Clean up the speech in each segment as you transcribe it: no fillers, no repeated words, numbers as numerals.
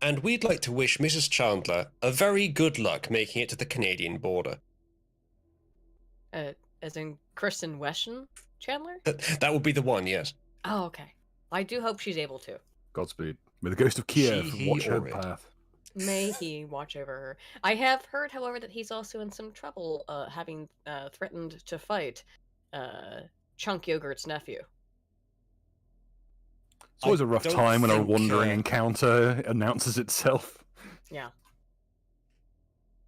and we'd like to wish Mrs. Chandler a very good luck making it to the Canadian border. As in Kristen Weston Chandler? That would be the one, yes. Oh, okay. I do hope she's able to. Godspeed. May the ghost of Kiev He, watch her or it. path. May he watch over her. I have heard, however, that he's also in some trouble, having threatened to fight Chunk Yogurt's nephew. It's always a rough time when a think, wandering encounter announces itself. Yeah.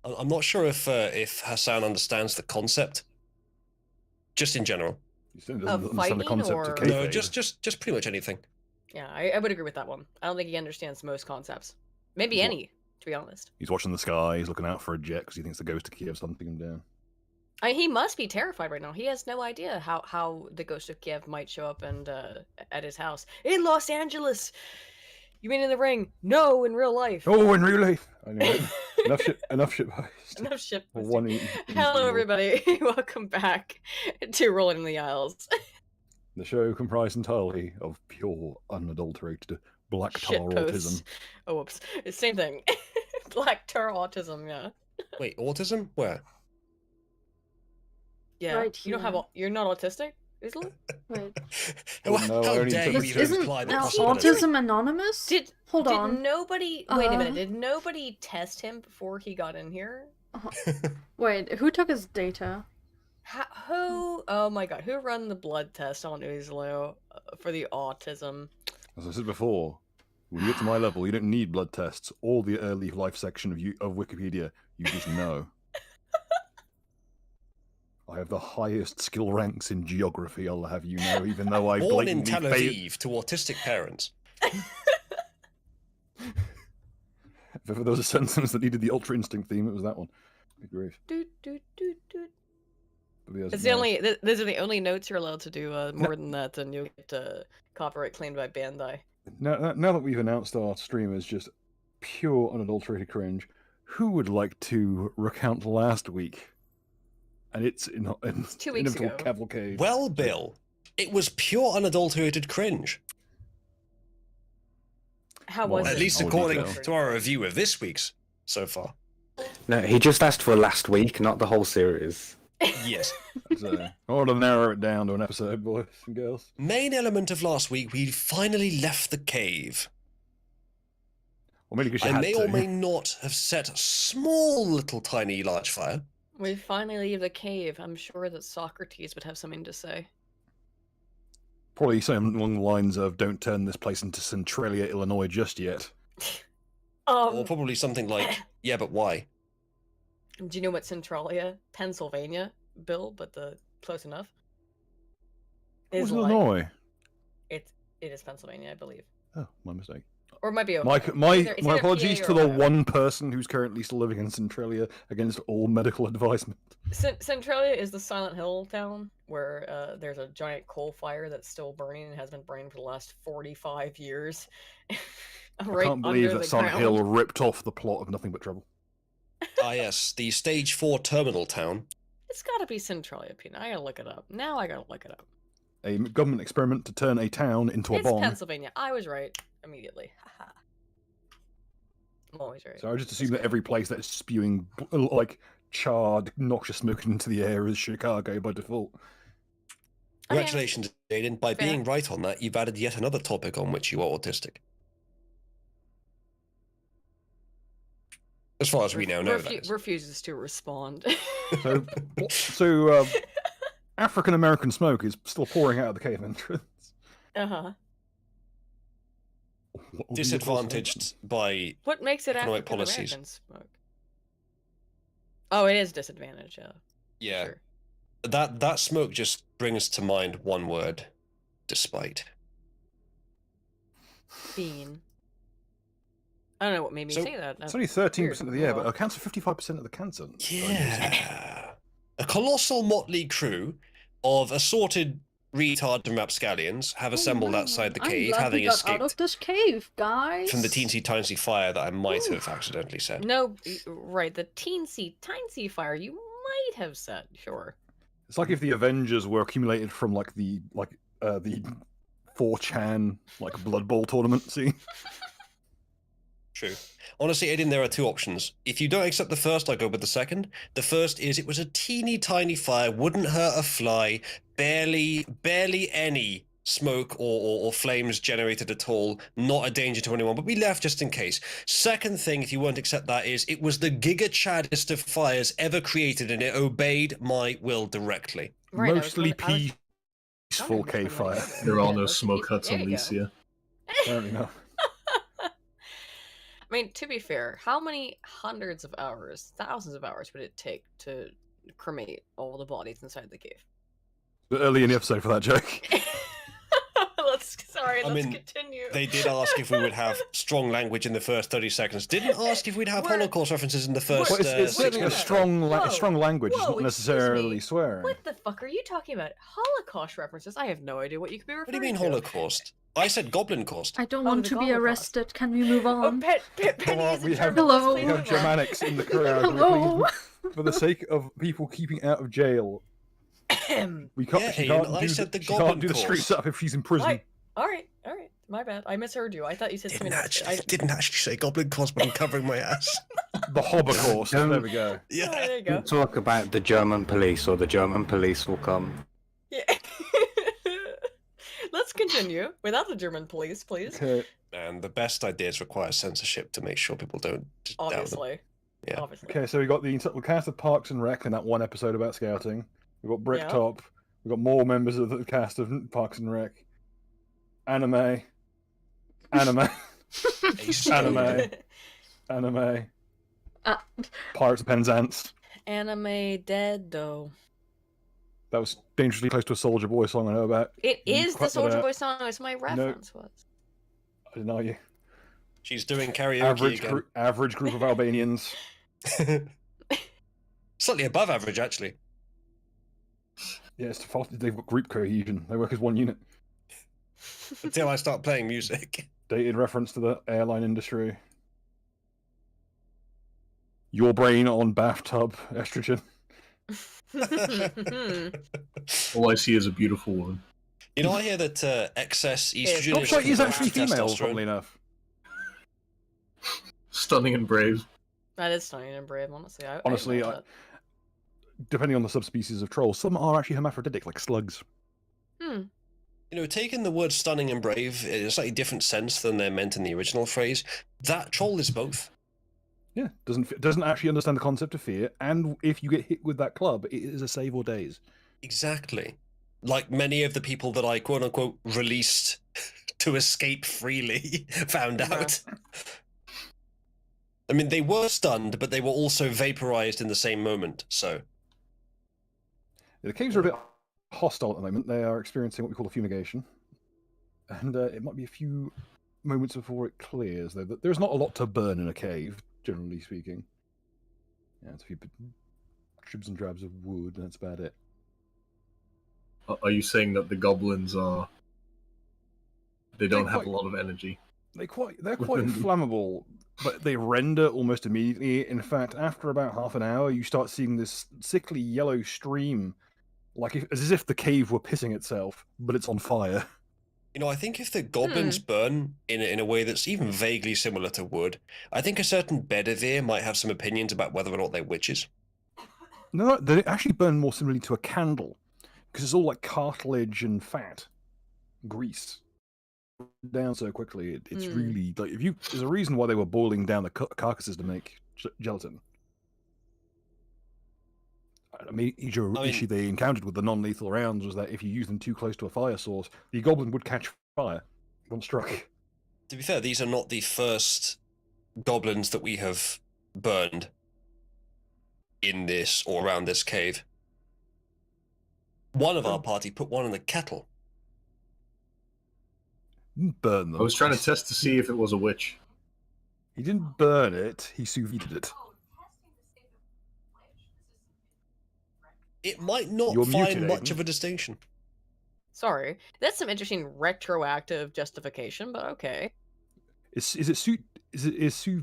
I'm not sure if Hassan understands the concept. Just in general. You still doesn't understand the fighting, concept or- of kayfabe. No, just pretty much anything. Yeah, I would agree with that one. I don't think he understands most concepts. Maybe any, to be honest. He's watching the sky, he's looking out for a jet because he thinks the ghost of Kiev's hunting him down. He must be terrified right now. He has no idea how the ghost of Kiev might show up and at his house. In Los Angeles! You mean in the ring? No, in real life. Oh, in real life! Anyway, enough shit post. Enough shit Or posting. one Hello, everybody. Welcome back to Rolling in the Isles. The show comprised entirely of pure, unadulterated black tar Shit posts. autism. Oh, whoops. Same thing. Black tar autism, yeah. Wait, autism? Where? Yeah. Right You don't have. here. You're not autistic, Isla? Wait. Oh, no, I How only dare took you the even Isn't imply the now possibility? Autism Anonymous? Did Hold on. nobody? Wait a minute. Uh. Did nobody test him before he got in here? Wait, who took his data? Who? Oh my god! Who run the blood test on Uzlo for the autism? As I said before, when you get to my level, you don't need blood tests or the early life section of Wikipedia. You just know. I have the highest skill ranks in geography, I'll have you know, even though I Born in blatantly Tel failed. Aviv to autistic parents. If ever there was a sentence that needed the Ultra Instinct theme, it was that one. Good grief. Doot, doot, doot, doot. But yes, It's no. the only. Those are the only notes you're allowed to do. More than that, then you'll get copyright claimed by Bandai. Now that we've announced our stream is just pure unadulterated cringe, who would like to recount last week? And it's in 2 weeks inevitable ago. cavalcade. Well, Bill, it was pure unadulterated cringe. How Well, was At it? least More according detail. to our review of this week's so far. No, he just asked for last week, not the whole series. Yes. So, I want to narrow it down to an episode, boys and girls. Main element of last week, we finally left the cave. Or maybe because you I had may to. or may not have set a small little tiny large fire. We finally leave the cave. I'm sure that Socrates would have something to say. Probably something along the lines of "Don't turn this place into Centralia, Illinois, just yet." Or probably something like, yeah, but why? Do you know what Centralia, Pennsylvania, Bill? But close enough. It was Is like. Illinois. It is Pennsylvania, I believe, Oh, my mistake. or it might be Ohio. My It's either apologies PA to or the Ohio. one person who's currently still living in Centralia against all medical advisement. Centralia is the Silent Hill town where there's a giant coal fire that's still burning and has been burning for the last 45 years. Right I can't believe under that the Silent ground. Hill ripped off the plot of Nothing But Trouble. Ah, yes, the Stage 4 terminal town. It's gotta be Centralia, Pina. I gotta look it up. Now I gotta look it up. A government experiment to turn a town into a It's bomb. Pennsylvania. I was right immediately. Haha. I'm always right. So I just assume that every place that's spewing like charred, noxious smoke into the air is Chicago by default. I mean, Congratulations, Aiden. By fair. being right on that, you've added yet another topic on which you are autistic. As far as we now know, that is. refuses to respond. So African American smoke is still pouring out of the cave entrance. Uh-huh. What would be your Disadvantaged by What makes it Economic African policies. American smoke? Oh, it is disadvantage, yeah. yeah. Sure. That smoke just brings to mind one word: despite. Bean. I don't know what made me So, say that. It's only 13% of the air, but Weird. it accounts for 55% of the cancer. Yeah. A colossal motley crew of assorted retards and rapscallions have assembled outside the cave, I'm glad having we got out of escaped this cave, guys. from the teensy fire that I might Ooh. have accidentally said. No, right, the teensy fire you might have said, sure. It's like if the Avengers were accumulated from like the 4chan like Blood Bowl tournament scene. True. Honestly, Aiden, there are two options. If you don't accept the first, I go with the second. The first is it was a teeny tiny fire, wouldn't hurt a fly, barely any smoke or flames generated at all, not a danger to anyone, but we left just in case. Second thing, if you won't accept that, is it was the giga-chaddest of fires ever created, and it obeyed my will directly. Right, Mostly I was peaceful cave fire. There are no Mostly smoke peaceful. huts There on you go. Lycia. Apparently not. I mean, to be fair, how many hundreds of hours, thousands of hours would it take to cremate all the bodies inside the cave? But early in the episode for that joke. Let's I mean, continue. They did ask if we would have strong language in the first 30 seconds. Didn't ask if we'd have We're- Holocaust references in the first Well, it's 6 certainly a minutes. Whoa. strong language. It's Whoa, not excuse necessarily me. swearing. What the fuck are you talking about? Holocaust references? I have no idea what you could be What referring do you mean to. Holocaust? I said Goblin cost. I don't Oh, want the to be Goblin arrested. Can we move Oh, on? Penny on, is a we have- German. Let's Hello. please We have move on. Germanics in the crowd. Hello. For the sake of people keeping out of jail, we can't. Yeah, she Ian, can't I do said the she Goblin can't do the course. streets up if she's in prison. Right. All right. My bad. I misheard you. I thought you said something else. Didn't actually say Goblin cost, but I'm covering my ass. The Holocaust. Don't- There we go. Oh, Yeah. there you go. Don't talk about the German police, or the German police will come. Yeah. Let's continue without the German police, please. Okay. And the best ideas require censorship to make sure people don't just doubt them. Obviously. Yeah. Obviously. Okay, so we got the cast of Parks and Rec in that one episode about scouting. We got Bricktop. We got more members of the cast of Parks and Rec. Anime. Anime. Pirates of Penzance. Anime dead though. That was dangerously close to a Soldier Boy song I know about. It You is the cut that Soldier out. Boy song. It's my reference was. I didn't know you. She's doing karaoke again. Average group of Albanians. Slightly above average, actually. Yeah, it's they've got group cohesion. They work as one unit. Until I start playing music. Dated reference to the airline industry. Your brain on bathtub estrogen. All I see is a beautiful woman. You know, I hear that excess estrogen Dropshot is actually converted to female, testosterone. funnily enough. Stunning and brave. That is stunning and brave, honestly. Honestly, I Depending on the subspecies of trolls, some are actually hermaphroditic, like slugs. Hmm. You know, taking the word stunning and brave in a slightly different sense than they're meant in the original phrase, that troll is both. Yeah, doesn't actually understand the concept of fear, and if you get hit with that club, it is a save or days. Exactly. Like many of the people that I quote unquote released to escape freely found Yeah. out. I mean, they were stunned, but they were also vaporized in the same moment, so. The caves are a bit hostile at the moment. They are experiencing what we call a fumigation, and it might be a few moments before it clears. Though there's not a lot to burn in a cave, generally speaking. Yeah, it's a few dribs and drabs of wood, and that's about it. Are you saying that the goblins are... They don't They're have a quite- lot of energy? They're quite flammable, but they render almost immediately. In fact, after about half an hour, you start seeing this sickly yellow stream, as if the cave were pissing itself, but it's on fire. You know, I think if the goblins burn in a way that's even vaguely similar to wood, I think a certain Bedivere might have some opinions about whether or not they're witches. No, they actually burn more similarly to a candle, because it's all like cartilage and fat, grease. Down so quickly, it's really like there's a reason why they were boiling down the carcasses to make gelatin. A major issue they encountered with the non-lethal rounds was that if you use them too close to a fire source, the goblin would catch fire once struck. To be fair, these are not the first goblins that we have burned in this or around this cave. One of our party put one in the kettle. Didn't burn them. I was trying to test to see if it was a witch. He didn't burn it. He sous vide'd it. It might not You're find muted, much Aiden. of a distinction. Sorry. That's some interesting retroactive justification, but okay. Is sous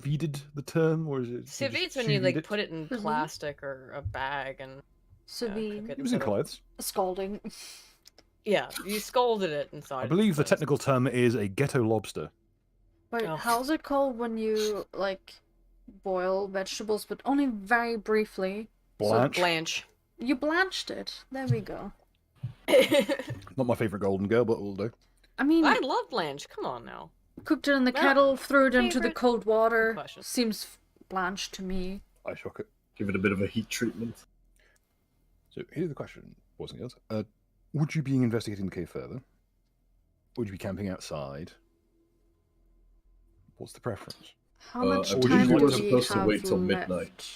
vide'd the term, or is it? Sous just vide's when sous you vide like it? put it in plastic or a bag and Sous cook vide. it It was in instead of- clothes. Scalding. Yeah, you scalded it inside. I believe the clothes. technical term is a ghetto lobster. Wait, Oh. how's it called when you like boil vegetables, but only very briefly? Blanche. Blanche. You blanched it. There we go. Not my favorite golden girl, but will do. I mean, I love Blanche. Come on now. cooked it in the Well, kettle, threw it into the favorite- cold water. question. Seems blanched to me. I shock it. Give it a bit of a heat treatment. So here's the question, boys and girls. Would you be investigating the cave further? Would you be camping outside? What's the preference? How much I believe time you do were we supposed to have wait till left? midnight.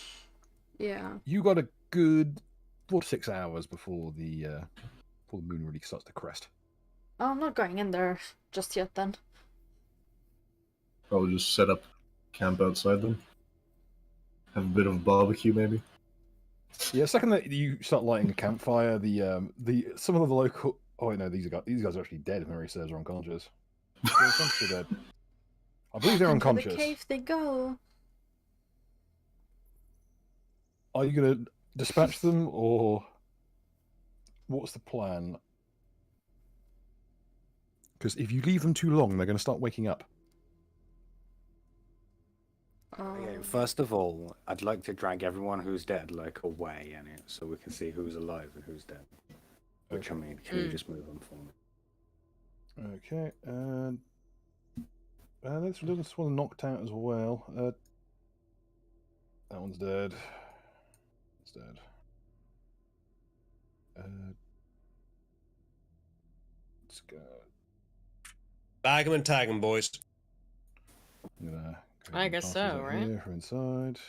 Yeah. You got a good 4 to 6 hours before the moon really starts to crest. Oh, I'm not going in there just yet then. Probably just set up camp outside then. Have a bit of a barbecue, maybe. Yeah, second that you start lighting a campfire, the some of the local. Oh wait, no, these guys are actually dead. If memory serves, are unconscious. They're unconscious, they're dead. I believe they're Into unconscious. the cave they go. Are you gonna dispatch them, or what's the plan? Because if you leave them too long, they're going to start waking up. Okay, first of all, I'd like to drag everyone who's dead like away in it, so we can see who's alive and who's dead. Which I mean, can you just move them for me? Okay, and this one knocked out as well. That one's dead. It's dead. Let's go. Bag 'em and tag 'em, boys. I'm gonna go I and guess pass so, these out right? here from inside.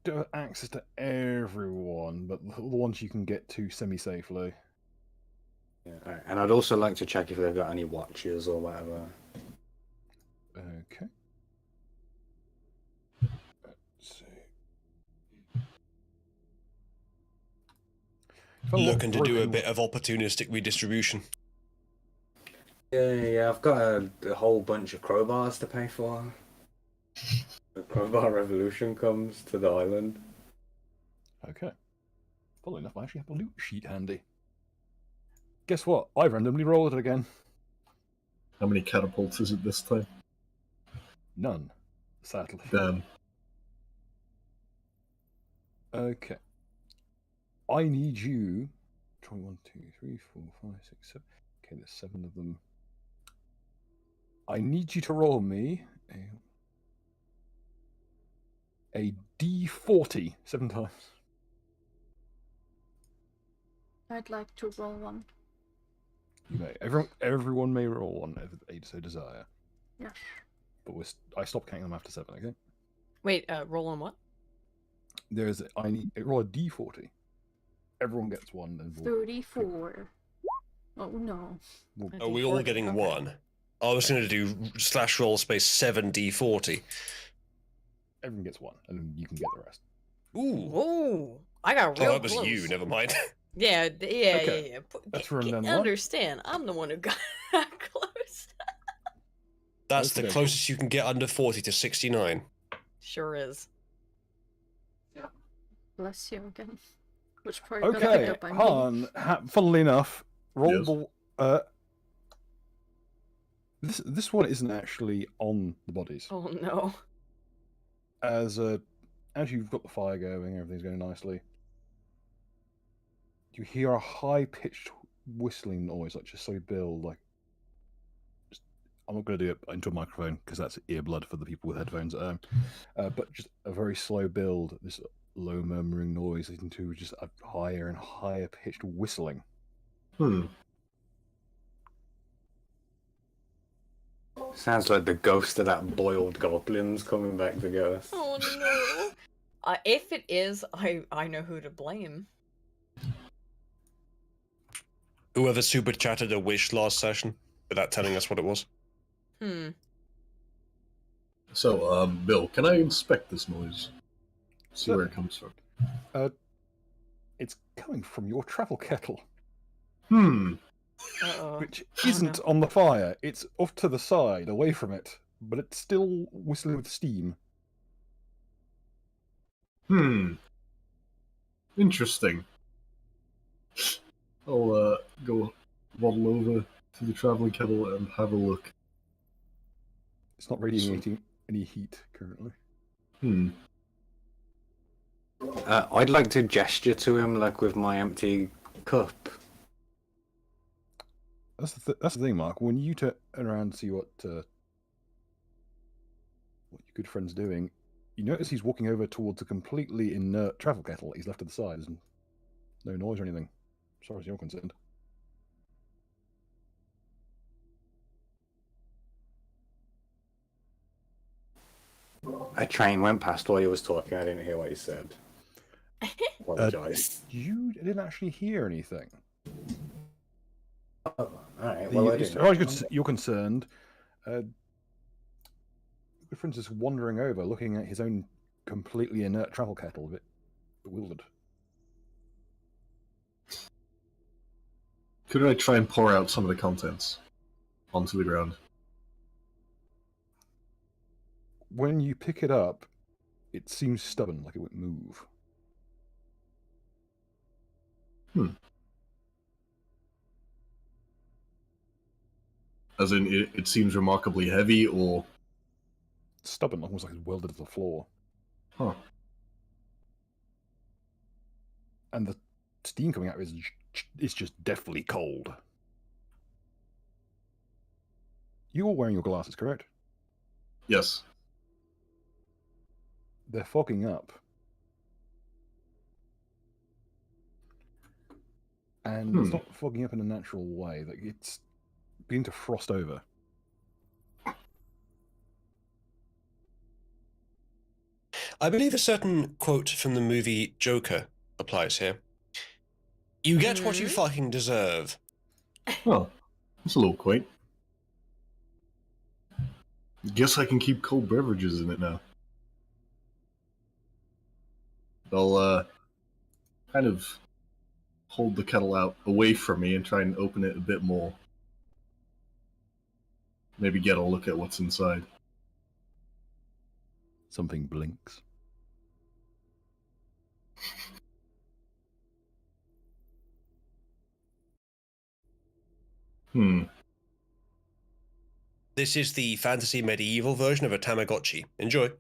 Don't have access to everyone, but the ones you can get to semi-safely. Yeah, alright. And I'd also like to check if they've got any watches or whatever. Okay. Let's see. If I Looking to do a broken- bit of opportunistic redistribution. Yeah, I've got a whole bunch of crowbars to pay for. The crowbar revolution comes to the island. Okay. Funnily enough, I actually have a loot sheet handy. Guess what? I randomly rolled it again. How many catapults is it this time? None, sadly. Damn. Okay. I need you. Try 1, 2, 3, 4, 5, 6, 7. Okay, there's 7 of them. I need you to roll me a D40 7 times. I'd like to roll one. You may. Everyone may roll one if they so desire. Yes. But I stopped counting them after 7. Okay. Wait, roll on what? Roll a D40. Everyone gets one. And 34. Oh no. Are we all getting Okay. one? I was going to do /roll space 7d40. Everyone gets one, and then you can get the rest. Ooh. Ooh, I got real Oh, that was close. you. Never mind. Yeah, yeah, Okay. yeah. That's run down one. Understand? I'm the one who got that close. That's the Okay. closest you can get under 40 to 69. Sure is. Bless you again. Which part got picked Okay, up by me? Han. Funnily enough, Yes. roll. This one isn't actually on the bodies. Oh no. As you've got the fire going, everything's going nicely. You hear a high-pitched whistling noise, like just so build, like. I'm not going to do it into a microphone because that's ear blood for the people with headphones. But just a very slow build, this low murmuring noise leading to just a higher and higher pitched whistling. Sounds like the ghost of that boiled goblin's coming back to get us. Oh no. If it is, I know who to blame. Whoever super chatted a wish last session without telling us what it was. So, Bill, can I inspect this noise? See where it comes from. It's coming from your travel kettle, Uh-oh. which Oh, isn't on the fire. It's off to the side, away from it, but it's still whistling with steam. Interesting. I'll go waddle over to the traveling kettle and have a look. It's not radiating any heat currently. I'd like to gesture to him, like with my empty cup. That's the thing, Mark. When you turn around and see what your good friend's doing, you notice he's walking over towards a completely inert travel kettle he's left to the side. There's no noise or anything, as far as you're concerned. A train went past while he was talking. I didn't hear what he said. Apologise. You didn't actually hear anything. Oh, alright, well, I As didn't. far as you're concerned, your good friend's just wandering over, looking at his own completely inert travel kettle, a bit bewildered. Could I try and pour out some of the contents onto the ground? When you pick it up, it seems stubborn, like it won't move. As in, it seems remarkably heavy, or... Stubborn, almost like it's welded to the floor. Huh. And the steam coming out is just deathly cold. You're wearing your glasses, correct? Yes. They're fogging up. And it's not fogging up in a natural way. Like, it's beginning to frost over. I believe a certain quote from the movie Joker applies here. You get what you fucking deserve. Oh, that's a little quaint. Guess I can keep cold beverages in it now. I'll kind of hold the kettle out away from me and try and open it a bit more. Maybe get a look at what's inside. Something blinks. This is the fantasy medieval version of a Tamagotchi. Enjoy.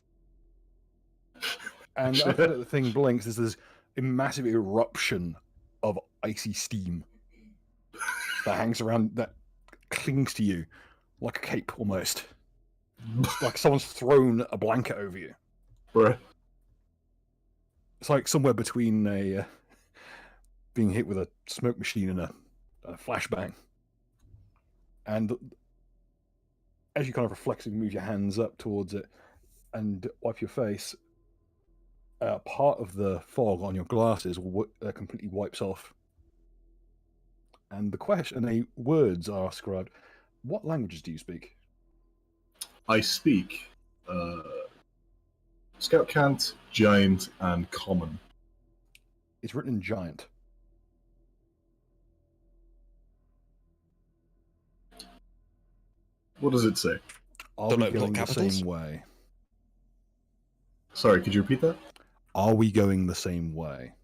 And after the thing blinks, there's this massive eruption of icy steam that hangs around, that clings to you like a cape almost. It's like someone's thrown a blanket over you. Bruh. It's like somewhere between being hit with a smoke machine and a flashbang. And as you kind of reflexively move your hands up towards it and wipe your face, part of the fog on your glasses completely wipes off. And the words are scribed. What languages do you speak? I speak Scout Cant, Giant, and Common. It's written in Giant. What does it say? Are Don't we know, block going the capitals? same way? Sorry, could you repeat that? Are we going the same way?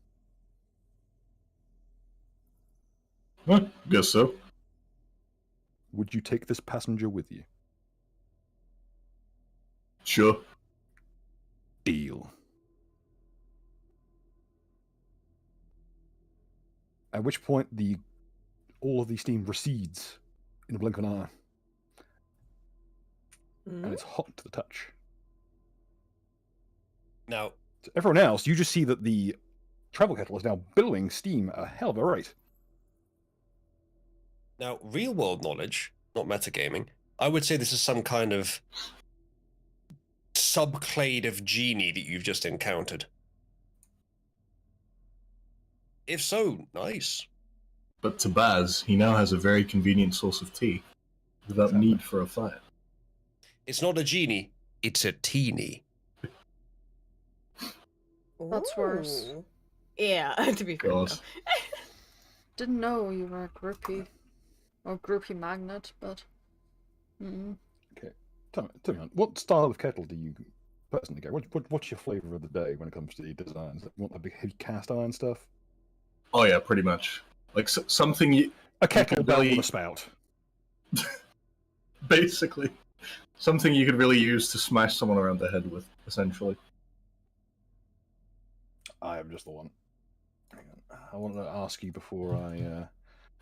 Guess so. Would you take this passenger with you? Sure. Deal. At which point all of the steam recedes in a blink of an eye. And it's hot to the touch. Now, To everyone else, you just see that the travel kettle is now billowing steam at a hell of a rate. Now, real world knowledge, not metagaming, I would say this is some kind of subclade of genie that you've just encountered. If so, nice. But to Baz, he now has a very convenient source of tea, without Exactly. need for a fire. It's not a genie, it's a teenie. That's worse. Ooh. Yeah, to be fair. God. though. Didn't know you were a groupie. Or groupie magnet, but... Tell me, what style of kettle do you personally go? What's your flavour of the day when it comes to the designs? You want the big heavy cast iron stuff? Oh yeah, pretty much. Like something you... A kettle could bell really- with a spout. Basically. Something you could really use to smash someone around the head with, essentially. I am just the one. Hang on. I want to ask you before I...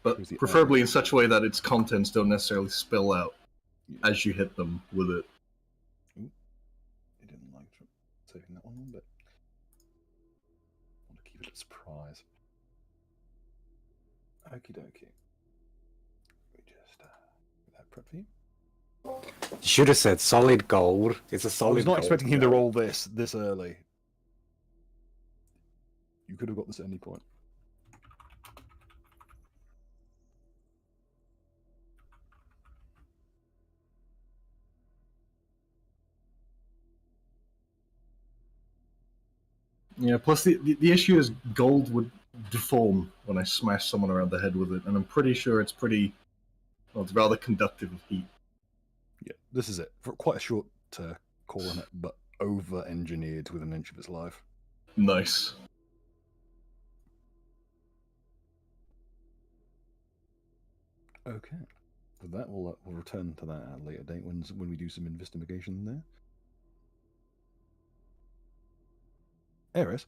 But Who's the preferably other? in such a way that its contents don't necessarily spill out as you hit them with it. Ooh. I didn't like saving that one, but I want to keep it a surprise. Okie dokie. We just get that prep for you. You should have said solid gold. It's a I solid was not gold expecting him to jar. roll this early. You could have got this at any point. Yeah, plus the issue is gold would deform when I smash someone around the head with it, and I'm pretty sure it's it's rather conductive of heat. Yeah, this is it. For quite a short call on it, but over-engineered with an inch of its life. Nice. Okay. With that, we'll return to that at a later date when we do some investigation there. Eris,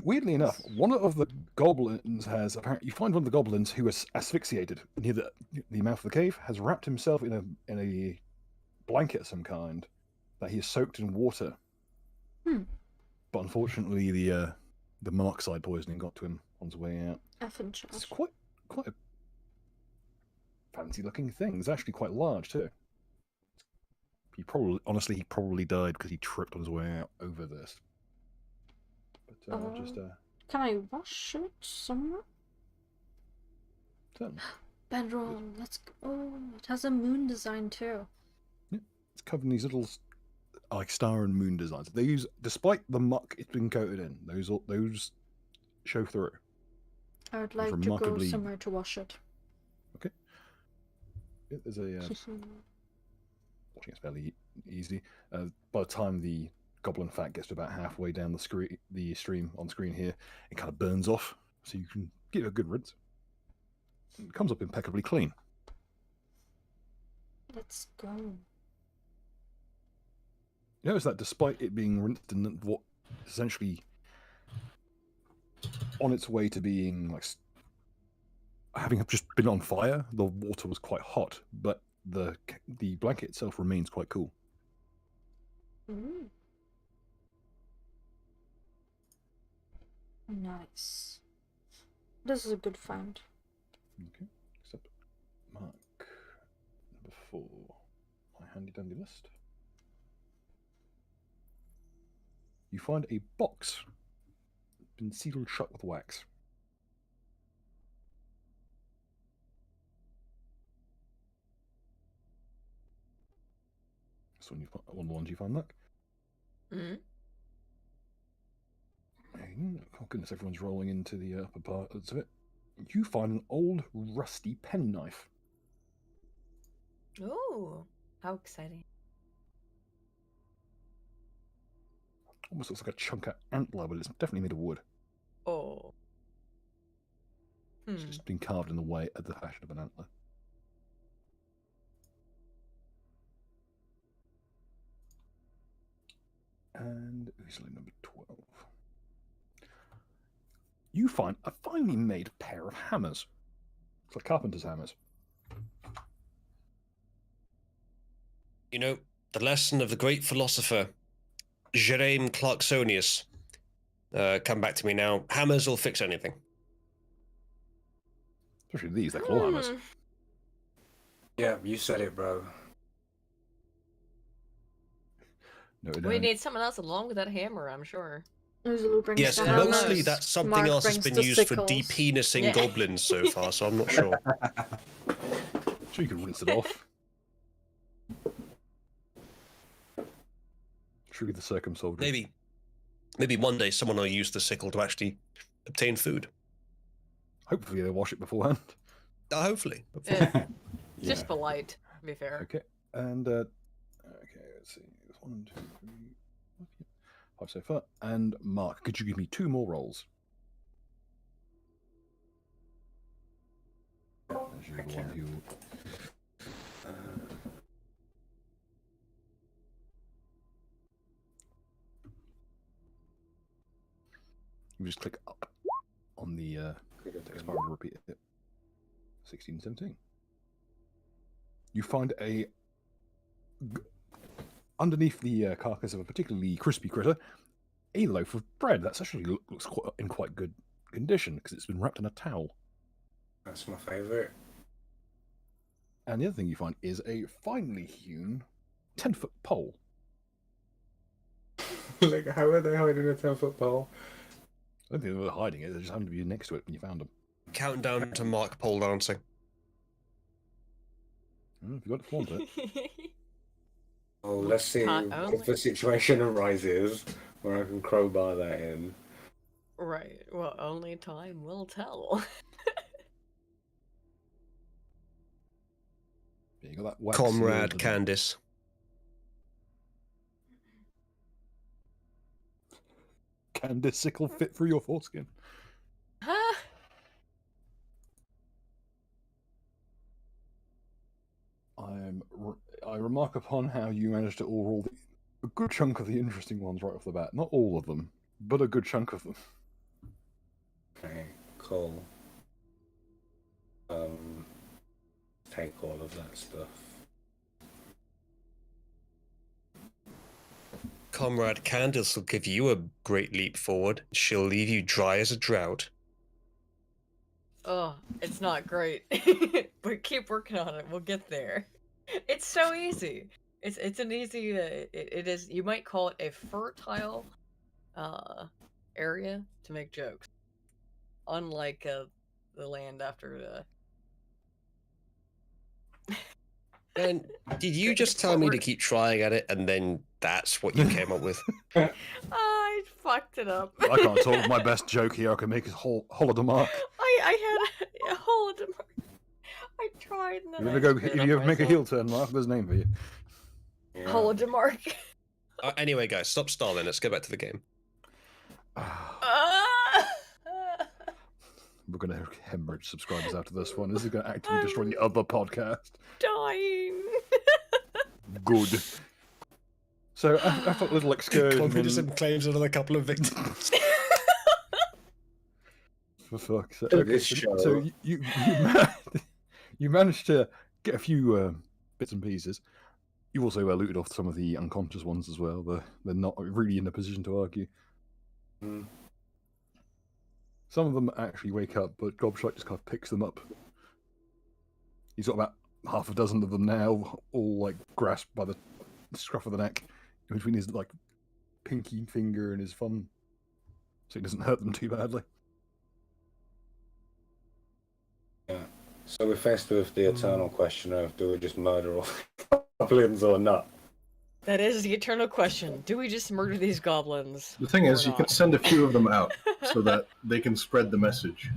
weirdly enough, one of the goblins has apparently... You find one of the goblins who is asphyxiated near the mouth of the cave, has wrapped himself in a blanket of some kind that he is soaked in water. But unfortunately, the monoxide poisoning got to him on his way out. Effing It's Josh. quite a fancy-looking thing. It's actually quite large too. He probably died because he tripped on his way out over this. But Can I wash it somewhere? certainly. Bedroll, let's go. Oh, it has a moon design too. It's covered in these little like star and moon designs. They use, despite the muck it's been coated in, those show through. I would like to go remarkably- somewhere to wash it. Okay. Yeah, there's a washing it's fairly easy. By the time the goblin fat gets to about halfway down the stream on screen here, it kind of burns off, so you can give it a good rinse. It comes up impeccably clean. Let's go. You notice that despite it being rinsed in what essentially on its way to being like having just been on fire, the water was quite hot, but the blanket itself remains quite cool. Ooh. Nice. This is a good find. Okay, except mark number 4, my handy dandy list. You find a box, been sealed shut with wax. So one of the ones you find, Luck. Mm-hmm. Oh goodness, everyone's rolling into the upper parts of it. You find an old rusty penknife. Oh, how exciting. Almost looks like a chunk of antler, but it's definitely made of wood. Oh. It's just been carved in the way of the fashion of an antler. And easily number 12. You find a finely made pair of hammers. It's like carpenter's hammers. You know, the lesson of the great philosopher, Jerome Clarksonius. Come back to me now. Hammers will fix anything. Especially these, they're claw hammers. Yeah, you said it, bro. No, We need someone else along with that hammer, I'm sure. Lulu brings Yes, the mostly hammers. that's something Mark else that's brings been the used for sickles. de-penising Yeah. goblins so far, so I'm not sure. Sure, you can rinse it off. Truly the circumsolved. Maybe one day someone will use the sickle to actually obtain food. Hopefully they wash it beforehand. Hopefully. Just polite, to be fair. Okay, and okay, let's see. There's 1, 2, 3, 5 so far. And Mark, could you give me 2 more rolls? As you're the one who just click up on the text bar and repeat it. 16, 17. You find underneath the carcass of a particularly crispy critter, a loaf of bread. That's actually looks in quite good condition because it's been wrapped in a towel. That's my favourite. And the other thing you find is a finely hewn 10-foot pole. Like, how are they hiding a 10-foot pole? I don't think they were hiding it, they just happened to be next to it when you found them. Countdown to Mark pole dancing. If you got to flaunt it. Oh, let's see if the situation arises where I can crowbar that in. Right. Well, only time will tell. Yeah, you got that wax Comrade sealed, Candice. Candice sickle fit through your foreskin. Huh? I remark upon how you managed to all roll a good chunk of the interesting ones right off the bat. Not all of them, but a good chunk of them. Okay, cool. Take all of that stuff. Comrade Candice will give you a great leap forward. She'll leave you dry as a drought. Oh, it's not great. But keep working on it. We'll get there. It's so easy. It's an easy. It is. You might call it a fertile area to make jokes. Unlike the land after the. And did you just tell me to keep trying at it, and then that's what you came up with? I fucked it up. I can't talk my best joke here. I can make a Holodemark. I had a Holodemark. I tried and then If you ever make a heel turn, Mark, there's a name for you. Yeah. Holodemark. Anyway, guys, stop stalling. Let's get back to the game. We're going to hemorrhage subscribers after this one. This is going to actively destroy the other podcast. Dying. Good. So after a little excursion, Communism claims another couple of victims. for fuck's sake. This show. You managed to get a few bits and pieces. You also looted off some of the unconscious ones as well, but they're not really in a position to argue. Mm. Some of them actually wake up, but Gobshite just kind of picks them up. He's got about half a dozen of them now, all like grasped by the scruff of the neck, in between his like pinky finger and his thumb, so he doesn't hurt them too badly. Yeah. So we're faced with the eternal question of, do we just murder all goblins or not? That is the eternal question. Do we just murder these goblins? The thing is, or you can not? send a few of them out so that they can spread the message.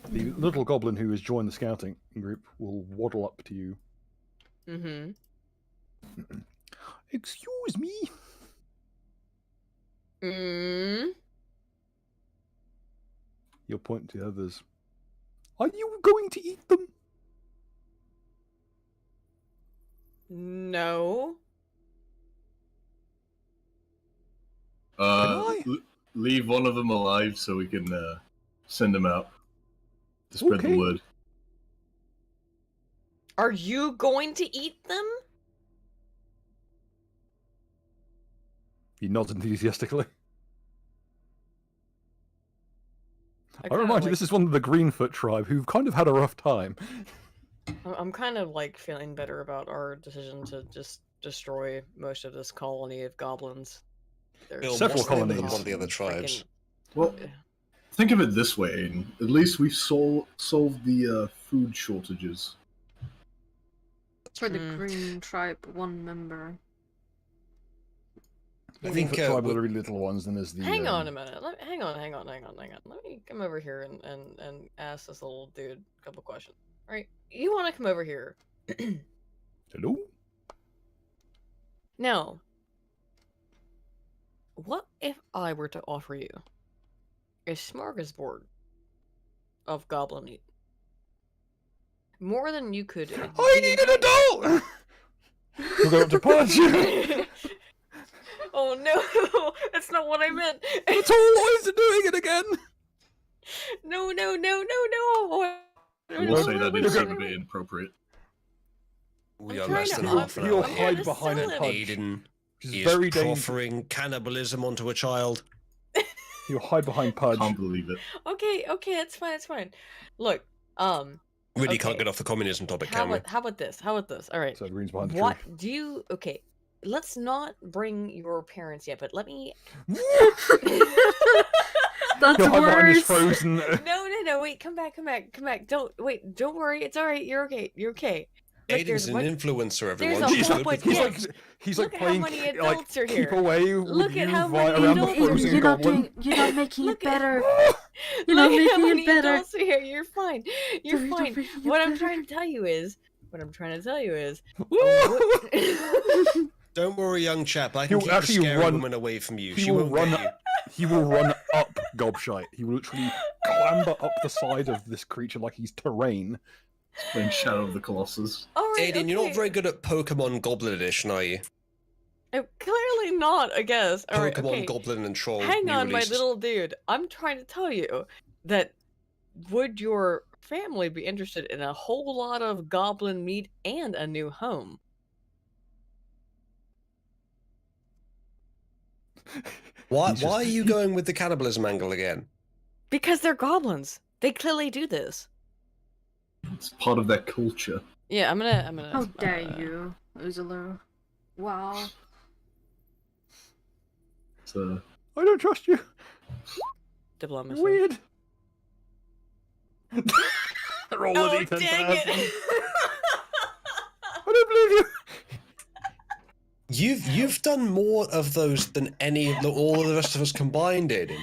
The little goblin who has joined the scouting group will waddle up to you. Mm-hmm. Excuse me. Mm. You'll point to the others. Are you going to eat them? No. Leave one of them alive so we can send them out to spread Okay. the word. Are you going to eat them? He nods enthusiastically. I kinda, remind you, like- this is one of the Greenfoot tribe who've kind of had a rough time. I'm kind of like feeling better about our decision to just destroy most of this colony of goblins. There's Bill, Several what's the name of colonies. one of the other tribes? Well, think of it this way, Aiden. At least we've solved the food shortages. For the Mm. green tribe, one member. I think Greenfoot tribe are the really little ones, and there's the. Hang on a minute. Hang on. Let me come over here and ask this little dude a couple questions. All right, you want to come over here? Hello? Now, what if I were to offer you a smorgasbord of goblin meat? More than you could. I need an adult! We'll go up to punch you! Oh no, that's not what I meant. The tall boys are doing it again. No. I will say that did seem a bit inappropriate. We I'm are less trying than to half an He'll hour I'm here. trying hide to behind a sell it. pudge. Aiden Which is is very dangerous. proffering cannibalism onto a child. He'll hide behind Pudge. Can't believe it. Okay, it's fine. Look, Really can't Okay. get off the communism topic, how can we? about this? All right. So the green's behind the What tree. do you? Okay, let's not bring your parents yet, but let me. That's He'll hide behind his worse. frozen. No. Wait, come back. Don't worry. It's all right. You're okay. Look, Aiden's an influencer, everyone. a She's whole good bunch- with He's yeah. kids. like he's Look like at how playing many like adults are keep here. away with Look at you how via, many around the adults- frozen You're not goblin. doing. You're not making it Look at- better. You're not Look at how making many it better. adults are here. You're fine. You're Don't fine. make it What I'm better. trying to tell you is. Don't worry, young chap. I can He'll keep the actually scary run- woman away from you. he She will won't run get you. He will run up Gobshite. He will literally clamber up the side of this creature like he's terrain. Playing Shadow of the Colossus. All right, Aiden, you're not okay. very good at Pokemon Goblin Edition, are you? Clearly not, I guess. All right, Pokemon okay. Goblin and Troll. Hang new on, my releases. little dude. I'm trying to tell you that would your family be interested in a whole lot of goblin meat and a new home? Why He's just- are you going with the cannibalism angle again? Because they're goblins. They clearly do this. It's part of their culture. Yeah, I'm gonna. How dare you, Uzulu? Wow. So I don't trust you. Diplomacy. Weird. Roll Oh, a d10,000. dang it! I don't believe you. You've done more of those than all of the rest of us combined, Aiden.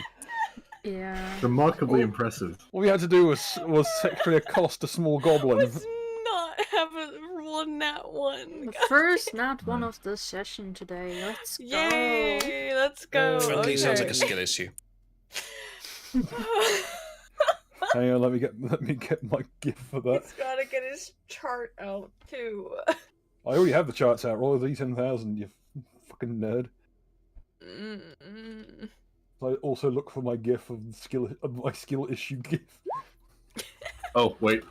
Yeah. remarkably impressive. All we had to do was secretly accost a small goblin. Let's not have a roll in that one. The first nat one of the session today. Let's go. Yay! Let's go. Friendly sounds like a Okay. skill issue. Hang on, let me get my gift for that. He's gotta get his chart out too. I already have the charts out. Roll a d10,000, you fucking nerd. Mm-mm. I also look for my gif of my skill issue gif. Oh wait,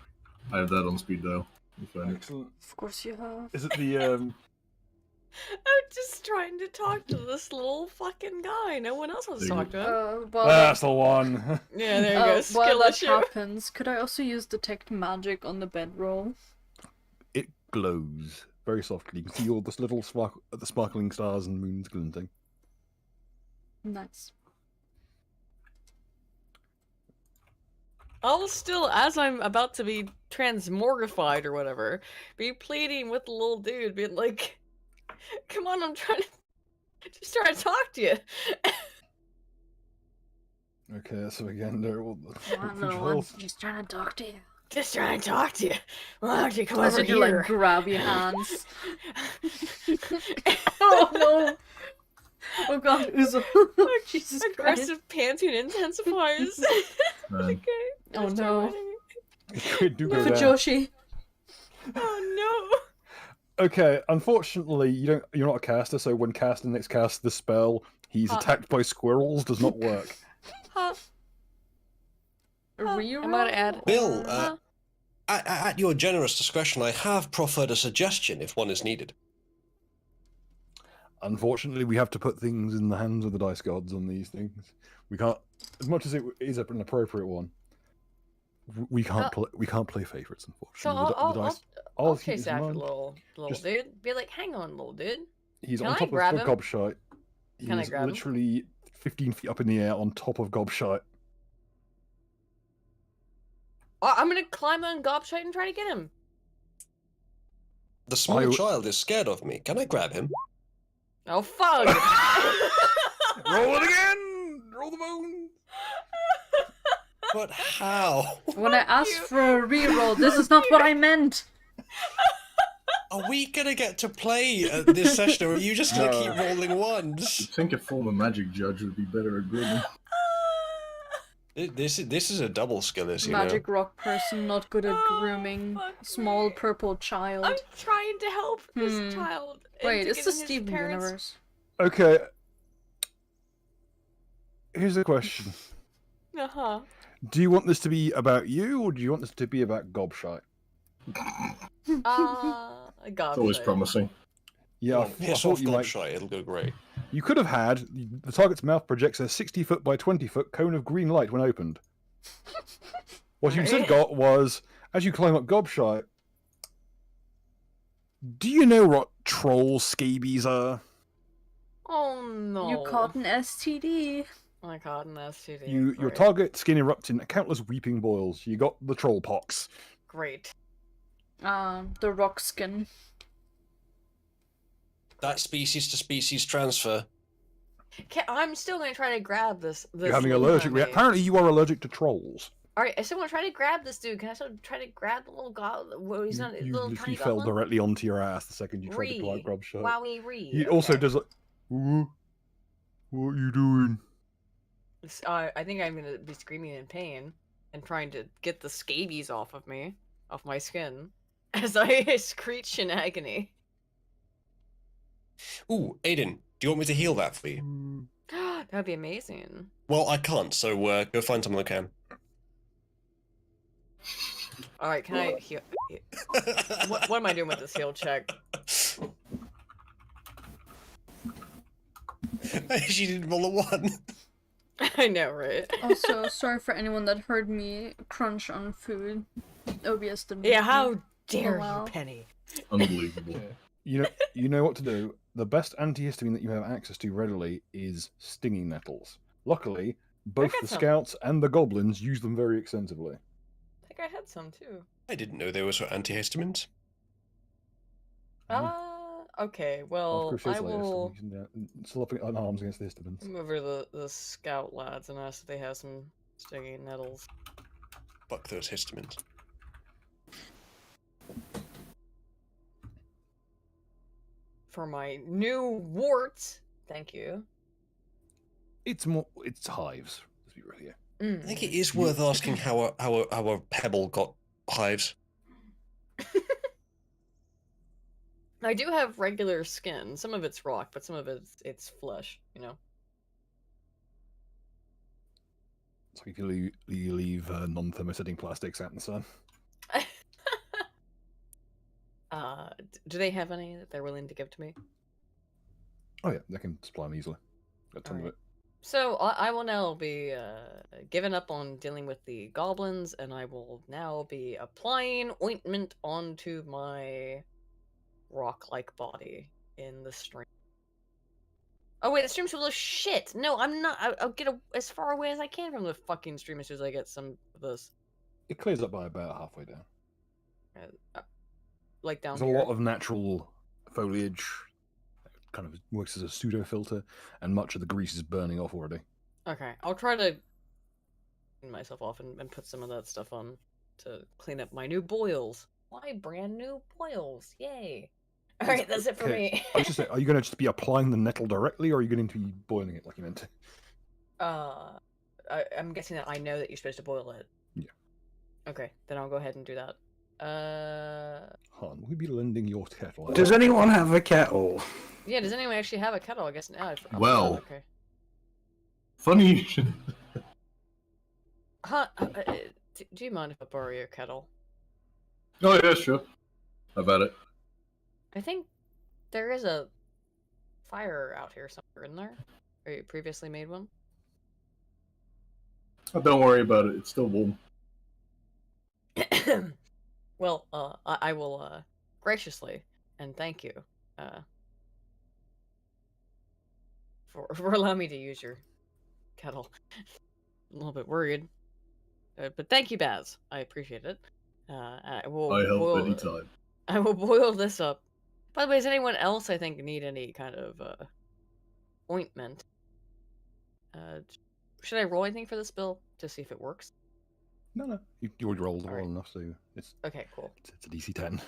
I have that on speed dial. You find it. Excellent. Of course you have. Is it the I'm just trying to talk to this little fucking guy. No one else wants to There you talk to him. While That's the one. Yeah, there you go. while Skill that issue. happens, could I also use detect magic on the bedroll? It glows very softly. You can see all the little the sparkling stars and moons glinting. Nice. I'll still, as I'm about to be transmorgified or whatever, be pleading with the little dude, being like, "Come on, I'm trying to talk to you." Okay, so again, there all the Wow, creature no, health. I'm just trying to talk to you. Just trying to talk to you. Why don't you come As over I do, here? like, grab your hands. Oh no! Oh god, Uzo. Jesus Christ. Aggressive panting intensifiers. Man. Okay. Oh, just no. reminding me. It do go For down. Joshi. Oh Okay, unfortunately, you're not a caster, so when casting the next cast the spell, he's Huh. attacked by squirrels does not work. no. Huh. A reroll? I'm gonna add. Bill, Huh? At your generous discretion, I have proffered a suggestion if one is needed. Unfortunately, we have to put things in the hands of the dice gods on these things. We can't, as much as it is an appropriate one. We can't play favorites, So unfortunately. I'll keep chase this in after mind. little Just- dude. Be like, hang on, little dude. He's Can on I top grab of him? Gobshite. Can I He's grab him? literally 15 feet up in the air on top of Gobshite. I'm gonna climb on Gobshite and try to get him. The small I- child is scared of me. Can I grab him? Oh fuck! Roll it again! Roll the moon! But how? When I asked for a reroll, this is not what I meant! Are we gonna get to play this session, or are you just gonna No. keep rolling ones? I think a former magic judge would be better at grooming. This is a double skill issue. Magic rock person, not good at Oh, grooming. fuck Small me. purple child. I'm trying to help Hmm. this child. Wait, into it's the getting his Steven parents- universe. Okay, Here's the question. Uh-huh. Do you want this to be about you, or do you want this to be about Gobshite? God. It's always promising. Yeah, I Piss thought off you might. Gobshite, it'll go great. You could have had the target's mouth projects a 60-foot by 20-foot cone of green light when opened. What you instead got was, as you climb up Gobshite, do you know what troll scabies are? Oh no. You caught an STD. I caught an STD. Your Great. target skin erupts in countless weeping boils. You got the troll pox. Great. The rock skin. That species to species transfer. I'm still gonna try to grab this. You're having little allergic. mermaid. Apparently, you are allergic to trolls. All right, I still want to try to grab this dude. Can I still try to grab the little goblin? Well, he's not a You little literally tiny fell goblin. directly onto your ass the second you tried to Ree. climb Gobshite. Wowie ree. He also okay. does like, "Ooh, what are you doing?" I think I'm gonna be screaming in pain and trying to get the scabies off of me, off my skin, as I screech in agony. Ooh, Aiden, do you want me to heal that for you? That'd be amazing. Well, I can't, so go find someone that can. All right, can I heal? What am I doing with this heal check? She didn't roll a 1. I know, right? Also, sorry for anyone that heard me crunch on food. OBS didn't. Yeah, make me. how dare wow. you, Penny? Unbelievable. You know what to do. The best antihistamine that you have access to readily is stinging nettles. Luckily, both got the some. scouts and the goblins use them very extensively. I think I had some too. I didn't know there was antihistamines. Okay, well, I will Still up in arms against the histamines. move over the scout lads and ask if they have some stinging nettles. Fuck those histamines. For my new warts. Thank you. It's hives. Let's be real here. I think it is worth asking how a pebble got hives. I do have regular skin. Some of it's rock, but some of it's flesh, you know? It's like if you leave non-thermosetting plastics out in the sun. Do they have any that they're willing to give to me? Oh yeah, they can supply them easily. Got a ton of it. So I will now be giving up on dealing with the goblins, and I will now be applying ointment onto my rock-like body in the stream. Oh wait, the stream's full of shit! No, I'm not. I'll get as far away as I can from the fucking stream as soon as I get some of this. It clears up by about halfway down. Like down There's here. a lot of natural foliage. It kind of works as a pseudo filter, and much of the grease is burning off already. Okay, I'll try to clean myself off and put some of that stuff on to clean up my new boils. My brand new boils! Yay! All right, that's it for me. I was just say, are you going to just be applying the nettle directly, or are you going to be boiling it like you meant to? I'm guessing that I know that you're supposed to boil it. Yeah. Okay, then I'll go ahead and do that. Han, will we be lending your kettle? Does anyone have a kettle? Yeah, does anyone actually have a kettle? I guess now. I forgot. Well. Okay. Funny you should. Huh, do you mind if I borrow your kettle? Oh yeah, sure. I've had it. I think there is a fire out here somewhere, isn't there? Or you previously made one? Oh, don't worry about it. It's still warm. Well, I will graciously and thank you for allowing me to use your kettle. I'm a little bit worried, but thank you, Baz. I appreciate it. I will. I help boil, anytime. I will boil this up. By the way, does anyone else, I think, need any kind of ointment? Should I roll anything for this spell to see if it works? No. You already rolled well Alright. enough, so it's Okay, cool. it's a DC 10.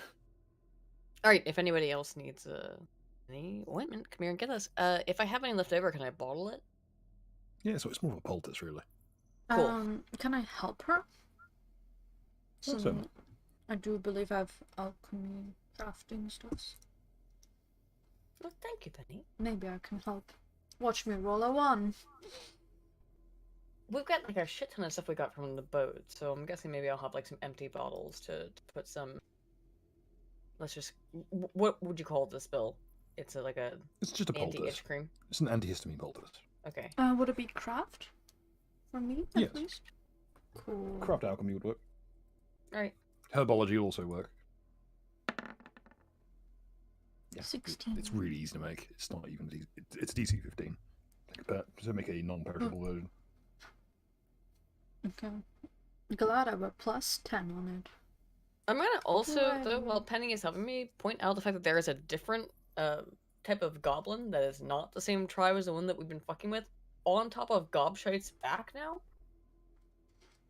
All right, if anybody else needs any ointment, come here and get us. If I have any left over, can I bottle it? Yeah, so it's more of a poultice, really. Cool. Can I help her? So, So, I do believe I have alchemy crafting stuff. Well, thank you, Penny. Maybe I can help. Watch me roll a 1. we've got like a shit ton of stuff we got from the boat, so I'm guessing maybe I'll have like some empty bottles to put some. Let's just. What would you call this, Bill? It's like a It's just a poultice. anti-itch cream. It's an antihistamine poultice. Okay. Would it be craft? For me, Yes. at least? Cool. Craft alchemy would work. All right. Herbology will also work. Yeah, 16. It's really easy to make. It's not even easy. It's DC 15. So make a non-perishable version. Okay. Glad I were plus 10 on it. I'm gonna also, though, Right. while Penny is helping me, point out the fact that there is a different type of goblin that is not the same tribe as the one that we've been fucking with, on top of Gobshite's back now.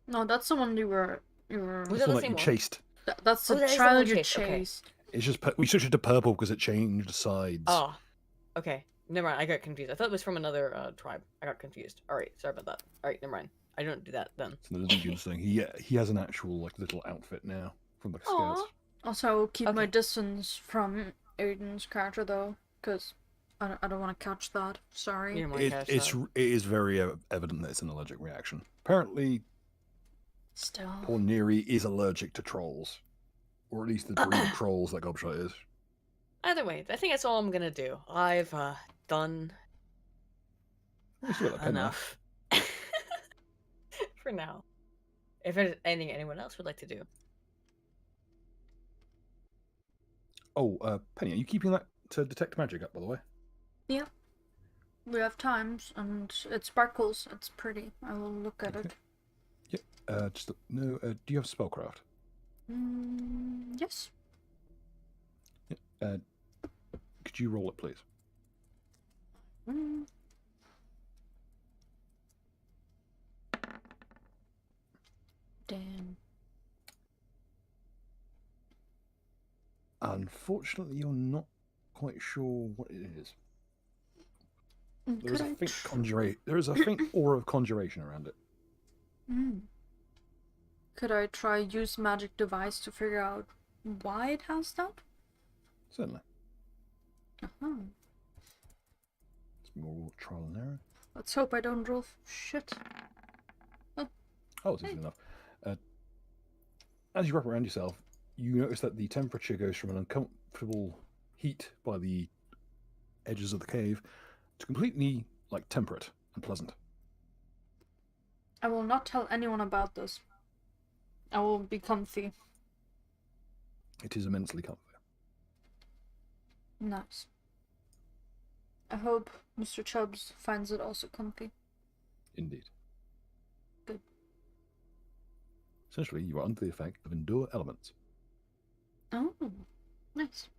No, that's the one you were. Was That's that the the one that same you one? chased. That's Oh, the that is the trial one you chased, okay. chased. It's just we switched it to purple because it changed sides. Ah, okay. Never mind. I got confused. I thought it was from another tribe. I got confused. All right. Sorry about that. All right. Never mind. I don't do that then. It's the Legion thing. He has an actual like little outfit now from the scouts. Aw. Also, I will keep my Okay. distance from Aiden's character though, because I don't want to catch that. Sorry. You don't wanna catch that. It is very evident that it's an allergic reaction. Apparently, Still. poor Neri is allergic to trolls, or at least the breed of trolls that Gobshite is. Either way, I think that's all I'm gonna do. I've done We still got that pen enough for now. If there's anything anyone else would like to do, Oh, Penny, are you keeping that to detect magic up, by the way? Yeah. We have times, and it sparkles. It's pretty. I will look at Okay. it. No. Do you have spellcraft? Yes. Could you roll it, please? Mm. Damn. Unfortunately, you're not quite sure what it is. There is Could a I faint tr- There is a faint aura of conjuration around it. Could I try use magic device to figure out why it has that? Certainly. Uh-huh. It's more trial and error. Let's hope I don't roll shit. Oh, it's easy enough. As you wrap around yourself, you notice that the temperature goes from an uncomfortable heat by the edges of the cave to completely like temperate and pleasant. I will not tell anyone about this. I will be comfy. It is immensely comfy. Nice. I hope Mr. Chubbs finds it also comfy. Indeed. Good. Essentially, you are under the effect of endure elements. Oh, nice.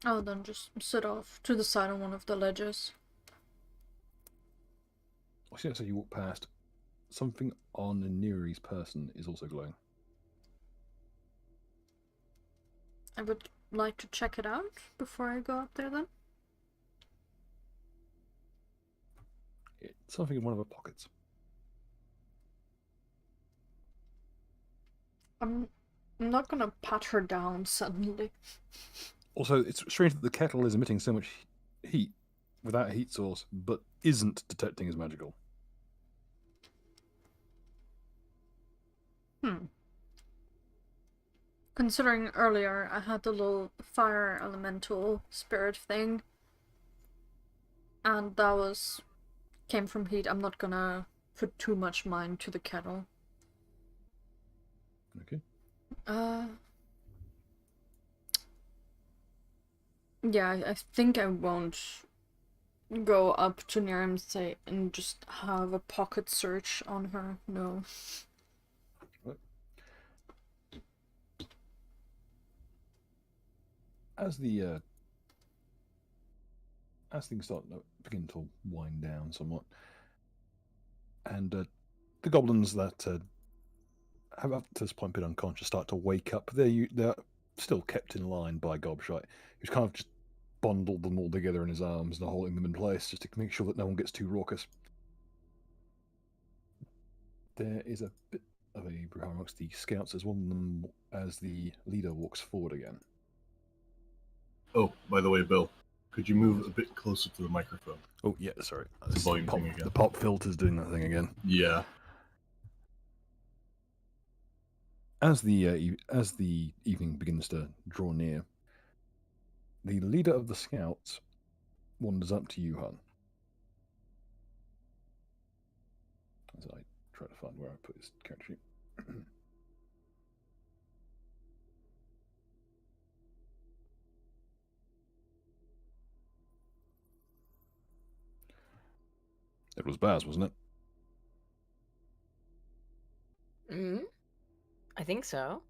I'll then just sit off to the side on one of the ledges. I see. So you walk past. Something on Neri's person is also glowing. I would like to check it out before I go up there then. It's something in one of her pockets. I'm not gonna pat her down suddenly. Also, it's strange that the kettle is emitting so much heat without a heat source, but isn't detecting as magical. Considering earlier I had the little fire elemental spirit thing, and that came from heat, I'm not gonna put too much mind to the kettle. Okay. Yeah, I think I won't go up to near him and just have a pocket search on her. No. As things begin to wind down somewhat, and the goblins that have up to this point been unconscious start to wake up. They're still kept in line by Gobshite, who's kind of just bundled them all together in his arms and holding them in place just to make sure that no one gets too raucous. There is a bit of a brouhaha amongst the scouts as one of them, as the leader walks forward again. Oh, by the way, Bill, Could you move a bit closer to the microphone? Oh yeah, sorry. The volume pop, thing again. the pop filter's doing that thing again. Yeah. As the evening begins to draw near, the leader of the scouts wanders up to you, Hun. As I try to find where I put his character sheet. It was Baz, wasn't it? Mm, I think so.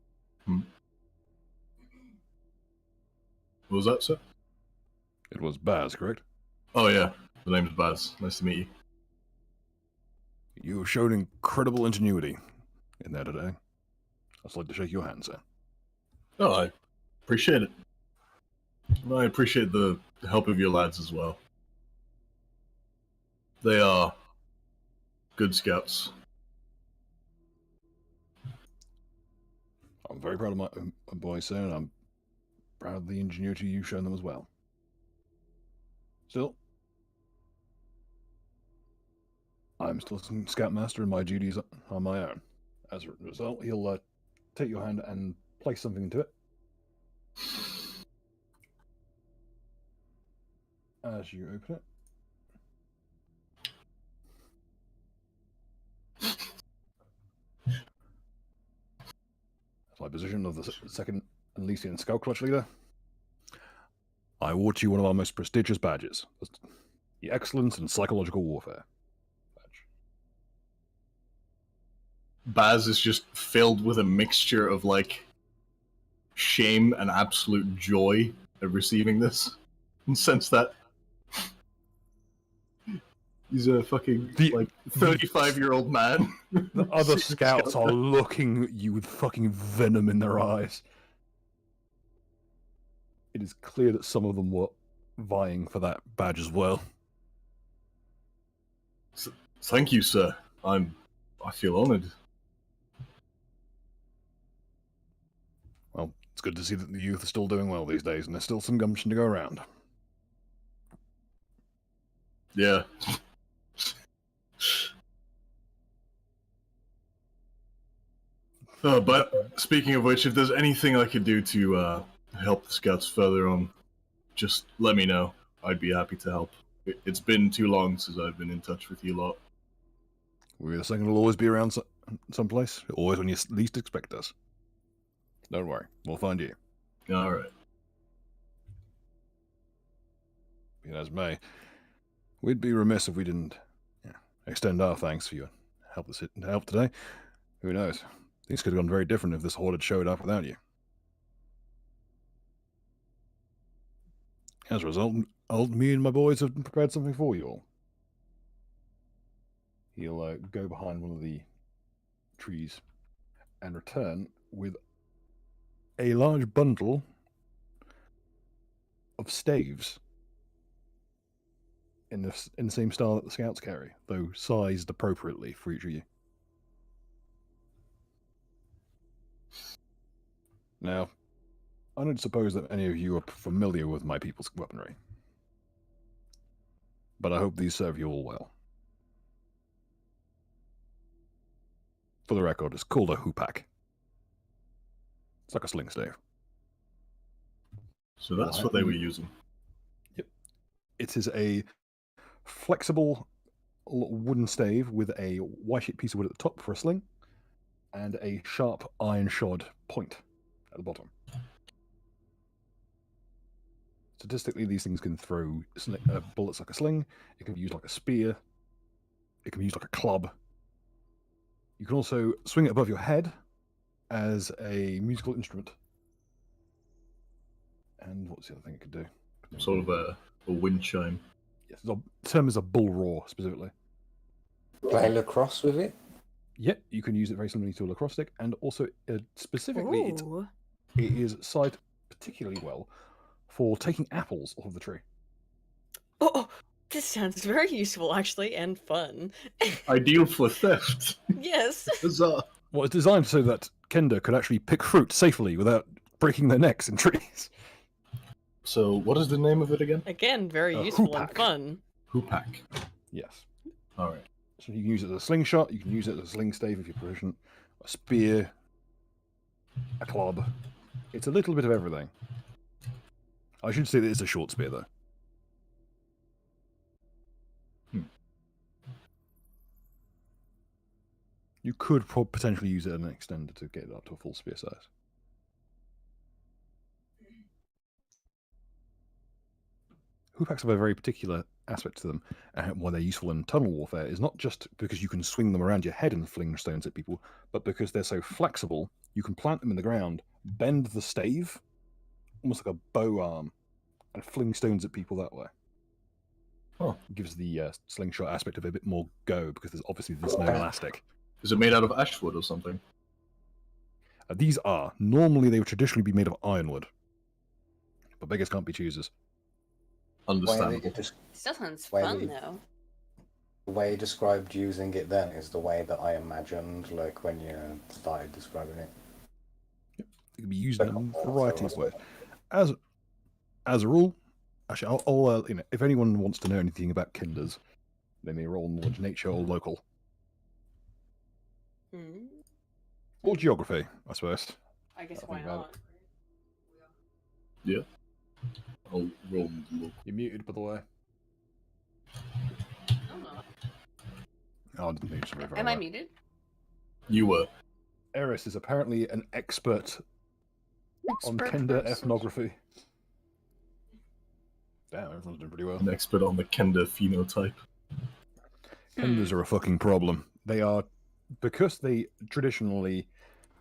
What was that, sir? It was Baz, correct? Oh yeah, the name's Baz. Nice to meet you. You showed incredible ingenuity in there today. I'd like to shake your hand, sir. Oh, I appreciate it. I appreciate the help of your lads as well. They are good scouts. I'm very proud of my boys, sir, and I'm proud of the ingenuity you've shown them as well. Still, I'm still scoutmaster, and my duties are my own. As a result, he'll take your hand and place something into it. As you open it, my position of the second Elysian Scout Clutch Leader, I award you one of our most prestigious badges, the Excellence in Psychological Warfare badge. Baz is just filled with a mixture of like shame and absolute joy at receiving this. And sense that he's a fucking like 35-year-old man. The other scouts are looking at you with fucking venom in their eyes. It is clear that some of them were vying for that badge as well. Thank you, sir. I feel honored. Well, it's good to see that the youth are still doing well these days, and there's still some gumption to go around. Yeah. But speaking of which, if there's anything I could do to help the scouts further on, just let me know. I'd be happy to help. It's been too long since I've been in touch with you lot. We're the second will always be around someplace, always when you least expect us. Don't worry, we'll find you. All right. Be that as may, we'd be remiss if we didn't extend our thanks for your help today. Who knows? Things could have gone very different if this horde had showed up without you. As a result, me and my boys have prepared something for you all. He'll go behind one of the trees and return with a large bundle of staves in the same style that the scouts carry, though sized appropriately for each of you. Now, I don't suppose that any of you are familiar with my people's weaponry, but I hope these serve you all well. For the record, it's called a hoopak. It's like a sling stave. So that's what they were using. Yep. It is a flexible wooden stave with a Y-shaped piece of wood at the top for a sling, and a sharp iron shod point at the bottom. Statistically, these things can throw bullets like a sling. It can be used like a spear. It can be used like a club. You can also swing it above your head as a musical instrument. And what's the other thing it could do? Sort of a wind chime. Yes, the term is a bull roar, specifically. Play lacrosse with it? Yep, you can use it very similarly to a lacrosse stick, and also specifically it is sized particularly well for taking apples off of the tree. Oh, this sounds very useful, actually, and fun. Ideal for theft. Yes. Huzzah. Well, it's designed so that Kender could actually pick fruit safely without breaking their necks in trees. So, what is the name of it again? Again, very A useful and hoopak. fun. Hoopak. Yes. All right. So you can use it as a slingshot, you can use it as a sling stave if you're proficient, a spear, a club. It's a little bit of everything. I should say that it's a short spear, though. You could potentially use it as an extender to get it up to a full spear size. Hoopaks have a very particular aspect to them, and why they're useful in tunnel warfare is not just because you can swing them around your head and fling stones at people, but because they're so flexible, you can plant them in the ground, bend the stave, almost like a bow arm, and fling stones at people that way. Oh. It gives the slingshot aspect of it a bit more go, because there's no elastic. Is it made out of ashwood or something? These are. Normally they would traditionally be made of ironwood, but beggars can't be choosers. Understandable. Still sounds Why fun they- though. The way you described using it then is the way that I imagined, like when you started describing it. It can be used in a variety of ways. As a rule, actually, I'll if anyone wants to know anything about Kenders, they may roll knowledge, nature, or local, Hmm. or geography, I suppose. I guess I why think about not? Yeah. I'll roll. You're muted, by the way. I'm not. Oh, I didn't mute you very Am I well. muted? You were. Eris is apparently an expert on Expert Kender person. ethnography. Damn, everyone's doing pretty well. An expert on the Kender phenotype. Kenders are a fucking problem. They are, because they traditionally,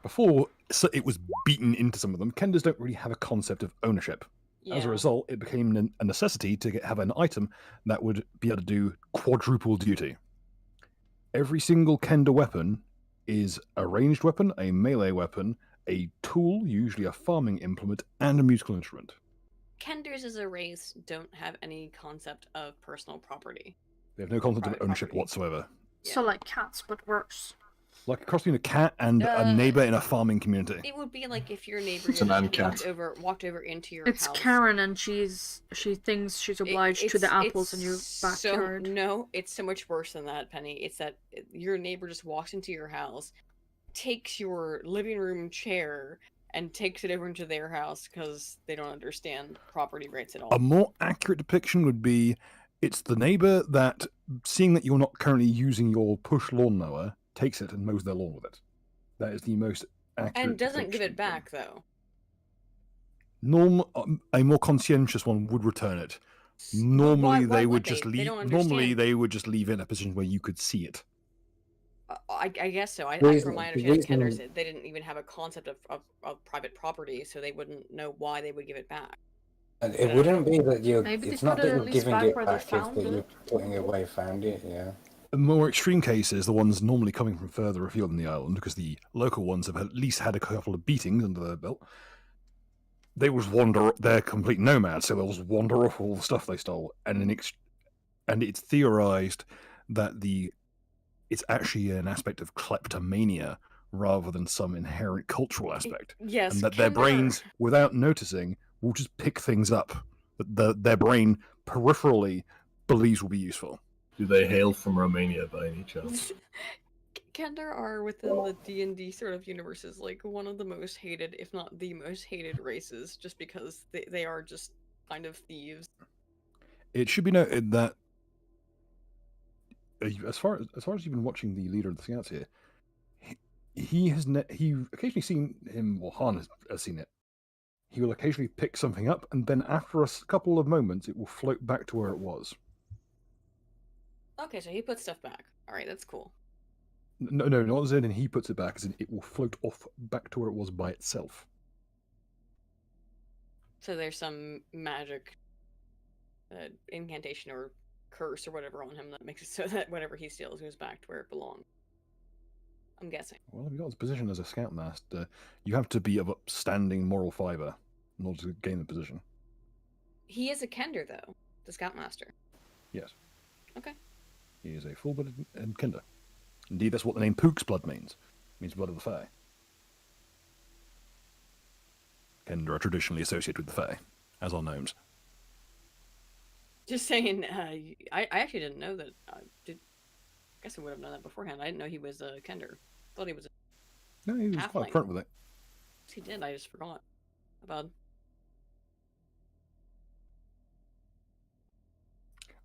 before it was beaten into some of them, Kenders don't really have a concept of ownership. As a Yeah. result, it became a necessity to have an item that would be able to do quadruple duty. Every single Kender weapon is a ranged weapon, a melee weapon, a tool, usually a farming implement, and a musical instrument. Kenders as a race don't have any concept of personal property. They have no concept of Private ownership property. whatsoever. So like cats, but worse. Like a cross between a cat and a neighbor in a farming community. It would be like if your neighbor It's an just ant walked over into your It's house. Karen, and she thinks she's obliged to the apples in your it's backyard. No, it's so much worse than that, Penny. It's that your neighbor just walks into your house, takes your living room chair, and takes it over into their house because they don't understand property rights at all. A more accurate depiction would be it's the neighbor that, seeing that you're not currently using your push lawnmower, takes it and mows their lawn with it. That is the most accurate And doesn't give depiction. it back, though. A more conscientious one would return it. Normally why they would would they? just They leave. don't Normally understand. they would just leave it in a position where you could see it. I guess so. Reason- From my the understanding, reason- Kenders, they didn't even have a concept of private property, so they wouldn't know why they would give it back. And it wouldn't be that you're. Maybe they It's not put it that at you're least giving back it where they back. It's found that it. you're putting it where you found it. Yeah. The more extreme cases, the ones normally coming from further afield in the island, because the local ones have at least had a couple of beatings under their belt. They will just wander. They're complete nomads, so they'll just wander off all the stuff they stole, and it's theorized that it's actually an aspect of kleptomania rather than some inherent cultural aspect, Yes, and that their Kender- brains, without noticing, will just pick things up that their brain peripherally believes will be useful. Do they hail from Romania by any chance? Kender are within the D&D sort of universes like one of the most hated, if not the most hated races, just because they are just kind of thieves. It should be noted that as far as you've been watching the leader of the scouts here, he occasionally seen him, or Han has seen it. He will occasionally pick something up, and then after a couple of moments, it will float back to where it was. Okay, so he puts stuff back. Alright, that's cool. No, not as in he puts it back, as in it will float off back to where it was by itself. So there's some magic incantation or curse or whatever on him that makes it so that whatever he steals goes back to where it belongs. I'm guessing. Well, if you got his position as a scoutmaster, you have to be of upstanding moral fibre in order to gain the position. He is a Kender, though, the Scoutmaster. Yes. Okay. He is a full-blooded Kender. Indeed, that's what the name Pook's blood means. It means blood of the Fae. Kender are traditionally associated with the Fae. as are gnomes. Just saying, I actually didn't know that. I guess I would have known that beforehand. I didn't know he was a Kender. Thought he was a No, he was quite upfront with it. He did. I just forgot about.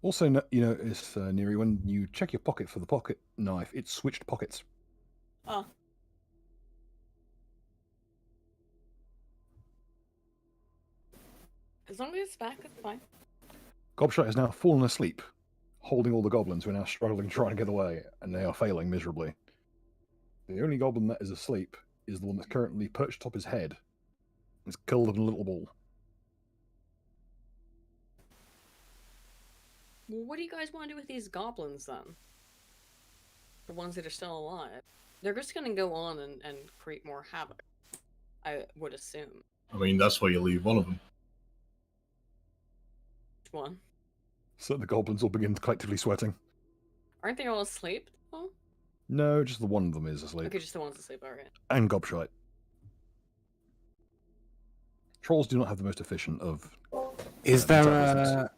Also, you notice, Neri, when you check your pocket for the pocket knife, it's switched pockets. Oh. As long as it's back, it's fine. Gobshite has now fallen asleep, holding all the goblins who are now struggling trying to get away, and they are failing miserably. The only goblin that is asleep is the one that's currently perched atop his head. It's curled up in a little ball. Well, what do you guys want to do with these goblins then? The ones that are still alive. They're just going to go on and create more havoc, I would assume. I mean, that's why you leave one of them. Which one? So the goblins all begin collectively sweating. Aren't they all asleep? Oh? No, just the one of them is asleep. Okay, just the ones asleep, alright. And Gobshite. Trolls do not have the most efficient of... Is there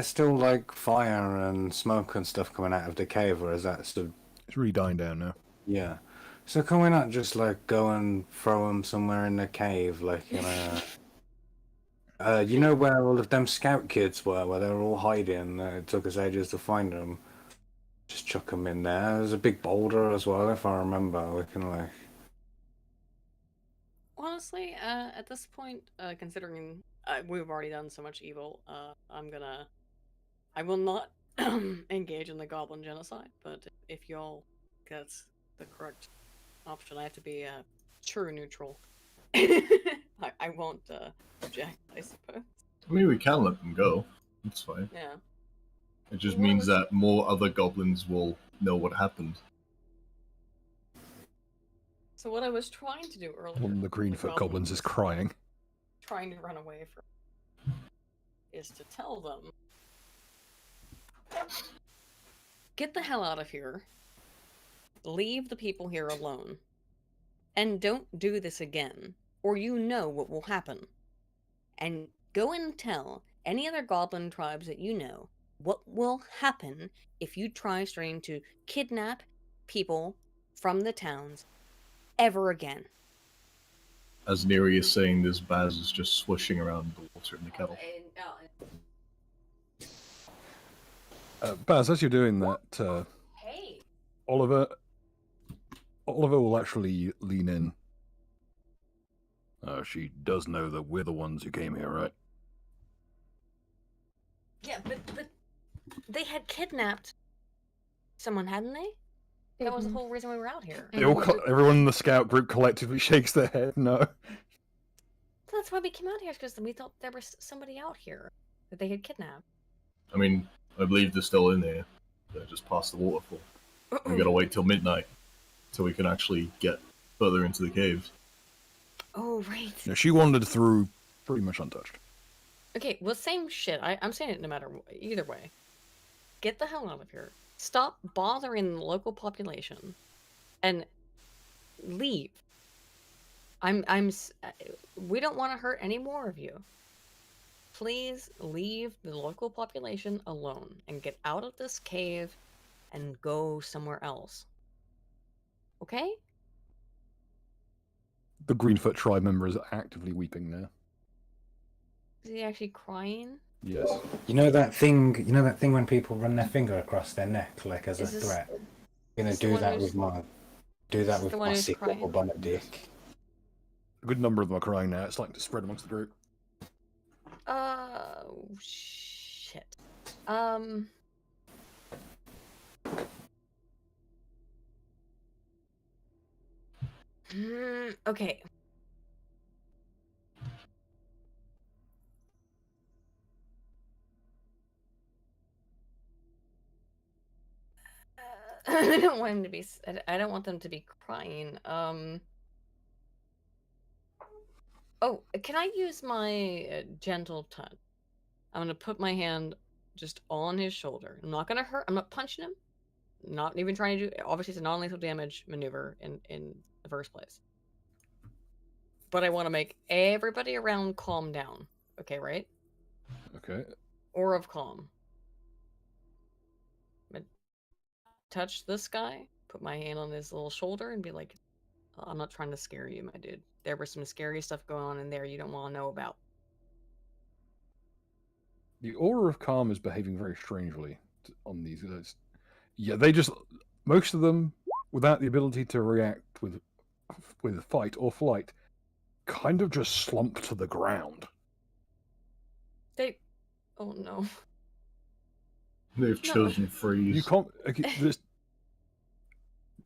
still like fire and smoke and stuff coming out of the cave, or is that still... It's really dying down now. Yeah. So can we not just like go and throw them somewhere in the cave, like in a... you know where all of them scout kids were, where they were all hiding? It took us ages to find them. Just chuck them in there. There's a big boulder as well, if I remember. We can like... Honestly, at this point, considering we've already done so much evil, I will not engage in the goblin genocide, but if y'all that's the correct option, I have to be true neutral. I won't object, I suppose. I mean, we can let them go. It's fine. Yeah. It just Well, means that more other goblins will know what happened. So what I was trying to do earlier... One of the Greenfoot goblins is crying. Trying to run away from... is to tell them... Get the hell out of here. Leave the people here alone. And don't do this again, or you know what will happen. And go and tell any other goblin tribes that you know what will happen if you try starting to kidnap people from the towns ever again. As Neri is saying this, Baz is just swishing around the water in the kettle. Baz, as you're doing that, Hey. Oliver will actually lean in. She does know that we're the ones who came here, right? Yeah, but they had kidnapped someone, hadn't they? That was the whole reason we were out here. Everyone in the scout group collectively shakes their head. No. That's why we came out here, because we thought there was somebody out here that they had kidnapped. I mean, I believe they're still in here. They're just past the waterfall. We gotta wait till midnight till we can actually get further into the caves. Oh, right. No, she wandered through pretty much untouched. Okay, well, same shit. I'm saying it no matter either way. Get the hell out of here. Stop bothering the local population, and leave. We don't want to hurt any more of you. Please leave the local population alone and get out of this cave and go somewhere else. Okay? The Greenfoot tribe member is actively weeping now. Is he actually crying? Yes. You know that thing when people run their finger across their neck, like as a threat? I'm gonna do that with my secret bubonic dick. A good number of them are crying now. It's starting to spread amongst the group. Oh, shit. Okay. I don't want him to be. I don't want them to be crying. Oh, can I use my gentle touch? I'm gonna put my hand just on his shoulder. I'm not gonna hurt. I'm not punching him. Not even trying to do. Obviously, it's a non-lethal damage maneuver in the first place. But I want to make everybody around calm down. Okay, right? Okay. Aura of calm. Touch this guy, put my hand on his little shoulder, and be like, I'm not trying to scare you, my dude. There was some scary stuff going on in there you don't want to know about. The Aura of Calm is behaving very strangely on these guys. Yeah, they just, most of them, without the ability to react with fight or flight, kind of just slump to the ground. They. Oh no. They've No. chosen freeze. You can't. Okay, this,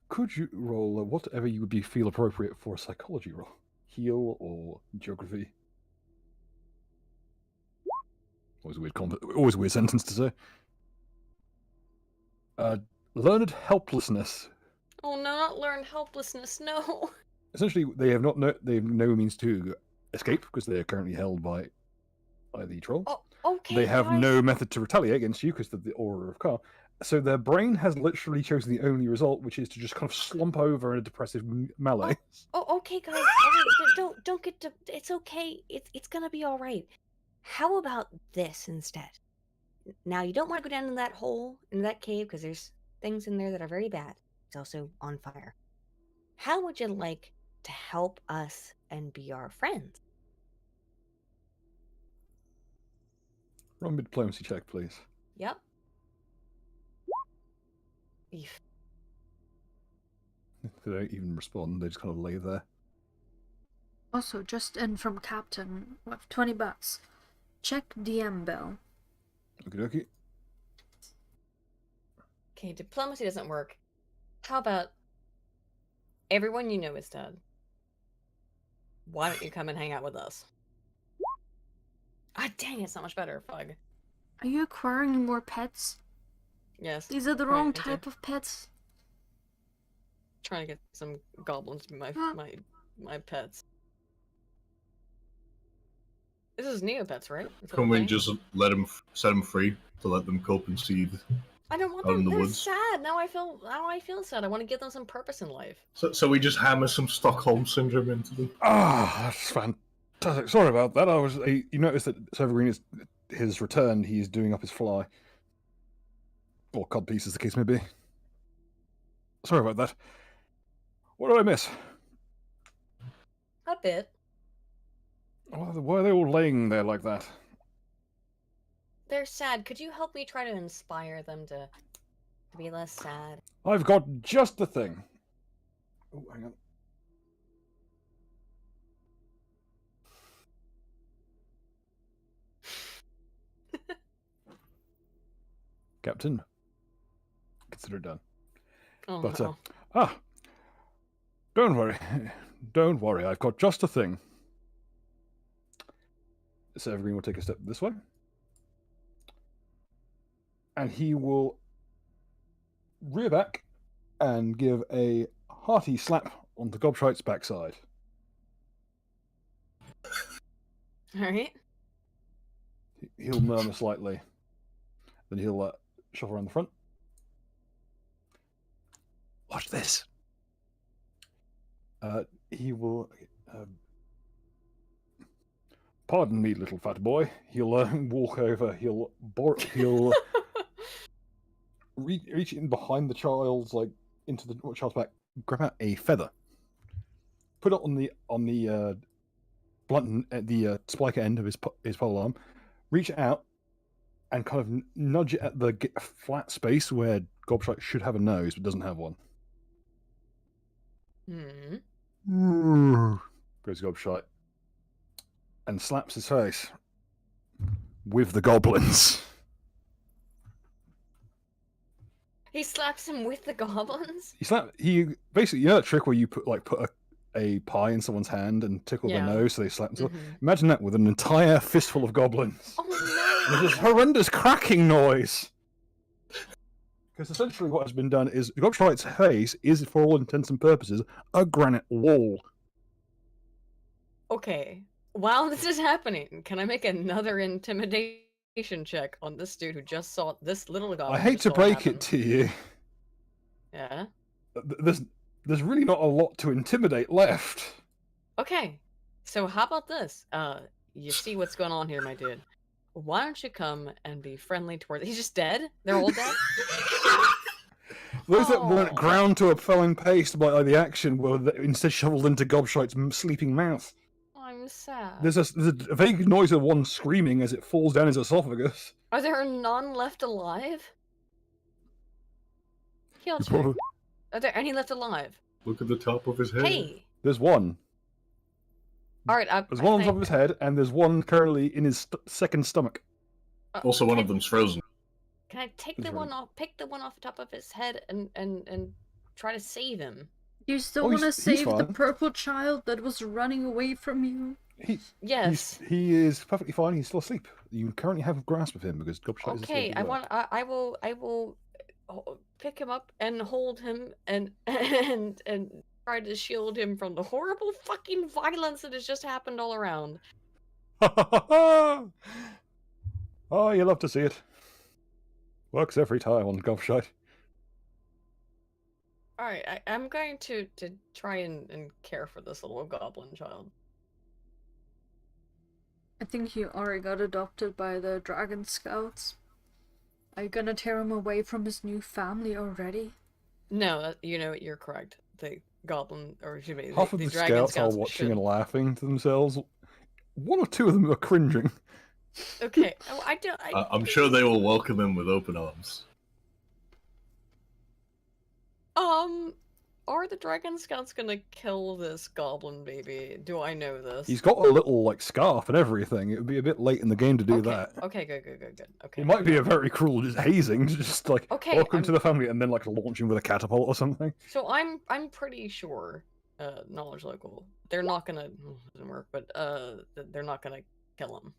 could you roll whatever you would feel appropriate for a psychology roll? Heal or geography? Always a weird always a weird sentence to say. Learned helplessness. Oh no, not learned helplessness, no. Essentially, they have no means to escape because they are currently held by the troll. Oh, okay. They have guys. no method to retaliate against you because of the Aura of Calm. So their brain has literally chosen the only result, which is to just kind of slump over in a depressive melee. Oh, okay, guys. Don't get to. It's okay. It's gonna be all right. How about this instead? Now you don't want to go down in that hole in that cave because there's things in there that are very bad. It's also on fire. How would you like to help us and be our friends? Roll me a diplomacy check, please. Yep. Eef. They don't even respond, they just kind of lay there. Also, just in from Captain with 20 bucks. Check DM bell. Okie dokie. Okay, diplomacy doesn't work. How about everyone you know is dead? Why don't you come and hang out with us? Ah, dang, it's not much better. Fug. Are you acquiring more pets? Yes. These are the Right, wrong me too. type of pets. Trying to get some goblins to be Huh. my pets. This is Neopets, right? That's what Can I'm we saying? just set them free to let them cope and seed? I don't want out in them. the They're woods? sad. Now I feel sad. I want to give them some purpose in life. So we just hammer some Stockholm syndrome into them. Ah, that's fantastic. Sorry about that. You noticed that Severine is his return. He's doing up his fly, or codpiece, as the case may be. Sorry about that. What did I miss? A bit. Why are they all laying there like that? They're sad. Could you help me try to inspire them to be less sad? I've got just the thing. Oh, hang on. Captain, consider it done. Oh But no. don't worry, don't worry. I've got just the thing. So Evergreen will take a step this way, and he will rear back and give a hearty slap on the gobshite's backside. All right. He'll murmur slightly, then he'll shove around the front. Watch this. He will. Pardon me, little fat boy. He'll walk over. He'll reach in behind the child's into the child's back, grab out a feather, put it on the blunt the spike end of his pole arm, reach out, and kind of nudge it at the flat space where Gobshite should have a nose but doesn't have one. Goes Gobshite and slaps his face with the goblins. He slaps him with the goblins? He basically, you know that trick where you put a pie in someone's hand and tickle their Yeah. nose so they slap themselves? Mhm. Imagine that with an entire fistful of goblins. Oh no! There's this horrendous cracking noise. Because essentially what has been done is Gobshite's face is, for all intents and purposes, a granite wall. Okay. While this is happening, can I make another intimidation check on this dude who just saw this little goblin? I hate just to saw break happen? it to you. Yeah. There's really not a lot to intimidate left. Okay. So how about this? you see what's going on here, my dude. Why don't you come and be friendly towards... He's just dead? They're all dead? Those that weren't Oh. ground to a felling paste by the action were instead shoveled into Gobshite's sleeping mouth. I'm sad. There's a vague noise of one screaming as it falls down his esophagus. Are there none left alive? Heal check. Probably- Are there any left alive? Look at the top of his head. Hey! There's one. Alright, There's one on top of his head, and there's one currently in his second stomach. Also, one of them's frozen. Can I take He's the one right. off, pick the one off the top of his head and try to save him? You still Oh, want to he's save the fine. purple child that was running away from you? Yes. He is perfectly fine. He's still asleep. You currently have a grasp of him because Gobshite is asleep. Okay, as well. I will pick him up and hold him and try to shield him from the horrible fucking violence that has just happened all around. Oh, you love to see it. Works every time on Gobshite. Alright, I'm going to try and care for this little goblin child. I think he already got adopted by the Dragon Scouts. Are you gonna tear him away from his new family already? No, you know, you're correct. The goblin, or excuse me, Half of the the dragon scouts are watching should... and laughing to themselves. One or two of them are cringing. Okay, I'm sure they will welcome him with open arms. Are the Dragon Scouts gonna kill this goblin baby? Do I know this? He's got a little like scarf and everything. It would be a bit late in the game to do okay. that. Okay, good. Okay. It might be a very cruel just hazing, just like Okay, welcome to the family, and then like launch him with a catapult or something. So I'm pretty sure, knowledge local, they're not gonna it doesn't work, but they're not gonna kill him.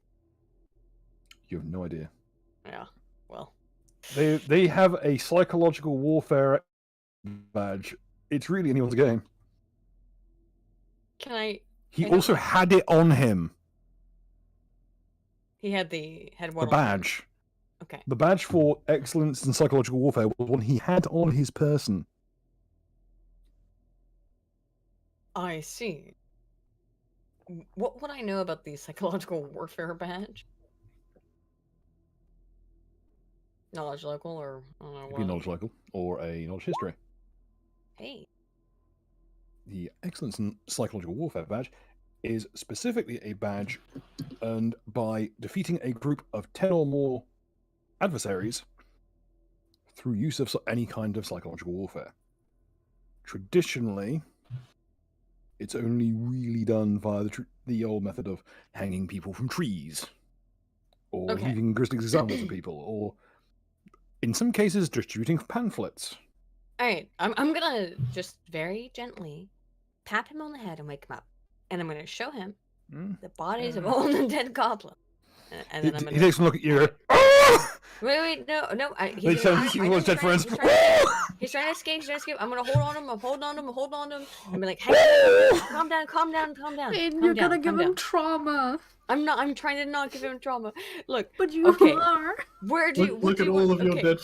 You have no idea. Yeah. Well. They have a psychological warfare badge. It's really anyone's game. Can I? He And- also had it on him. He had the The what? badge. Okay. The badge for excellence in psychological warfare was one he had on his person. I see. What would I know about the psychological warfare badge? Knowledge local, or I don't know It'd be what. knowledge local or a knowledge history. Hey. The excellence in psychological warfare badge is specifically a badge earned by defeating a group of 10 or more adversaries through use of any kind of psychological warfare. Traditionally, it's only really done via the old method of hanging people from trees, or Okay. leaving grisly examples of people, or in some cases distributing pamphlets. Alright, I'm gonna just very gently tap him on the head and wake him up. And I'm gonna show him the bodies of all the dead goblins. And then I'm gonna... He takes a look at you. "Ah!" Wait, no. They tell you he was dead friends. He's trying to escape, I'm gonna hold on to him, I'm like, hey, calm down. And you're gonna give him trauma. I'm trying to not give him trauma. Look, But you Okay. are. where do you... Look at all of your dead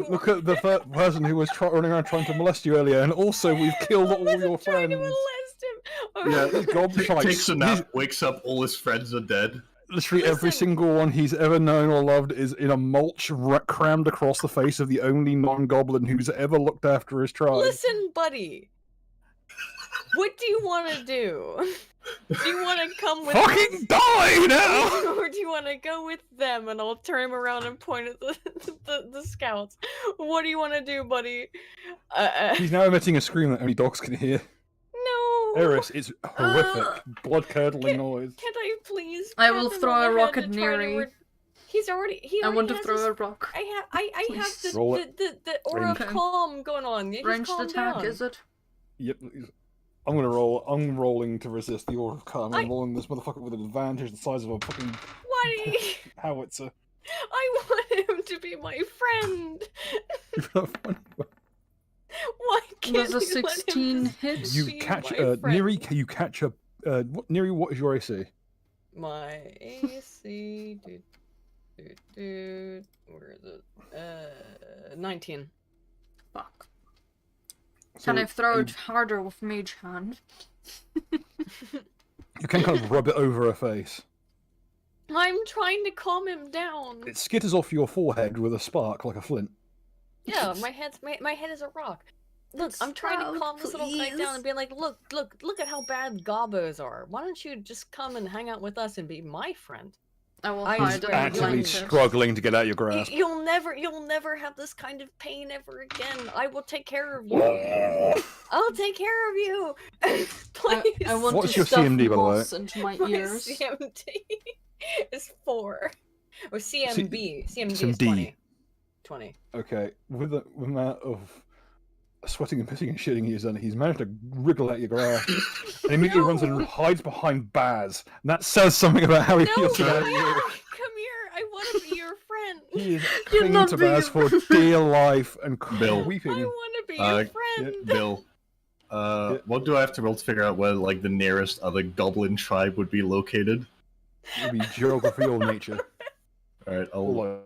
Look at the person who was running around trying to molest you earlier, and also we've killed all your trying to friends. molest him. Yeah, these gobshites. Takes a nap, wakes up, all his friends are dead. Literally every Listen. single one he's ever known or loved is in a mulch crammed across the face of the only non-goblin who's ever looked after his tribe. Listen, buddy. What do you want to do? Do you want to come with Fucking die now! or do you want to go with them and I'll turn him around and point at the scouts? What do you want to do, buddy? He's now emitting a scream that only dogs can hear. No. Eris, it's horrific, blood-curdling noise. Can't I please? I will pat him throw on a the rock head at to try to Neri. He already I want to has throw his- a rock. I have Please. Roll it. the aura of Ranged. calm going on. Yeah, he's Ranged calmed attack, down. is it? Yep. I'm gonna roll. I'm rolling to resist the aura of calm. I'm I- rolling this motherfucker with an advantage the size of a fucking Why do you... howitzer. I want him to be my friend. Why can't Does a we let him 16 just hit? You be catch my friend? Neri. You catch a Neri. What is your AC? My AC, where is it? 19. Fuck. Can So I throw a- it harder with Mage Hand? You can kind of rub it over her face. I'm trying to calm him down. It skitters off your forehead with a spark like a flint. Yeah, my head is a rock. Look, I'm trying to calm this little guy down and be like, look at how bad gobbos are. Why don't you just come and hang out with us and be my friend? I will I hide swear in the to Actively God. blanket. struggling to get out your grasp. You'll never have this kind of pain ever again. I will take care of you. I'll take care of you. Please. I want What's to your stuff CMD, by the way? moss into my My ears. CMD is 4. Or CMB. CMD is CMD. 20. 20. Okay, with the amount of sweating and pissing and shitting he's done, he's managed to wriggle out your grasp and immediately runs and hides behind Baz. And that says something about how he No, feels come about here. you. Come here. I want to be your friend. He is You're clinging not to being Baz a for friend. dear life and Bill. I weeping. want to be your friend. Bill, what do I have to roll to figure out where like the nearest other goblin tribe would be located? It would be geography or nature. All right, I'll Or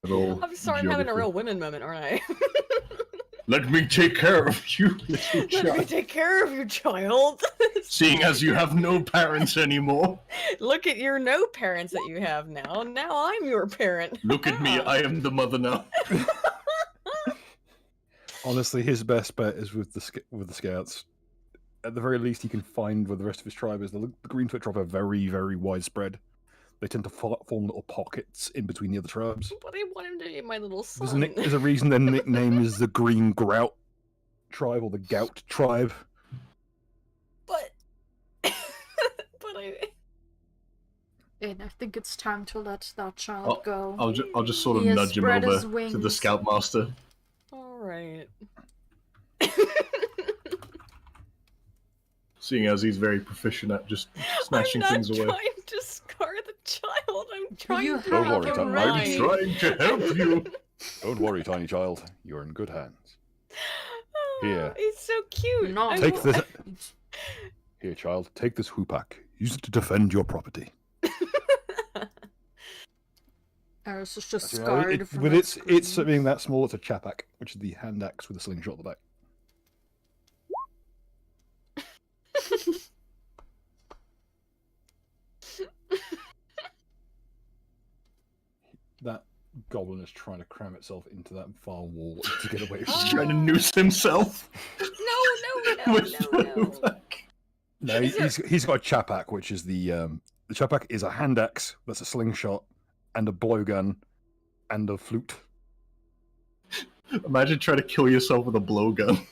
roll. I'm sorry, I'm having a geography. real women moment, aren't I? Let me take care of you, little Let me child. take care of you, child. Seeing as you have no parents anymore, Look at your no parents that you have now. Now I'm your parent. look at me. I am the mother now. honestly, his best bet is with the scouts. At the very least, he can find where the rest of his tribe is. The Greenfoot tribe are very, very widespread. They tend to form little pockets in between the other tribes. But I want him to be my little There's son. there's a reason their nickname is the Green Grout tribe or the Gout tribe. But I. And I think it's time to let that child go. I'll just sort of He has nudge him spread his over to the wings. scoutmaster. All right. Seeing as he's very proficient at just smashing I'm not things away. trying to scar the child. I'm trying You to Don't have worry, him Tom, I'm right. trying to help you. Don't worry, tiny child. You're in good hands. Here. He's so cute. No. I Take will- this. Here, child. Take this hoopak. Use it to defend your property. Eris is just You know, scarred from with that it's scream. being that small, it's a chapak, which is the hand axe with a slingshot at the back. That goblin is trying to cram itself into that far wall to get away from He's you. trying to noose himself. No, with the no. hoopak. No, he's got a chapak, which is the chapak is a hand axe that's a slingshot and a blowgun and a flute. Imagine trying to kill yourself with a blowgun.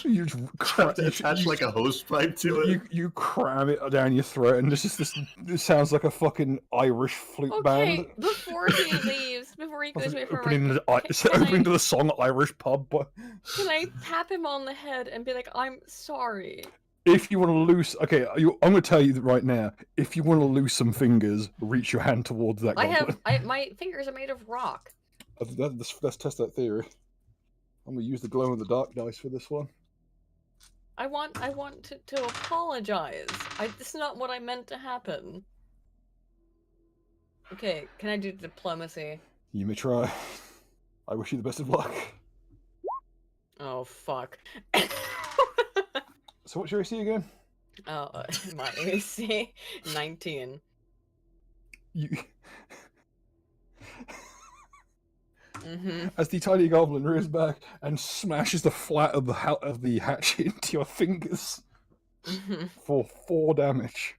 You just Try to attach like a hose pipe to it. you cram it down your throat, and this sounds like a fucking Irish flute Okay, band. before he leaves, before he goes away from Opening, work, opening to the song Irish pub. But can I tap him on the head and be like, I'm sorry? if you want to lose, okay, I'm going to tell you right now. If you want to lose some fingers, reach your hand towards that goblin. My fingers are made of rock. Let's test that theory. I'm going to use the glow in the dark dice for this one. I want to apologize. This is not what I meant to happen. Okay, can I do diplomacy? You may try. I wish you the best of luck. Oh, fuck. So what's your AC again? Oh, my AC, 19. You... Mm-hmm. As the tiny goblin rears back and smashes the flat of the hatchet into your fingers Mm-hmm. for 4 damage.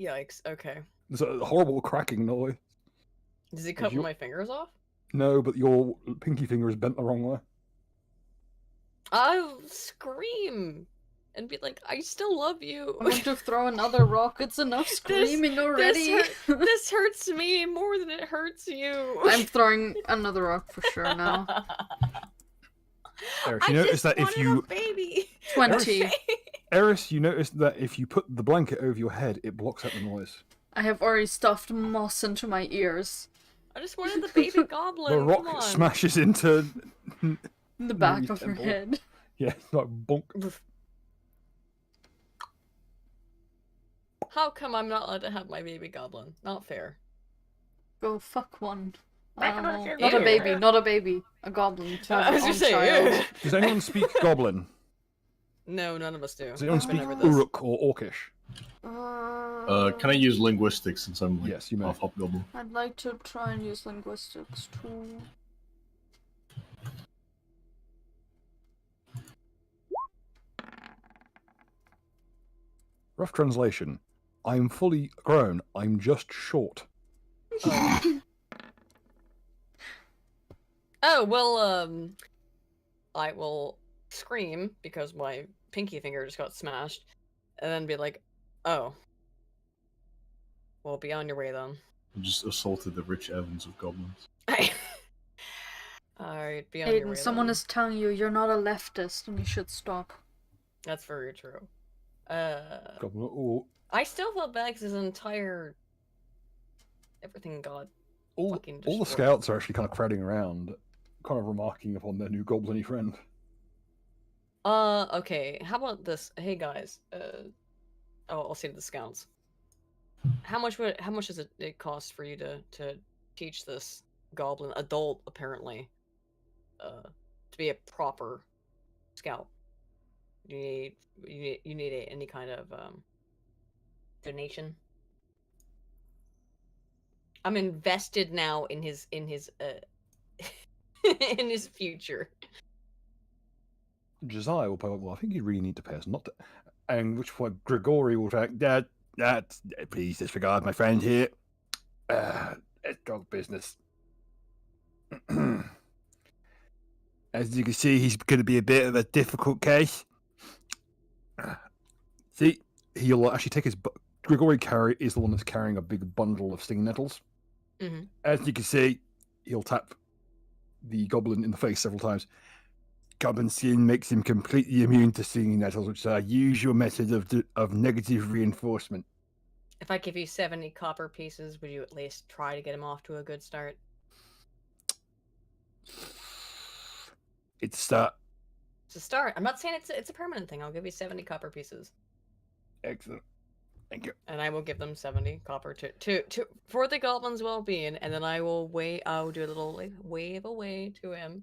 Yikes, okay. There's a horrible cracking noise. Does he cut you- my fingers off? No, but your pinky finger is bent the wrong way. I'll scream and be like, I still love you. I want to throw another rock. It's enough screaming already. This hurts me more than it hurts you. I'm throwing another rock for sure now. Eris, I you notice just that if wanted you... a baby. 20. Eris, you notice that if you put the blanket over your head, it blocks out the noise. I have already stuffed moss into my ears. I just wanted the baby goblin. The Come rock on. smashes into... In the back Maybe of her temple. head. Yeah, like bonk. How come I'm not allowed to have my baby goblin? Not fair. Go fuck one. Back I of don't her know. ear. Not a baby. A goblin. To I have was her just own child. saying. Does anyone speak Goblin? No, none of us do. Does anyone We've speak been over this. Uruk or Orcish? Can I use linguistics since I'm like Yes, you may. half hobgoblin? I'd like to try and use linguistics too. Rough translation. I'm fully grown. I'm just short. Oh. Oh, well, I will scream because my pinky finger just got smashed, and then be like, oh. Well, be on your way then. I just assaulted the Rich Evans of goblins. Alright, be on your way Aiden, someone then. is telling you you're not a leftist and you should stop. That's very true. Goblin. Oh, I still feel bad because his entire... everything got all fucking the destroyed. scouts are actually kind of crowding around, kind of remarking upon their new goblin-y friend. Okay, how about this? Hey guys, I'll say to the scouts. How much does it cost for you to teach this goblin adult apparently to be a proper scout? You need any kind of donation? I'm invested now in his in his future. Josiah will probably, well, I think you really need to pay us not to. And which point Grigori will track, that's, please disregard my friend here. It's dog business. As you can see, he's going to be a bit of a difficult case. See, he'll actually take his. Grigori is the one that's carrying a big bundle of stinging nettles. Mm-hmm. As you can see, he'll tap the goblin in the face several times. Goblin skin makes him completely immune to stinging nettles, which are usual method of negative reinforcement. If I give you 70 copper pieces, would you at least try to get him off to a good start? It's a start. It's a start. I'm not saying it's a permanent thing. I'll give you 70 copper pieces. Excellent. Thank you. And I will give them 70 copper to for the goblin's well-being, and then I'll do a little like wave away to him.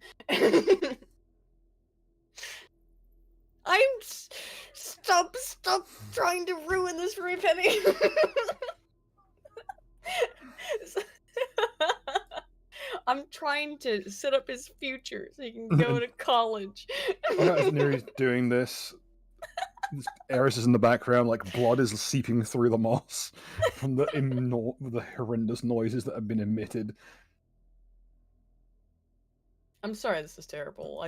Stop trying to ruin this for me, Penny. I'm trying to set up his future so he can go to college. As Neri's doing this, Eris is in the background, like blood is seeping through the moss from the horrendous noises that have been emitted. I'm sorry, this is terrible.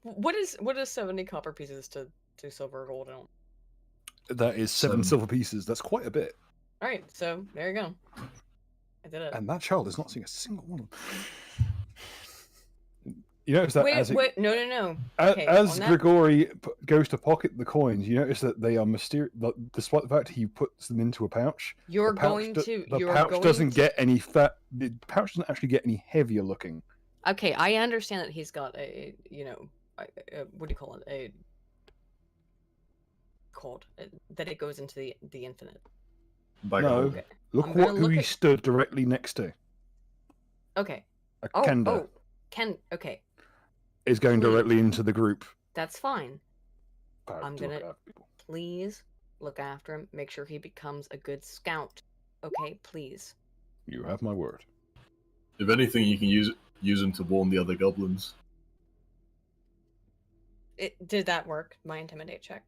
What is 70 copper pieces to silver or gold? That is 7 silver pieces. That's quite a bit. All right, so there you go. I did it. And that child is not seeing a single one of them. You notice that wait, no. As Grigori goes to pocket the coins, you notice that they are mysterious. Despite the fact he puts them into a pouch, The pouch doesndo get any fat. The pouch doesn't actually get any heavier looking. Okay, I understand that he's got a what do you call it? That it goes into the infinite. No, Okay. look who he stood directly next to. Okay. Kender Okay. is going directly into the group. That's fine. I'm gonna please look after him. Make sure he becomes a good scout. Okay, please. You have my word. If anything, you can use him to warn the other goblins. Did that work? My intimidate check.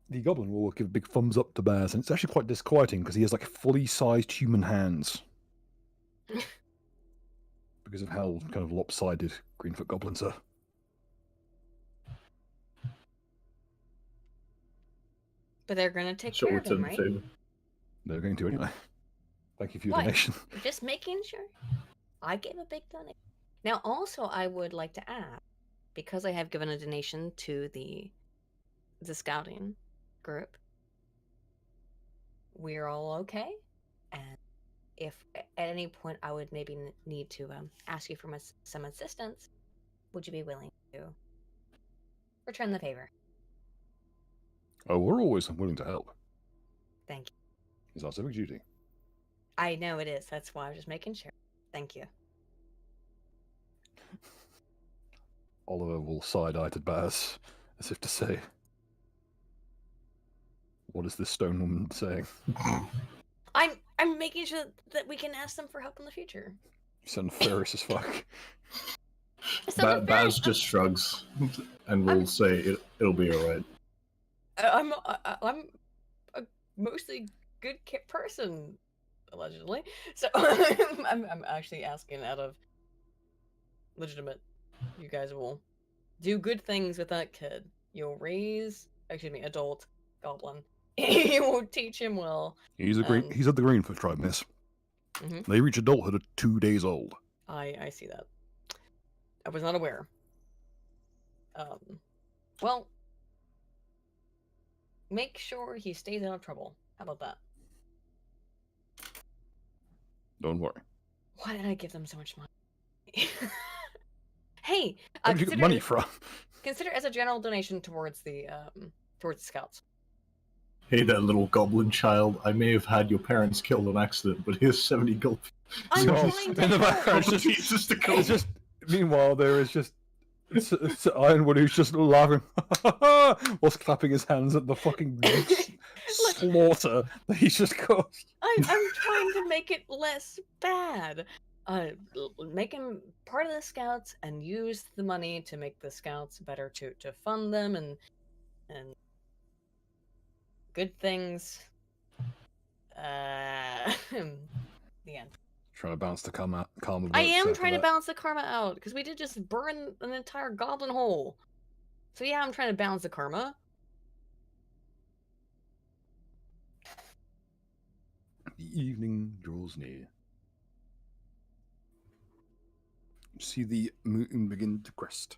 The goblin will give a big thumbs up to Baz, and it's actually quite disquieting because he has like fully sized human hands. Because of how kind of lopsided Greenfoot goblins are. But they're gonna take care of him, right? They're going to anyway. Thank you for your donation. Just making sure. I gave a big donation. Now, also, I would like to add, because I have given a donation to the scouting group, we're all okay. And if at any point I would maybe need to ask you for some assistance, would you be willing to return the favor? Oh, we're always willing to help. Thank you. It's our civic duty. I know it is. That's why I was just making sure. Thank you. Oliver will side-eye to Baz, as if to say, "What is this stone woman saying?" I'm making sure that we can ask them for help in the future. You sound nefarious as fuck. It's not nefarious. Baz just shrugs and will say it'll be alright. I'm a mostly good person, allegedly. So I'm actually asking out of legitimate. You guys will do good things with that kid. You'll raise, adult goblin. You will teach him well. He's of the Greenfoot tribe, miss. Mhm. They reach adulthood at 2 days old. I see that. I was not aware. Well, make sure he stays out of trouble. How about that? Don't worry. Why did I give them so much money? Hey, Where did you get money from? Consider as a general donation towards the scouts. Hey there, little goblin child. I may have had your parents killed on accident, but here's 70 gold. I'm Well, trying in the to background, help. it's just- Jesus to It's just. Meanwhile, there is just Ironwood who's just laughing, whilst clapping his hands at the fucking slaughter that he's just caused. I'm trying to make it less bad. Make him part of the scouts and use the money to make the scouts better, to fund them and good things. The end. Trying to bounce the karma. I am trying to balance the karma out because we did just burn an entire goblin hole. So yeah, I'm trying to balance the karma. The evening draws near. You see the moon begin to crest.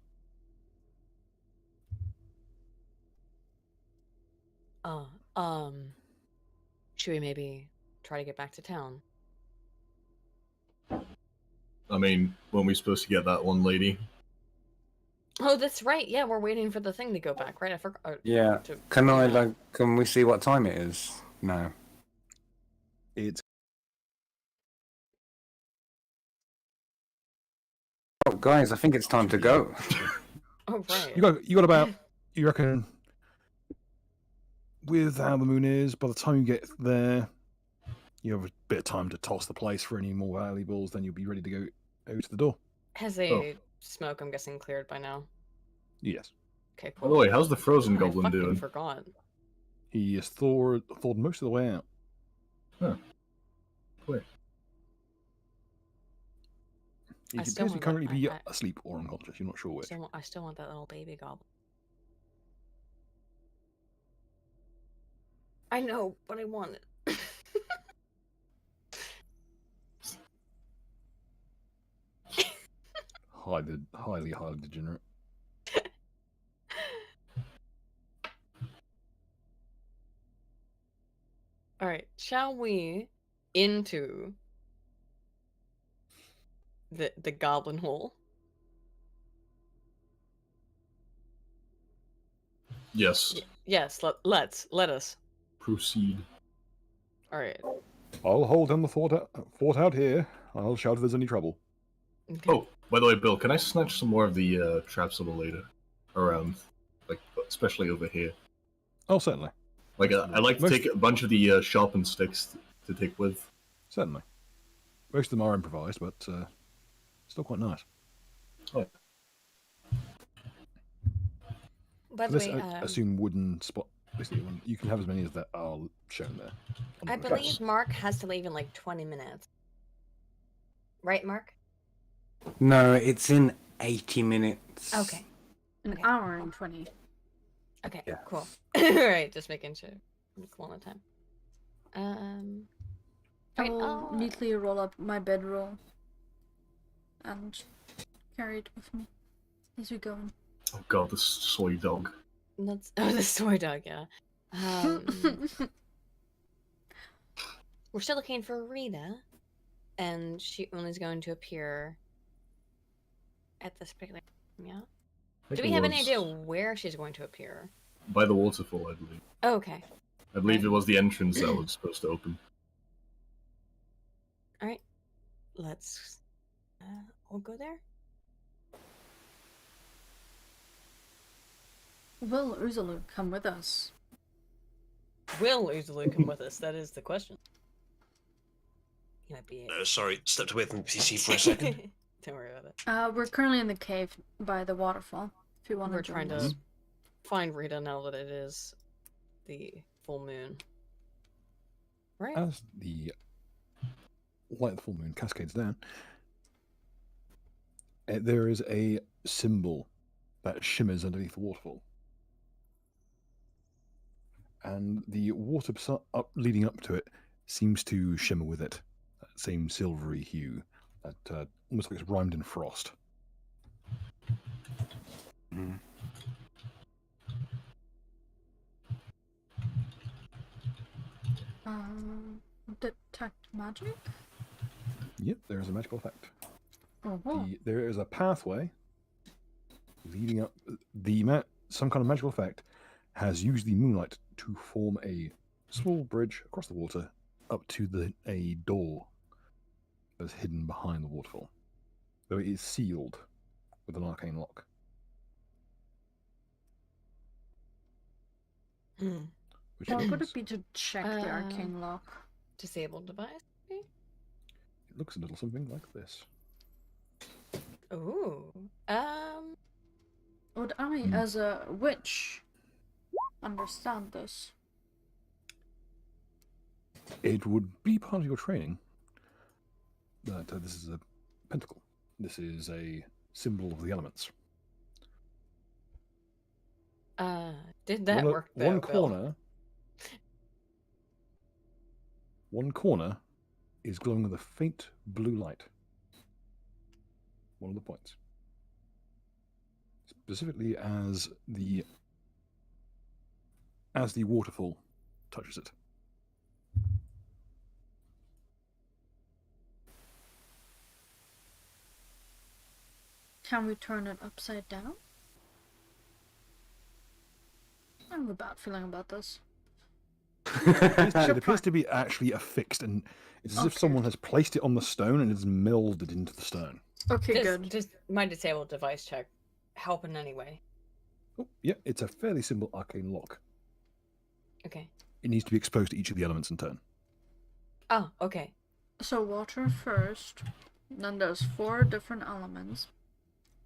Should we maybe try to get back to town? I mean, when we supposed to get that one lady? Oh, that's right. Yeah, we're waiting for the thing to go back, right? I forgot. Yeah. Can we see what time it is? No. It's Oh, guys, I think it's time to go. Oh, right. you got about, you reckon, with how the moon is, by the time you get there, you have a bit of time to toss the place for any more valuables, then you'll be ready to go out to the door. Has the smoke, I'm guessing, cleared by now? Yes. Okay, By cool. the way, how's the frozen I goblin fucking doing? forgot. He has thawed most of the way out. Huh. Quick. He I still appears to want currently that- be I- asleep or unconscious. You're not sure which. I still want that little baby goblin. I know, but I want it. Highly degenerate. All right, shall we into the goblin hole? Yes. Yes, let us. Proceed. All right. I'll hold down the fort out here. I'll shout if there's any trouble. Okay. Oh, by the way, Bill, can I snatch some more of the traps a little later? Around, like, especially over here. Oh, certainly. Like, I'd like to take a bunch of the sharpened sticks to take with. Certainly. Most of them are improvised, but still quite nice. Oh. By For the this, way, I assume wooden spot. Basically, you can have as many as that are shown there. I believe Mark has to leave in like 20 minutes. Right, Mark? No, it's in 80 minutes. Okay. An Okay. hour and 20. Okay, Yeah. cool. Alright, just making sure. Cool on time. I Right, will neatly roll up my bedroll and carry it with me as we go in. Oh god, this soy dog. That's the soy dog, yeah. We're still looking for Rita, and she only is going to appear at this particular time, yeah? I think Do we it have any was idea where she's going to appear? By the waterfall, I believe. Oh, okay. I believe it was the entrance that was supposed to open. Alright. Let's... we'll go there. Will Uzulu come with us? Will Uzulu come with us? That is the question. He might be. Sorry, stepped away from the PC for a second. Don't worry about it. We're currently in the cave by the waterfall. If you want We're to trying join to us. find Rita now that it is the full moon. Right? As the light of the full moon cascades down, there is a symbol that shimmers underneath the waterfall. And the water leading up to it seems to shimmer with it. That same silvery hue that almost like it's rhymed in frost. Mhm. Detect magic? Yep, there is a magical effect. Oh, There is a pathway leading up. Some kind of magical effect has used the moonlight to form a small bridge across the water up to a door that's hidden behind the waterfall, though it is sealed with an arcane lock. Hmm. Which what would means it be to check the arcane lock? Disabled device? Maybe? it looks a little something like this. Ooh. Would I, as a witch, understand this? It would be part of your training that this is a pentacle. This is a symbol of the elements. Did that One- work though, one Bill? corner. One corner is glowing with a faint blue light. One of the points. Specifically as the waterfall touches it. Can we turn it upside down? I have a bad feeling about this. It appears to be actually affixed, and it's as if Okay. someone has placed it on the stone and has milled it into the stone. Okay, good. Just my disabled device check help in any way. Oh, yeah, it's a fairly simple arcane lock. Okay. It needs to be exposed to each of the elements in turn. Oh, okay. So water first, then there's 4 different elements.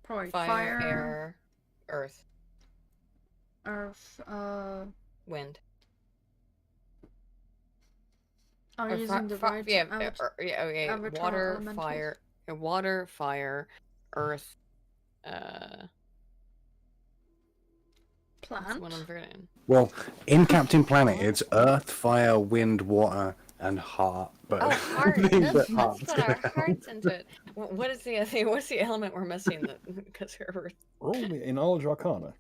Probably Fire, air, earth, earth, wind. are Or you using the right yeah, okay. avatar Water, elementals? fire, earth. That's plant? what I'm forgetting. Well, in Captain Planet, it's Earth, Fire, Wind, Water, and Heart. But Oh, heart. I think Let's that Heart's put our gonna- hearts into it. What is the what's the element we're missing? Because we're Roll me a knowledge arcana.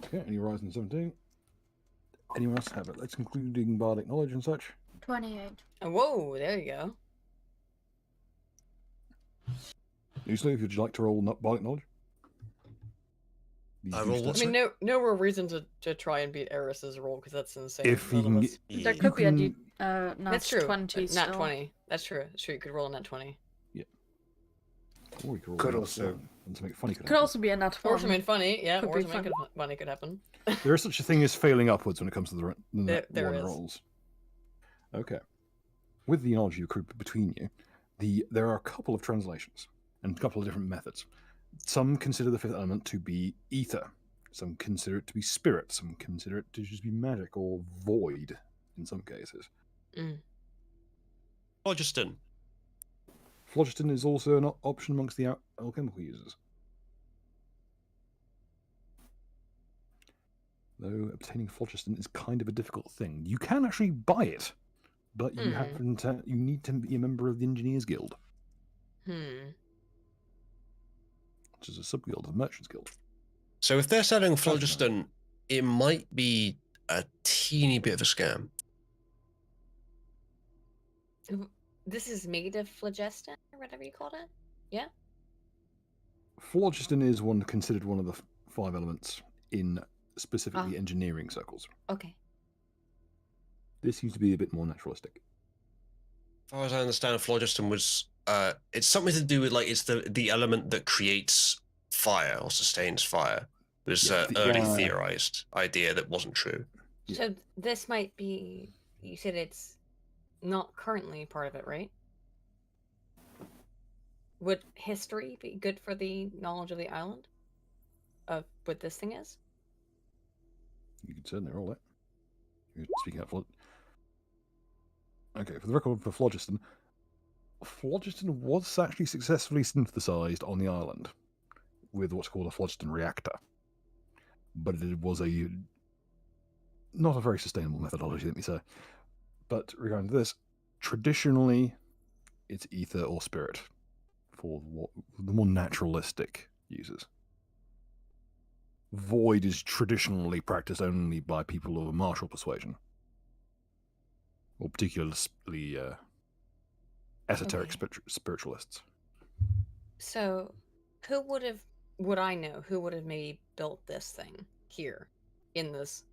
Okay, any rising 17? Anyone else have it? Let's including bardic knowledge and such. 28. whoa. There you go. Usually, would you like to roll bardic knowledge? I roll what? I mean, no real reason to try and beat Eris's roll because that's insane. If you None can of get, us- There you could be can- a nat That's true. 20 Nat still. 20. That's true. That's true. You could roll a nat 20. or you could roll Could a also- one, and something funny could Could happen. also be a nat Or 1. something funny. Yeah, Could or be something fun. funny could happen. There is such a thing as failing upwards when it comes to the There one is. rolls. Okay. With the knowledge you accrue between you, there are a couple of translations and a couple of different methods. Some consider the fifth element to be ether. Some consider it to be spirit. Some consider it to just be magic or void in some cases. Phlogiston. Phlogiston is also an option amongst the alchemical users. Though obtaining phlogiston is kind of a difficult thing. You can actually buy it, but you you need to be a member of the Engineers Guild, which is a sub-guild of the Merchants Guild. So if they're selling phlogiston, it might be a teeny bit of a scam. This is made of phlogiston or whatever you called it. Yeah. Phlogiston is considered one of the 5 elements in specifically engineering circles. Okay. This seems to be a bit more naturalistic. far as I understand, phlogiston was it's something to do with like it's the element that creates fire or sustains fire. It was Yeah, early theorized idea that wasn't true. Yeah. So this might be. You said it's not currently part of it, right? Would history be good for the knowledge of the island? Of what this thing is? You can certainly roll it. You're speaking up. Okay, for the record, for phlogiston, phlogiston was actually successfully synthesized on the island with what's called a phlogiston reactor, but it was not a very sustainable methodology, let me say. But regarding this, traditionally, it's ether or spirit for the more naturalistic users. Void is traditionally practiced only by people of a martial persuasion, or particularly esoteric spiritualists. So, who would I know who would have maybe built this thing here in this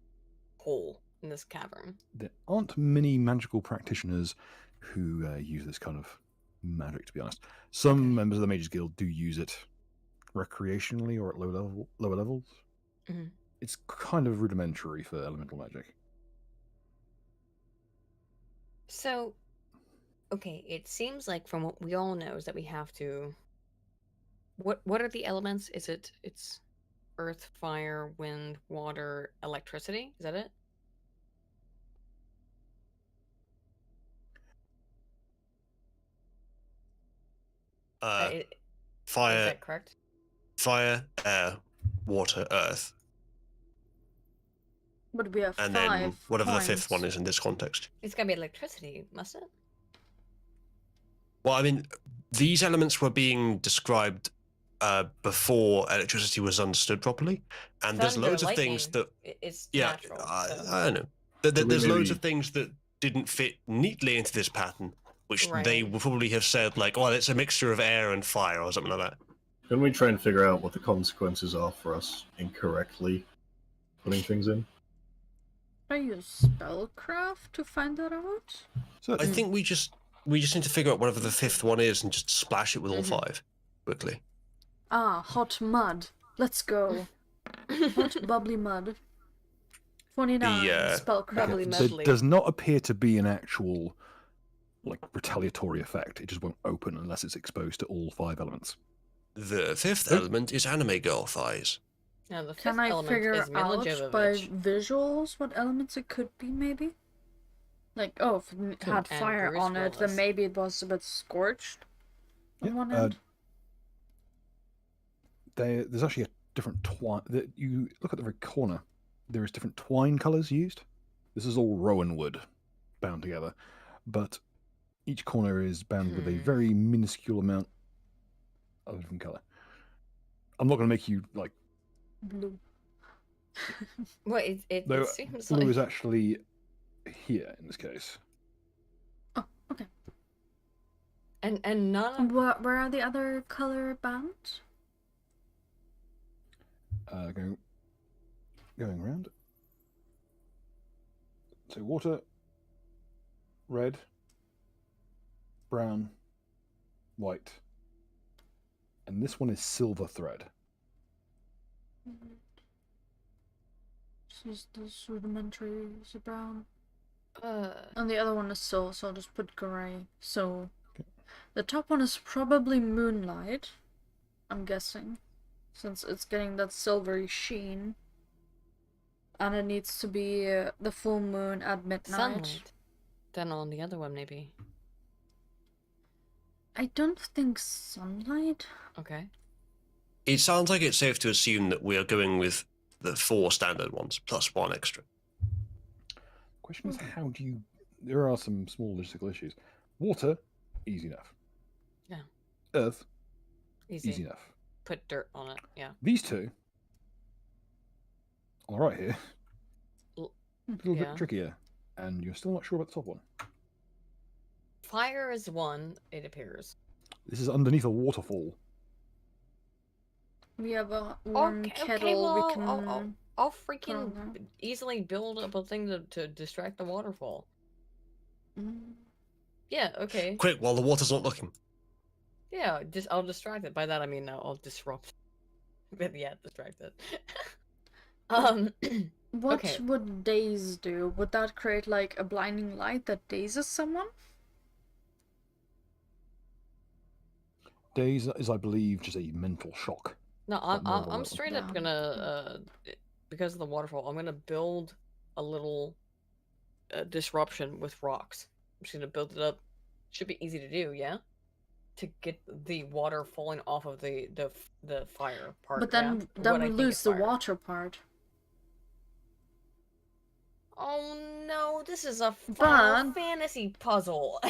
hole, in this cavern? There aren't many magical practitioners who use this kind of magic, to be honest. Some members of the Mages Guild do use it recreationally or at lower levels. Mhm. It's kind of rudimentary for elemental magic. So, okay, it seems like from what we all know is that we have to. What are the elements? It's earth, fire, wind, water, electricity? Is that it? Is Fire, that correct? fire, air, water, earth, But we have and five then whatever points. the fifth one is in this context. It's gotta be electricity, must it? Well, I mean, these elements were being described before electricity was understood properly, and there's Thunder, loads of things lightning, that it's yeah, natural. so- I don't know. There's loads maybe- of things that didn't fit neatly into this pattern, which they Right. would probably have said like, "Oh, it's a mixture of air and fire" or something like that. Can we try and figure out what the consequences are for us incorrectly putting things in? Can I use spellcraft to find that out? So I think we just need to figure out whatever the fifth one is and just splash it with all five quickly. Ah, hot mud. Let's go. Hot bubbly mud. 29 spellcraft. Bubbly mud. there Medley. does not appear to be an actual retaliatory effect. It just won't open unless it's exposed to all five elements. The fifth Oh. element is anime girl thighs. Now the fifth Can I element figure is Mila out by Jovovich. visuals what elements it could be, maybe? Like, oh, if it had And fire Bruce on it, Willis. then maybe it was a bit scorched on Yeah, one end. There's actually a different twine. You look at the very corner. There is different twine colours used. This is all rowan wood bound together, but each corner is bound with a very minuscule amount of a different colour. I'm not going to make you Blue. Well, it though. seems Blue like is actually here in this case. Oh, okay. and none of And where are the other color bands? Going around. So water, red, brown, white, and this one is silver thread. This is this rudimentary is a brown. And the other one is silver, so I'll just put gray. So Okay. the top one is probably moonlight, I'm guessing, since it's getting that silvery sheen. And it needs to be the full moon at midnight. sunlight. Then on the other one, maybe. I don't think sunlight. Okay. It sounds like it's safe to assume that we are going with the 4 standard ones plus 1 extra. Question is, how do you? There are some small logistical issues. Water, easy enough. Yeah. Earth, Easy. easy enough. Put dirt on it. Yeah. These two, all right here, L- a little yeah. bit trickier, and you're still not sure about the top one. Fire is one. It appears. This is underneath a waterfall. We have a warm kettle well, we can. I'll on freaking there. easily build up a thing to distract the waterfall. Mm. Yeah, okay. Quick, while the water's not looking. Yeah, I'll distract it. By that I mean I'll disrupt. But yeah, distract it. What Okay. would daze do? Would that create like a blinding light that dazes someone? Daze is, I believe, just a mental shock. No, Like more of a I'm little- straight up Yeah. gonna because of the waterfall, I'm gonna build a little disruption with rocks. I'm just gonna build it up. Should be easy to do, yeah. To get the water falling off of the fire part. But then yeah? then What I we think lose is the fire. water part. Oh no, this is a But- Final Fantasy puzzle.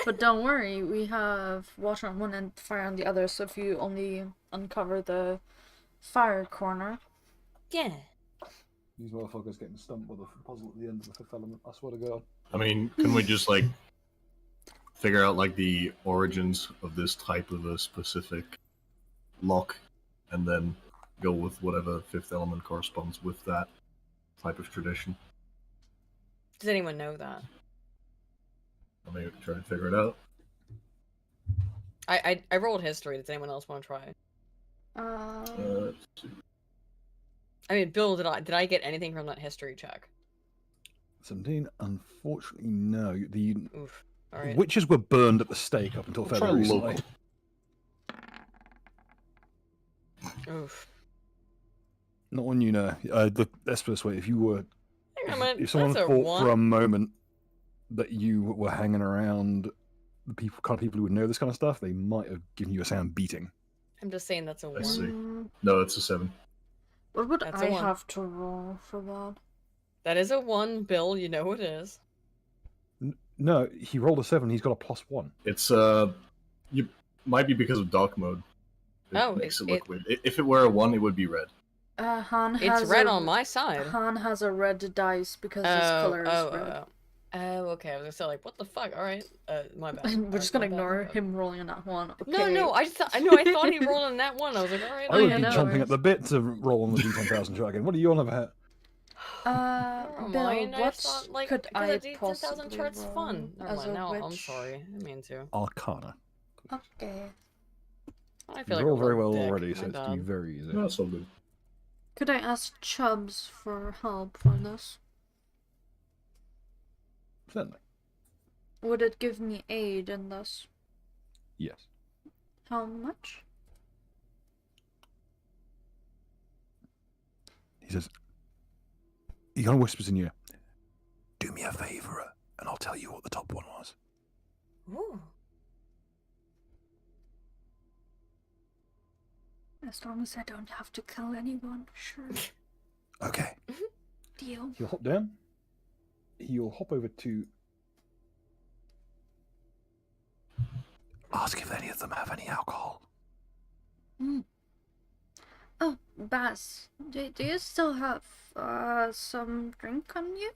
But don't worry, we have water on one end, fire on the other, so if you only uncover the fire corner. yeah. These motherfuckers getting stumped with a puzzle at the end of the fifth element. I swear to God. I mean, can we just like figure out like the origins of this type of a specific lock, and then go with whatever fifth element corresponds with that type of tradition? Does anyone know that? I mean, we can try and figure it out. I rolled history. Does anyone else want to try? Let's see. I mean, Bill, did I get anything from that history check? 17. Unfortunately, no. The Oof. All right. witches were burned at the stake up until I'll fairly try recently. local. Oof. Not when you know. Let's put it this way: if you were, Hang on a minute. if someone That's a thought one. for a moment that you were hanging around the kind of people who would know this kind of stuff, they might have given you a sound beating. I'm just saying that's a I one. see. Mm, No, it's a 7. what would That's a I one. have to roll for that? That is a one, Bill. You know it is. No, he rolled a 7. He's got a +1. It's you might be because of dark mode. It Oh, makes it- it look weird. If it were a 1, it would be red. Han It's has red a, on my side. Han has a red dice because his color is red. Oh, okay. I was gonna say like, what the fuck? All right, my bad. We're just gonna Alright, my bad, ignore my bad. him rolling on that one. Okay. No, I thought he rolled on that one. I was like, all right. I would yeah, be no jumping worries. at the bit to roll on the D10,000 dragon. What are you on about? Never Bill, mind, I what thought, like, could because I a D10,000 possibly chart's roll fun. Never as mind. a Now I'm witch? sorry. I didn't mean to. Arcana. Okay. I You feel like roll a very real well dick. already, My so it's bad. very easy. No, that's all good. Could I ask Chubbs for help for this? Certainly. Would it give me aid in this? Yes. How much? He says, he kind of whispers in your ear, do me a favour, and I'll tell you what the top one was. Ooh. As long as I don't have to kill anyone, sure. Okay. Deal. He'll hop down. He'll hop over to ask if any of them have any alcohol. Oh, Baz, do you still have some drink on you?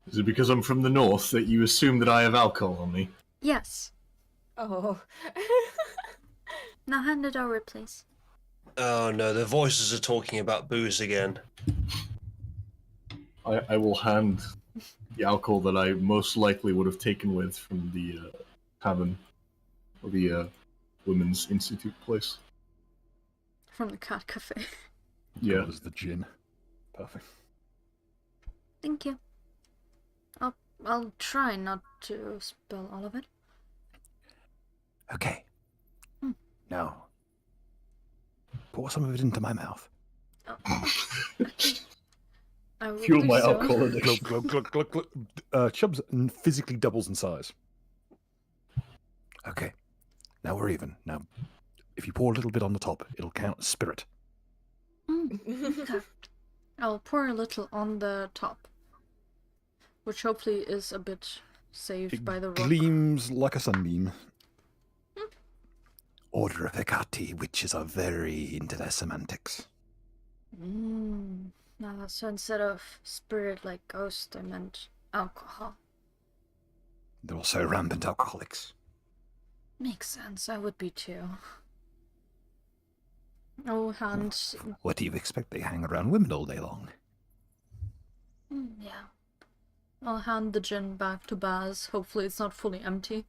Is it because I'm from the north that you assume that I have alcohol on me? Yes. Oh. Now hand it over, please. Oh no, the voices are talking about booze again. I will hand the alcohol that I most likely would have taken with from the tavern or the women's institute place. From the cat cafe. Yeah. That was the gin. Perfect. Thank you. I'll try not to spill all of it. Okay. Hmm. Now, pour some of it into my mouth. I will Fuel do my so. alcohol Glug, addiction. glug, glug, glug, glug. Chubbs physically doubles in size. Okay. Now we're even. Now, if you pour a little bit on the top, it'll count as spirit. Okay. I'll pour a little on the top, which hopefully is a bit saved It by the rock. gleams like a sunbeam. Order of Hecate, witches are very into their semantics. So instead of spirit like ghost, I meant alcohol. They're also rampant alcoholics. Makes sense, I would be too. Oh, hand. What do you expect? They hang around women all day long. Yeah. I'll hand the gin back to Baz. Hopefully it's not fully empty.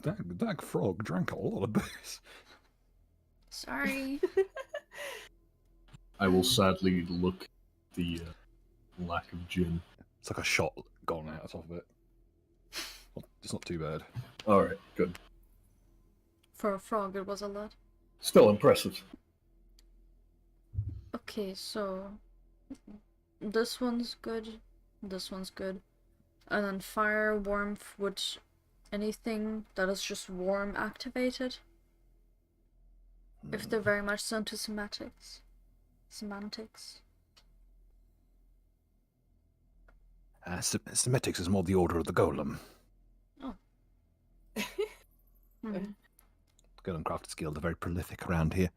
That frog drank a lot of booze. Sorry. I will sadly look at the lack of gin. It's like a shot gone out of it. It's not too bad. Alright, good. For a frog, it was a lot. Still impressive. Okay, so this one's good. This one's good. And then fire, warmth, which anything that is just warm activated. If they're very much into semantics. Semetics is more the order of the golem. Oh. Hmm. Golem crafters guild are very prolific around here.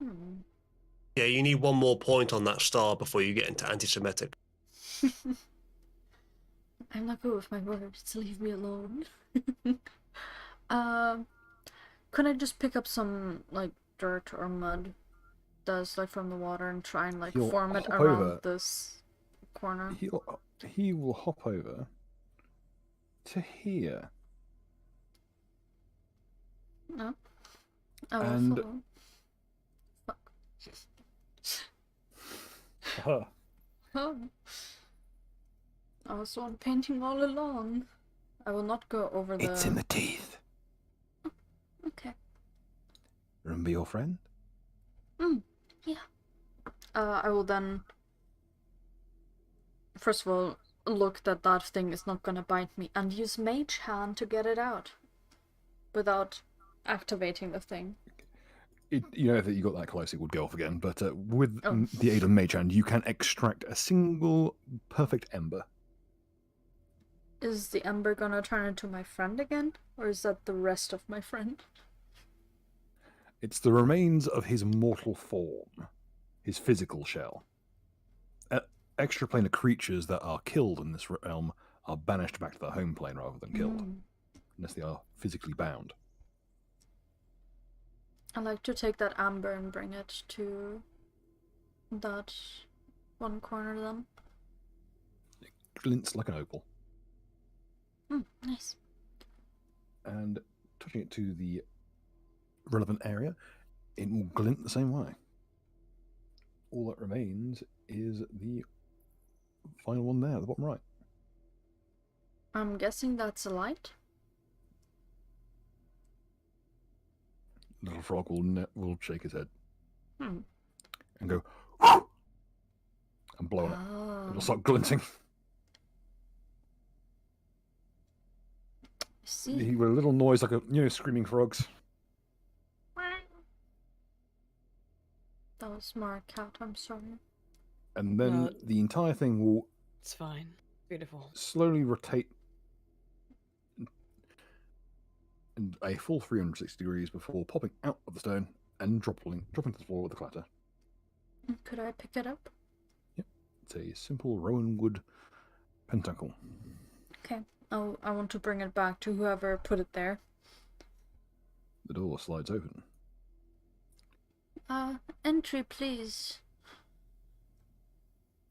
Hmm. Yeah, you need one more point on that star before you get into anti-Semitic. I'm not good with my words. Leave me alone. Could I just pick up some like dirt or mud that's like from the water and try and like He'll form it hop around over. this corner? He will hop over to here. No. I will And- follow. Fuck. Oh. I was the one painting all along. I will not go over the. It's in the teeth. Okay. Remember your friend? Yeah. I will then. First of all, look that thing is not gonna bite me, and use Mage Hand to get it out, without activating the thing. You know, if you got that close, it would go off again. But with Oh. the aid of Mage Hand, you can extract a single perfect ember. Is the ember gonna turn into my friend again, or is that the rest of my friend? It's the remains of his mortal form, his physical shell. Extraplanar creatures that are killed in this realm are banished back to their home plane rather than killed, unless they are physically bound. I like to take that amber and bring it to that one corner then. It glints like an opal. Nice. And touching it to the relevant area, it will glint the same way. All that remains is the final one there, at the bottom right. I'm guessing that's a light. Little frog will shake his head Hmm. and go and blow on it. Oh. It'll start glinting. See. He with a little noise like screaming frogs. That was my cat, I'm sorry. And then No. the entire thing will It's fine. Beautiful. slowly rotate in a full 360 degrees before popping out of the stone and dropping to the floor with a clatter. Could I pick it up? It's a simple rowan wood pentacle. Okay. I want to bring it back to whoever put it there. The door slides open. Entry, please.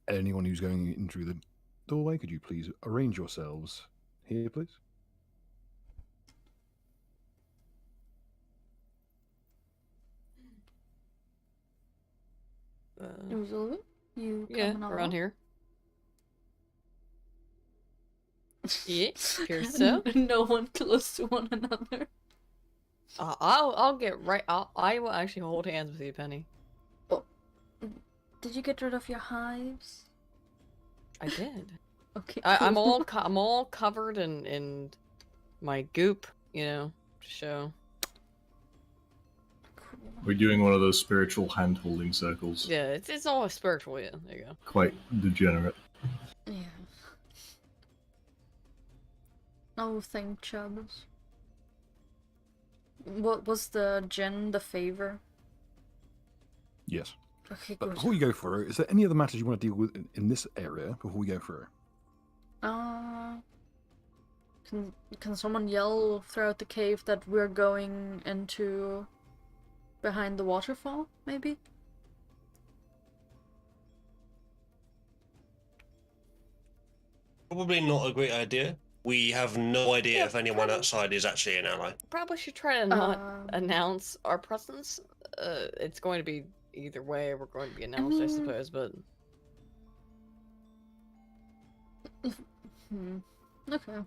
Anyone who's going in through the doorway, could you please arrange yourselves here, please? Usually, you Yeah, coming around along? here. Yeah, appears so. No one close to one another. I'll get right. I will actually hold hands with you, Penny. Did you get rid of your hives? I did. Okay. I'm cool. I'm all covered in my goop, to show. Cool. We're doing one of those spiritual hand-holding circles. Yeah, it's all spiritual. Yeah, there you go. Quite degenerate. Yeah. Oh, thank Chubbs. What was the gin, the favor? Yes. Okay, But good. before you go through, is there any other matters you want to deal with in this area before we go through? Can someone yell throughout the cave that we're going into behind the waterfall, maybe? Probably not a great idea. We have no idea Yeah, if anyone probably. outside is actually an ally. Probably should try to not Um, announce our presence. It's going to be either way. We're going to be announced, I mean- suppose. But Okay.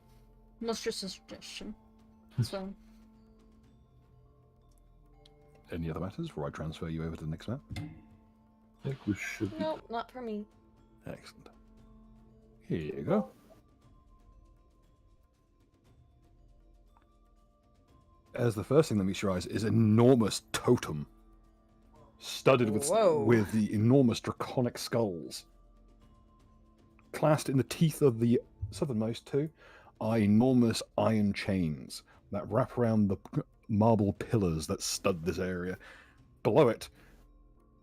That's just a suggestion. So, Any other matters before I transfer you over to the next map? I think we should be nope, not for me. Excellent. Here you go. As the first thing that meets your eyes is an enormous totem, studded Whoa. with the enormous draconic skulls. Clasped in the teeth of the southernmost two are enormous iron chains that wrap around the marble pillars that stud this area. Below it,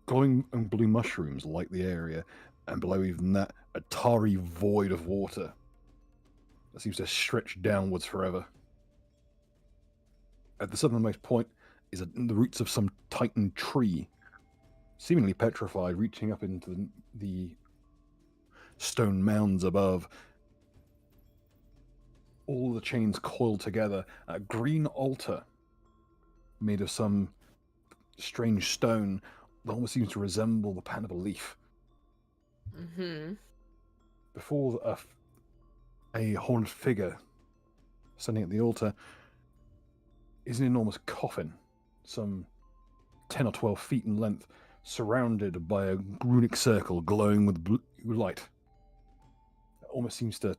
glowing and blue mushrooms light the area, and below even that, a tarry void of water that seems to stretch downwards forever. At the southernmost point is the roots of some titan tree, seemingly petrified, reaching up into the stone mounds above. All the chains coiled together. A green altar made of some strange stone that almost seems to resemble the pattern of a leaf. Mm-hmm. Before a horned figure standing at the altar is an enormous coffin, some 10 or 12 feet in length, surrounded by a runic circle glowing with blue light. It almost seems to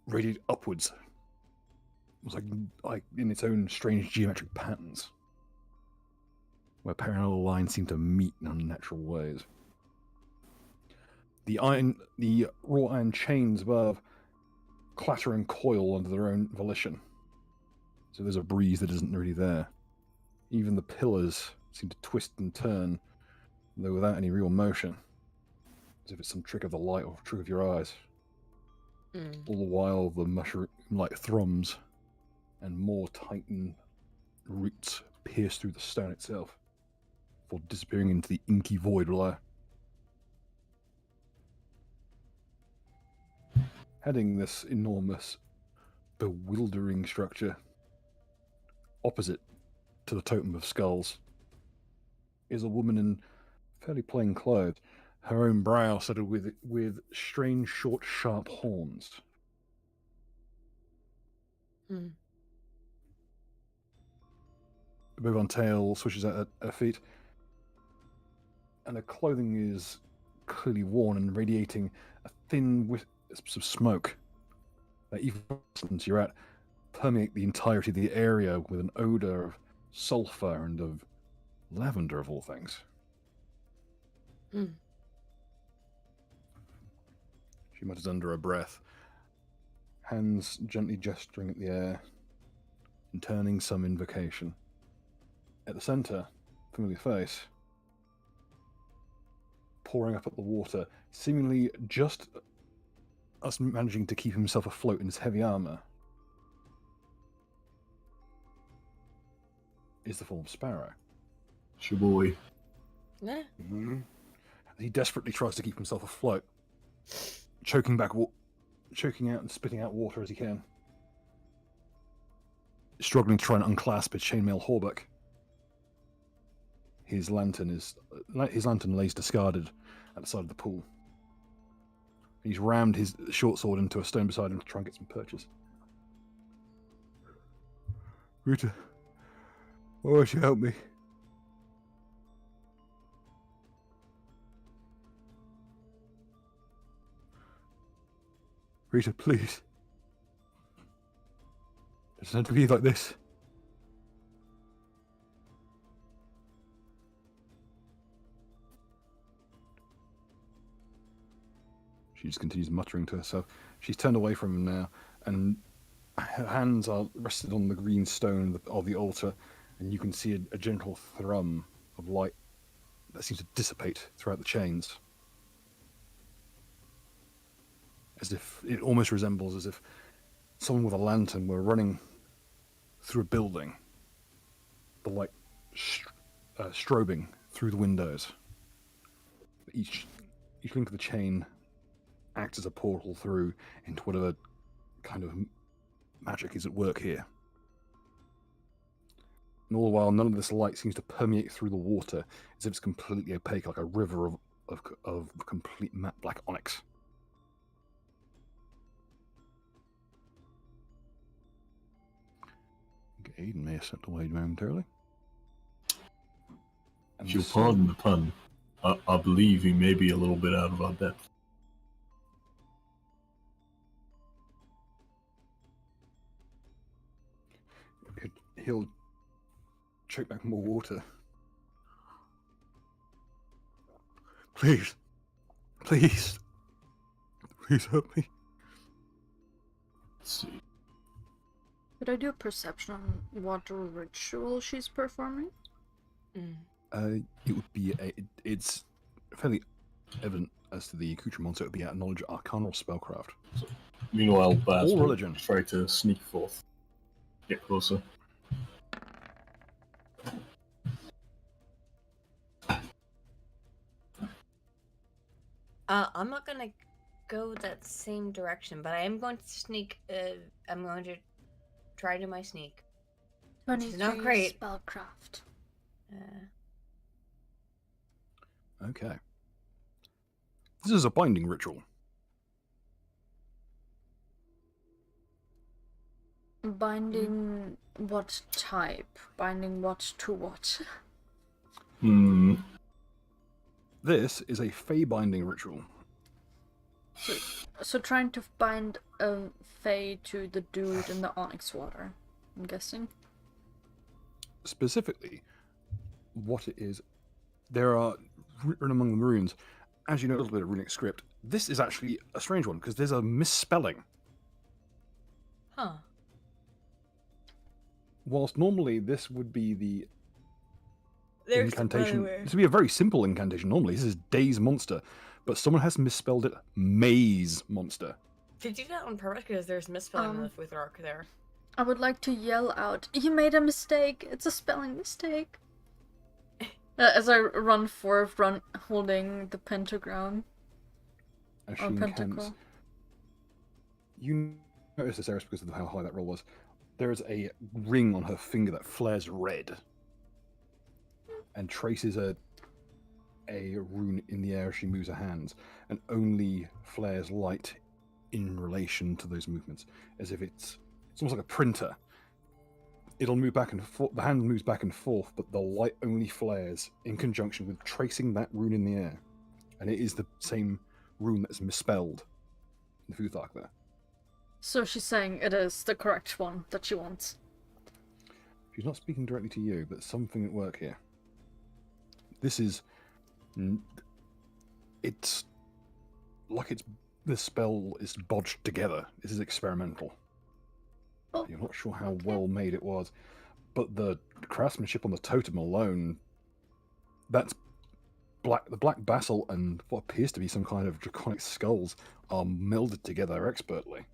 radiate upwards. It's like in its own strange geometric patterns, where parallel lines seem to meet in unnatural ways. The raw iron chains above clatter and coil under their own volition. So there's a breeze that isn't really there. Even the pillars seem to twist and turn, though without any real motion, as if it's some trick of the light or trick of your eyes. All the while, the mushroom light thrums, and more titan roots pierce through the stone itself, before disappearing into the inky void below. Heading this enormous, bewildering structure, opposite to the totem of skulls, is a woman in fairly plain clothes, her own brow studded with strange, short, sharp horns. Hmm. A bovine tail swishes at her feet, and her clothing is clearly worn and radiating a thin wisp of smoke that, even since you're at, permeate the entirety of the area with an odor of sulfur and of lavender, of all things. She mutters under her breath, hands gently gesturing at the air, intoning some invocation. At the center, familiar face, pouring up at the water, seemingly just us managing to keep himself afloat in his heavy armor, is the form of Sparrow. Shaboy. Yeah. He desperately tries to keep himself afloat, choking out and spitting out water as he can, struggling to try and unclasp his chainmail hauberk. His lantern lays discarded at the side of the pool. He's rammed his short sword into a stone beside him to try and get some purchase. Rita, why won't you help me? Rita, please. It doesn't have to be like this. She just continues muttering to herself. She's turned away from him now, and her hands are rested on the green stone of the altar, and you can see a gentle thrum of light that seems to dissipate throughout the chains. As if it almost resembles as if someone with a lantern were running through a building, the light strobing through the windows. Each link of the chain acts as a portal through into whatever kind of magic is at work here. And all the while, none of this light seems to permeate through the water, as if it's completely opaque, like a river of complete matte black onyx. Aiden may have stepped away momentarily. And If you'll so- pardon the pun, I believe he may be a little bit out of our depth. He'll choke back more water. Please. Please. Please help me. Let's see. Could I do a perception on what ritual she's performing? Mm. It would be it's fairly evident as to the accoutrement, so it would be a knowledge, arcana, or spellcraft. Meanwhile, Baz All will religion. try to sneak forth. Get closer. I'm not gonna go that same direction, but I am going to sneak. I'm going to try to my sneak. Which is not 23 great. spellcraft. Okay. This is a binding ritual. Binding what type? Binding what to what? Hmm. This is a fey binding ritual. So trying to bind a fae to the dude in the onyx water, I'm guessing. Specifically, what it is, there are written among the runes, as you know a little bit of runic script, this is actually a strange one because there's a misspelling. Huh. Whilst normally this would be the There's incantation, this would be a very simple incantation. Normally, this is Daze Monster, but someone has misspelled it Maze Monster. Did you do that on purpose? Because there's misspelling with Arc there. I would like to yell out, "You made a mistake! It's a spelling mistake!" As I run forth, holding the pentagram. As she Or incants. pentacle. You notice this, Eris, because of how high that roll was. There is a ring on her finger that flares red and traces a rune in the air as she moves her hands, and only flares light in relation to those movements, as if it's almost like a printer. It'll move back and forth, the hand moves back and forth, but the light only flares in conjunction with tracing that rune in the air. And it is the same rune that's misspelled in the Futhark there. So she's saying it is the correct one that she wants. She's not speaking directly to you, but something at work here. This is... It's like the spell is bodged together. This is experimental. Oh, You're not sure how okay. well made it was, but the craftsmanship on the totem alone, that's black. The black basalt and what appears to be some kind of draconic skulls are melded together expertly.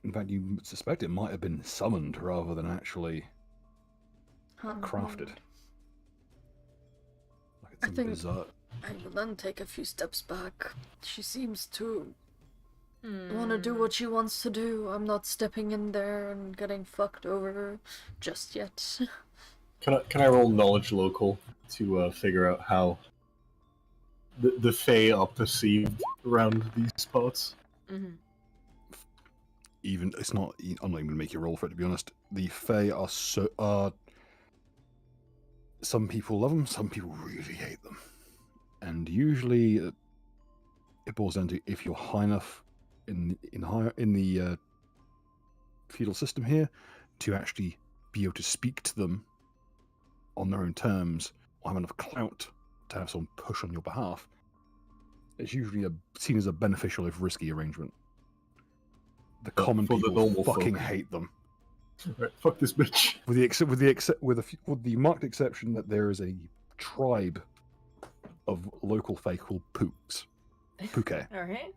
In fact, you suspect it might have been summoned rather than actually crafted. Like it's I some think- bizarre. I will then take a few steps back. She seems to want to do what she wants to do. I'm not stepping in there and getting fucked over just yet. Can I roll knowledge local to figure out how the Fae are perceived around these parts? Mm-hmm. Even it's not. I'm not even gonna make you roll for it, to be honest. The Fae are some people love them, some people really hate them, and usually it boils down to if you're high enough in the feudal system here to actually be able to speak to them on their own terms, or have enough clout to have someone push on your behalf. It's usually seen as a beneficial if risky arrangement. The But common for the people normal fucking folk. hate them, Right, fuck this bitch. with the marked exception that there is a tribe of local fae called Pooks. Puke. Alright.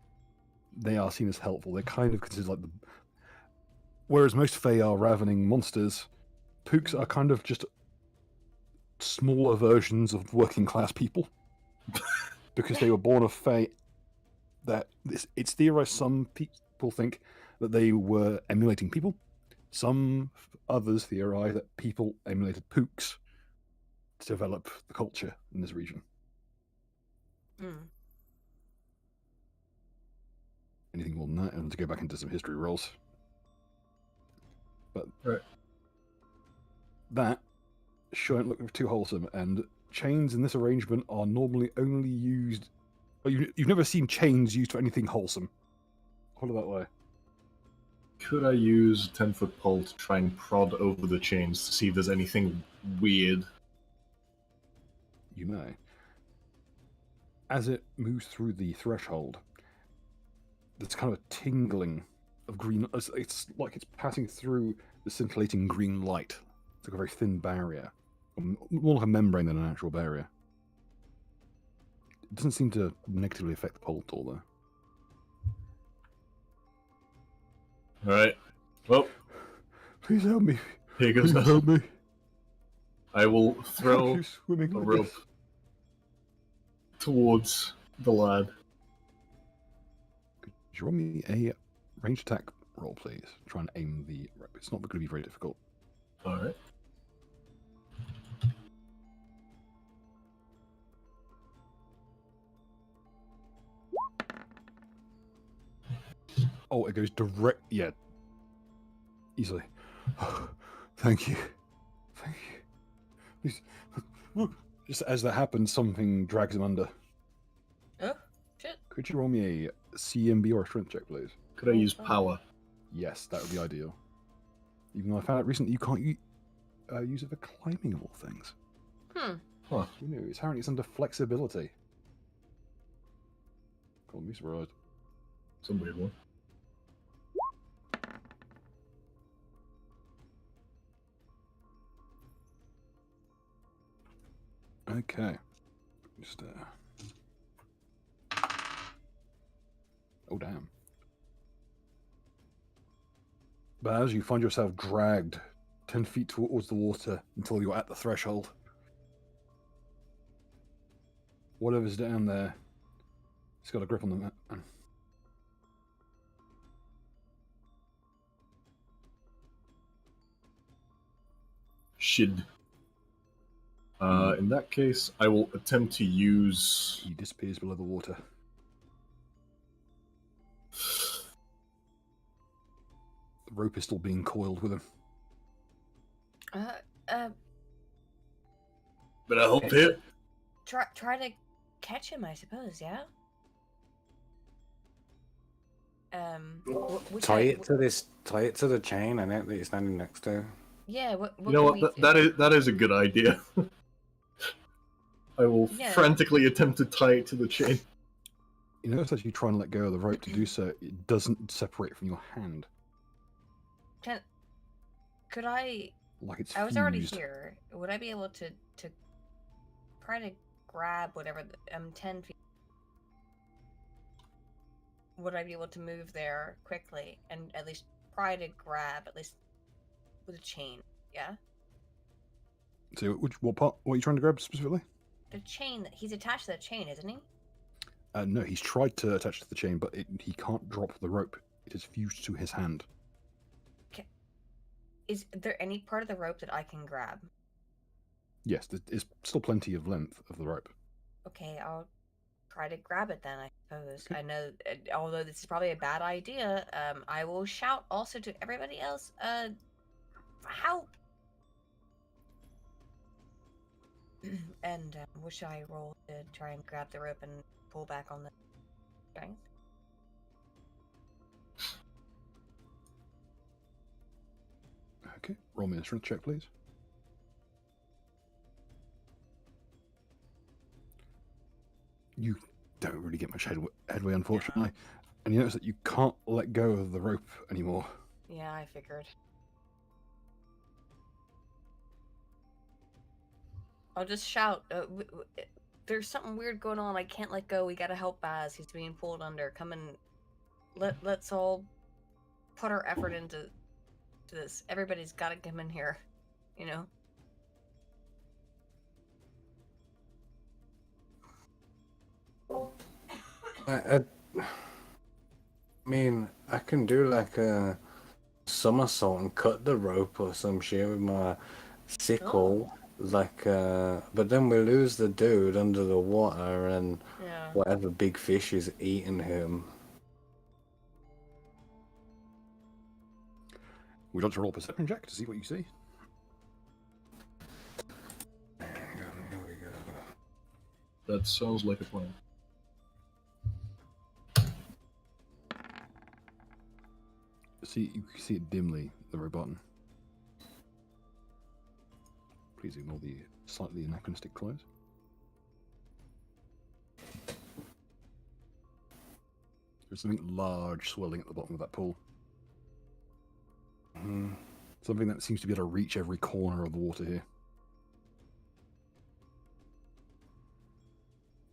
They are seen as helpful. They're kind of considered like whereas most fae are ravening monsters, Pooks are kind of just smaller versions of working class people. because they were born of Fae, that it's theorized some people think that they were emulating people. Some others theorize that people emulated pooks to develop the culture in this region. Mm. Anything more than that, and to go back into some history rolls. But Right. that shouldn't look too wholesome, and chains in this arrangement are normally only used. Well, you've never seen chains used for anything wholesome. Put it that way. Could I use 10-foot pole to try and prod over the chains to see if there's anything weird? You may. As it moves through the threshold, there's kind of a tingling of green. It's like it's passing through the scintillating green light. It's like a very thin barrier, more like a membrane than an actual barrier. It doesn't seem to negatively affect the pole at all, though. Alright. Well, Please help me. here goes Please help nothing. me. I will How throw are you swimming a like rope this? towards the lad. Could you roll me a ranged attack roll, please? Try and aim the rope. It's not going to be very difficult. Alright. Oh, it goes direct. Yeah. Easily. Thank you. Thank you. Please. Just as that happens, something drags him under. Oh, shit. Could you roll me a CMB or a strength check, please? Could I use power? Yes, that would be ideal. Even though I found out recently you can't use it for climbing of all things. Huh. You know, apparently it's under flexibility. Call me surprised. Some weird one. Okay. Just oh damn. But as you find yourself dragged 10 feet towards the water until you're at the threshold, whatever's down there, it's got a grip on the map. Shid. In that case, I will attempt to use... He disappears below the water. The rope is still being coiled with him. But I hope hit. Try to catch him, I suppose. Yeah. Tie it to the chain. I know that you're standing next to. Yeah. What You know can what? we do? That is a good idea. I will Yeah. frantically attempt to tie it to the chain. You notice as you try and let go of the rope to do so, it doesn't separate from your hand. Could I? Like it's I was already fused. here. Would I be able to try to grab whatever? I'm 10 feet. Would I be able to move there quickly and at least try to grab at least with a chain? Yeah. So, what part? What are you trying to grab specifically? The chain that he's attached to the chain, isn't he? No, he's tried to attach to the chain, but he can't drop the rope. It is fused to his hand. Is there any part of the rope that I can grab? Yes, there is still plenty of length of the rope. Okay, I'll try to grab it then, I suppose. Okay. I know, although this is probably a bad idea, I will shout also to everybody else, help! And what should I roll to try and grab the rope and pull back on the strength? Okay, roll me a strength check, please. You don't really get much headway, unfortunately. And you notice that you can't let go of the rope anymore. Yeah, I figured. I'll just shout, there's something weird going on, I can't let go, we gotta help Baz, he's being pulled under, come and let's all put our effort into this. Everybody's gotta come in here, you know? I mean, I can do like a somersault and cut the rope or some shit with my sickle. Like, but then we lose the dude under the water and Yeah. whatever big fish is eating him. Would you like to roll a perception check to see what you see? Hang on, here we go. That sounds like a plan. See, you can see it dimly, the red button. Please ignore the slightly anachronistic clothes. There's something large swirling at the bottom of that pool. Something that seems to be able to reach every corner of the water here.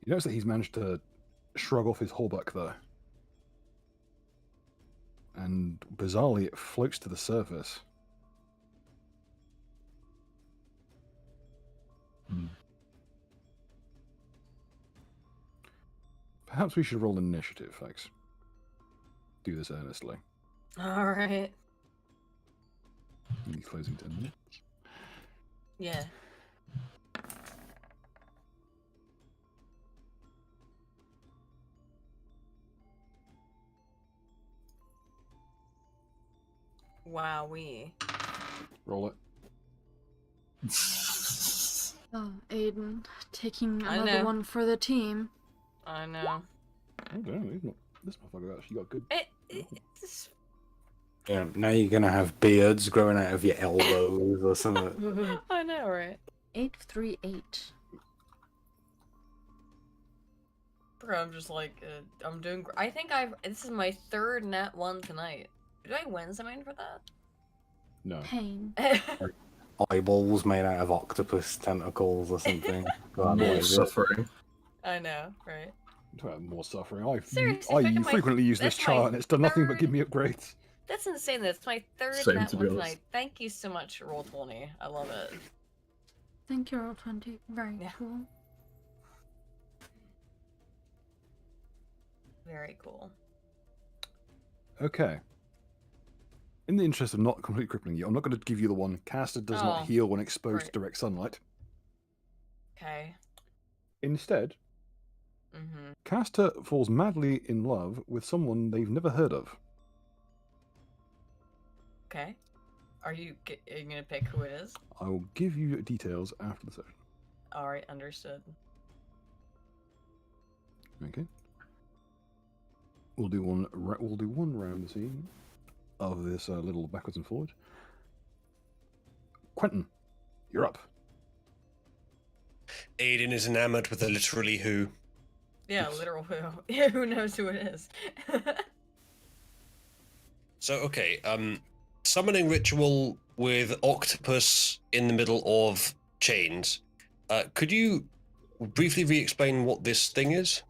You notice that he's managed to shrug off his hauberk though. And bizarrely, it floats to the surface. Perhaps we should roll initiative, folks. Do this earnestly. All right. Only closing 10 minutes. Yeah. Wowee. Roll it. Oh, Aiden, taking I another know. one for the team. I know. Oh, damn, he's not, this motherfucker actually got good. It's... Yeah, now you're gonna have beards growing out of your elbows or something. I know, right? 838. Bro, I'm just like, I'm doing. I think this is my third nat 1 tonight. Did I win something for that? No. Pain. Eyeballs made out of octopus tentacles or something. God, More what is it? suffering. I know, right? Talk about more suffering. Seriously, I fucking my- frequently use this that's my chart and it's done nothing but give me third- upgrades. That's insane. That's my third Same, nat to 1 be honest. tonight. Thank you so much, Roll20. I love it. Thank you, Roll20. Very Yeah. cool. Very cool. Okay. In the interest of not completely crippling you, I'm not going to give you the one. Caster does Oh, not heal when exposed to right. direct sunlight. Okay. Instead, Mm-hmm. Caster falls madly in love with someone they've never heard of. Okay. Are you gonna pick who it is? I will give you details after the session. All right, understood. Okay. We'll do one round this evening of this little backwards and forward. Quentin, you're up. Aiden is enamored with the literally who. Yeah, Yes. literal who? Yeah, who knows who it is? So okay, summoning ritual with octopus in the middle of chains. Could you briefly re-explain what this thing is?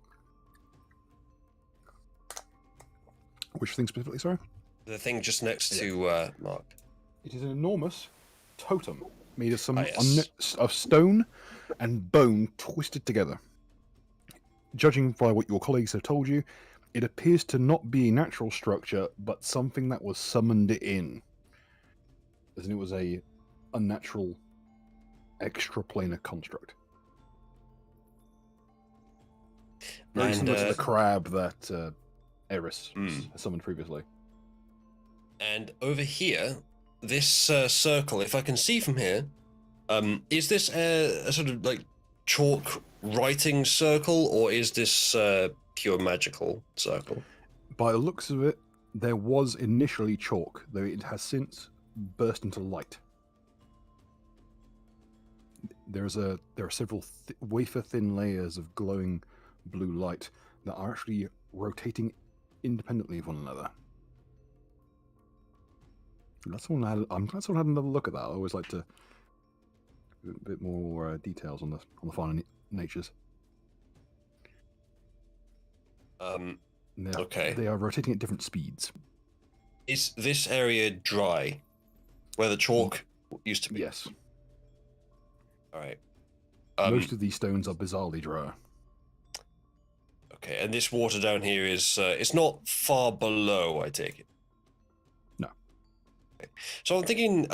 Which thing specifically, sorry? The thing just next to Mark. It is an enormous totem made of some yes. of stone and bone twisted together. Judging by what your colleagues have told you, it appears to not be a natural structure, but something that was summoned in. As in it was a unnatural extraplanar construct. Very And, similar to the crab that Eris Mm. summoned previously. And over here, this circle, if I can see from here, is this a sort of like chalk writing circle, or is this pure magical circle? By the looks of it, there was initially chalk, though it has since burst into light. There are several wafer-thin layers of glowing blue light that are actually rotating independently of one another. I'm glad someone had another look at that. I always like to give a bit more details on the finer natures. Okay. They are rotating at different speeds. Is this area dry, where the chalk used to be? Yes. All right. Most of these stones are bizarrely dry. Okay, and this water down here is it's not far below, I take it. No. Okay. So I'm thinking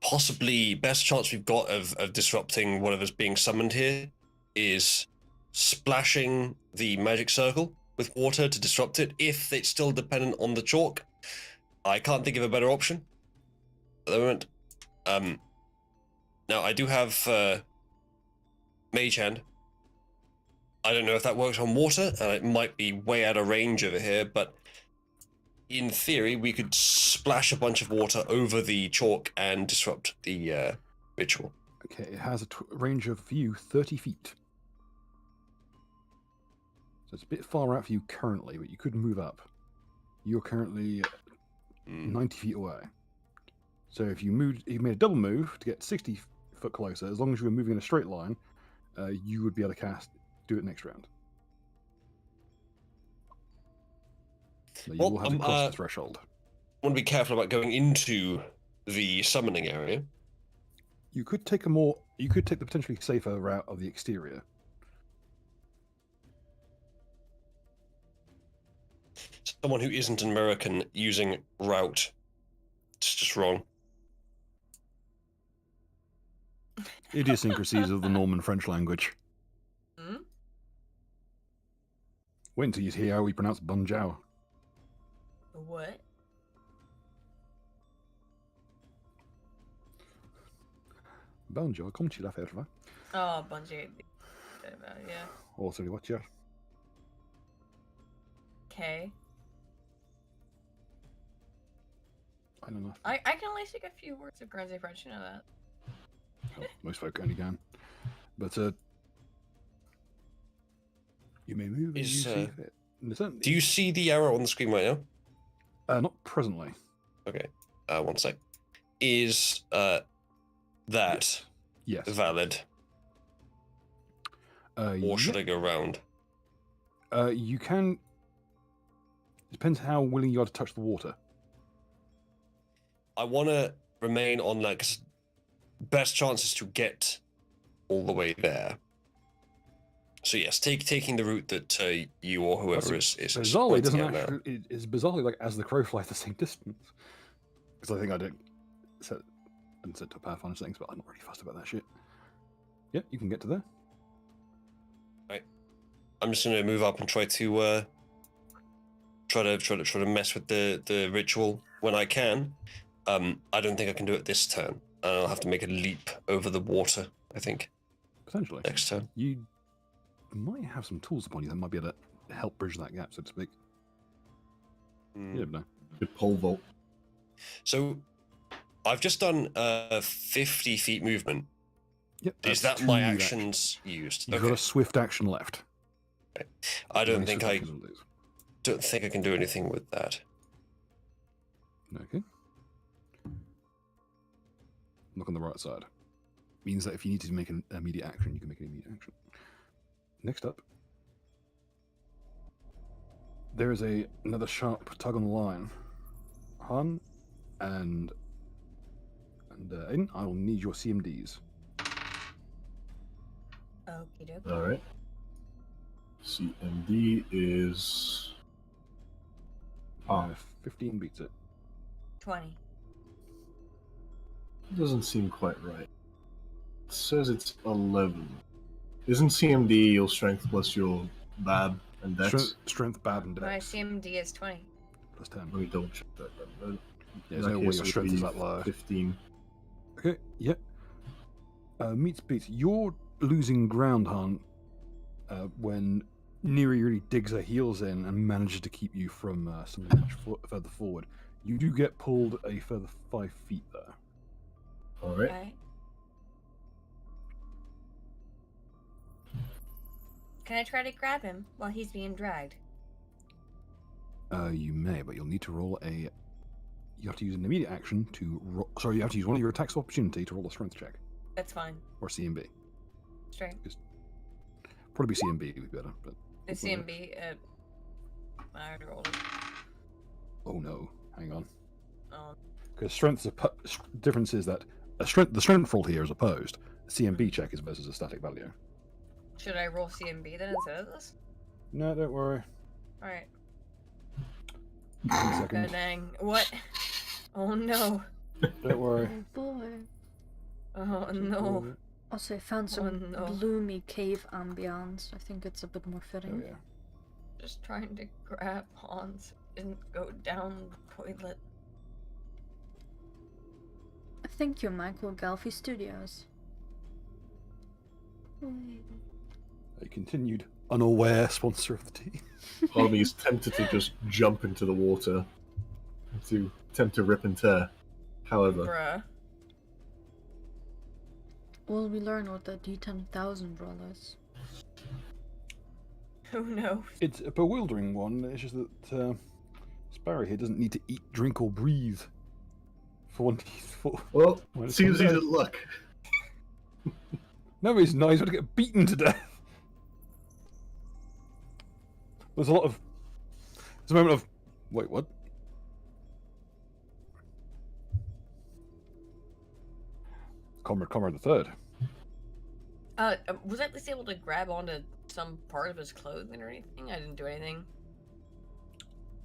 possibly best chance we've got of disrupting whatever's being summoned here is splashing the magic circle with water to disrupt it if it's still dependent on the chalk. I can't think of a better option at the moment. Now I do have Mage Hand. I don't know if that works on water, and it might be way out of range over here, but in theory, we could splash a bunch of water over the chalk and disrupt the ritual. Okay, it has a range of view 30 feet. So it's a bit far out for you currently, but you could move up. You're currently 90 feet away. So if you made a double move to get 60 foot closer, as long as you were moving in a straight line, you would be able to do it next round. So you will have to cross the threshold. I want to be careful about going into the summoning area. You could take the potentially safer route of the exterior. Someone who isn't an American using route, it's just wrong. Idiosyncrasies of the Norman French language. Hmm? Wait until you hear how we pronounce Bunjao. What? Bonjour, comme tu l'as fait, va? Oh, Bungie. Yeah. Oh, sorry, what's your? Okay. I don't know. I can only speak a few words of Guernsey French, you know that. Oh, most folk only can. But you may move as you see fit. Do you see the arrow on the screen right now? Not presently. Okay. One sec. Is that Yes. valid? Or should I go round? You can. Depends how willing you are to touch the water. I want to remain on that because best chances to get all the way there. So yes, taking the route that you or whoever is bizarrely doesn't pointing out now. actually. It's bizarrely like as the crow flies the same distance. Because I think I didn't set to Pathfinder settings, but I'm not really fussed about that shit. Yeah, you can get to there. Right. I'm just gonna move up and try to try to mess with the ritual when I can. I don't think I can do it this turn. I'll have to make a leap over the water, I think. Potentially. Next turn. You might have some tools upon you that might be able to help bridge that gap, so to speak. You never know. Good pole vault. So, I've just done 50 feet movement. Yep. Is that my actions used? You've got a swift action left. Okay. I don't think I Swift actions will lose. don't think I can do anything with that. Okay. Look on the right side. Means that if you need to make an immediate action, you can make an immediate action. Next up, there is another sharp tug on the line. Han and Aiden, I will need your CMDs. Okie dokie. All right. CMD is 15 beats it. 20. doesn't seem quite right. It says it's 11. Isn't CMD your strength plus your bab and dex? Strength, bab, and My dex. CMD is 20. Plus 10. Let me double check that. Then. Yeah, In there's that no way case, your it would strength is be that low. 15. Okay, yep. Meets beats. You're losing ground, Han, when Neri really digs her heels in and manages to keep you from something much further forward. You do get pulled a further 5 feet there. All right. Okay. Can I try to grab him while he's being dragged? You may, but you'll need to roll a. You have to use an immediate action to. Sorry, you have to use one of your attacks of opportunity to roll a strength check That's fine. or CMB. Strength. Probably CMB would be better, but. The CMB, I already rolled it. Oh no! Hang on. Oh. Because strength's difference is that the strength roll here is opposed. The CMB check is versus a static value. Should I roll CMB then instead of this? No, don't worry. Alright. 1 second. God dang. What? Oh no. Don't worry. Oh boy. Oh no. Also, I found some no. gloomy cave ambience. I think it's a bit more Oh fitting. yeah. Just trying to grab Hans and go down the toilet. Thank you, Michael Galfi Studios. A continued unaware sponsor of the tea. Part of me is tempted to just jump into the water to attempt to rip and tear. However, Bruh. Will we learn what the D10,000 roll is? Who knows? It's a bewildering one. It's just that Sparrow here doesn't need to eat, drink, or breathe for one. well, Well, it's seems one he's day. at luck. No, he's not. He's going to get beaten to death. There's a lot of. There's a moment of. Wait, what? Comrade the Third. Was I at least able to grab onto some part of his clothing or anything? I didn't do anything.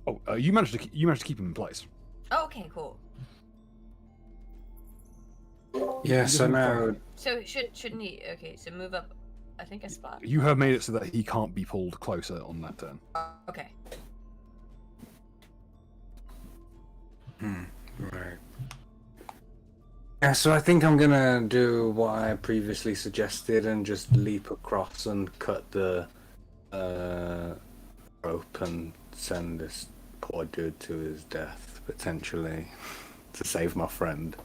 Oh, you managed to keep him in place. Oh, okay, cool. Yeah, so now So shouldn't he? Okay, so move up. I think I spot. You have made it so that he can't be pulled closer on that turn. Okay. right. Yeah, so I think I'm gonna do what I previously suggested and just leap across and cut the rope and send this poor dude to his death, potentially, to save my friend.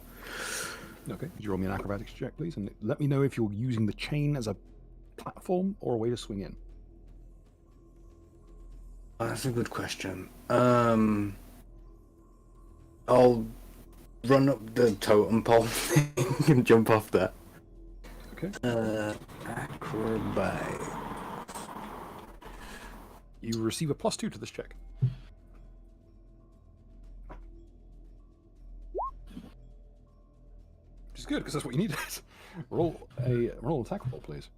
Okay, could you roll me an acrobatics check, please? And let me know if you're using the chain as a platform or a way to swing in. That's a good question. I'll run up the totem pole thing and jump off there. Okay. Acrobat. You receive a +2 to this check. Which is good, because that's what you needed. roll an attack roll, please.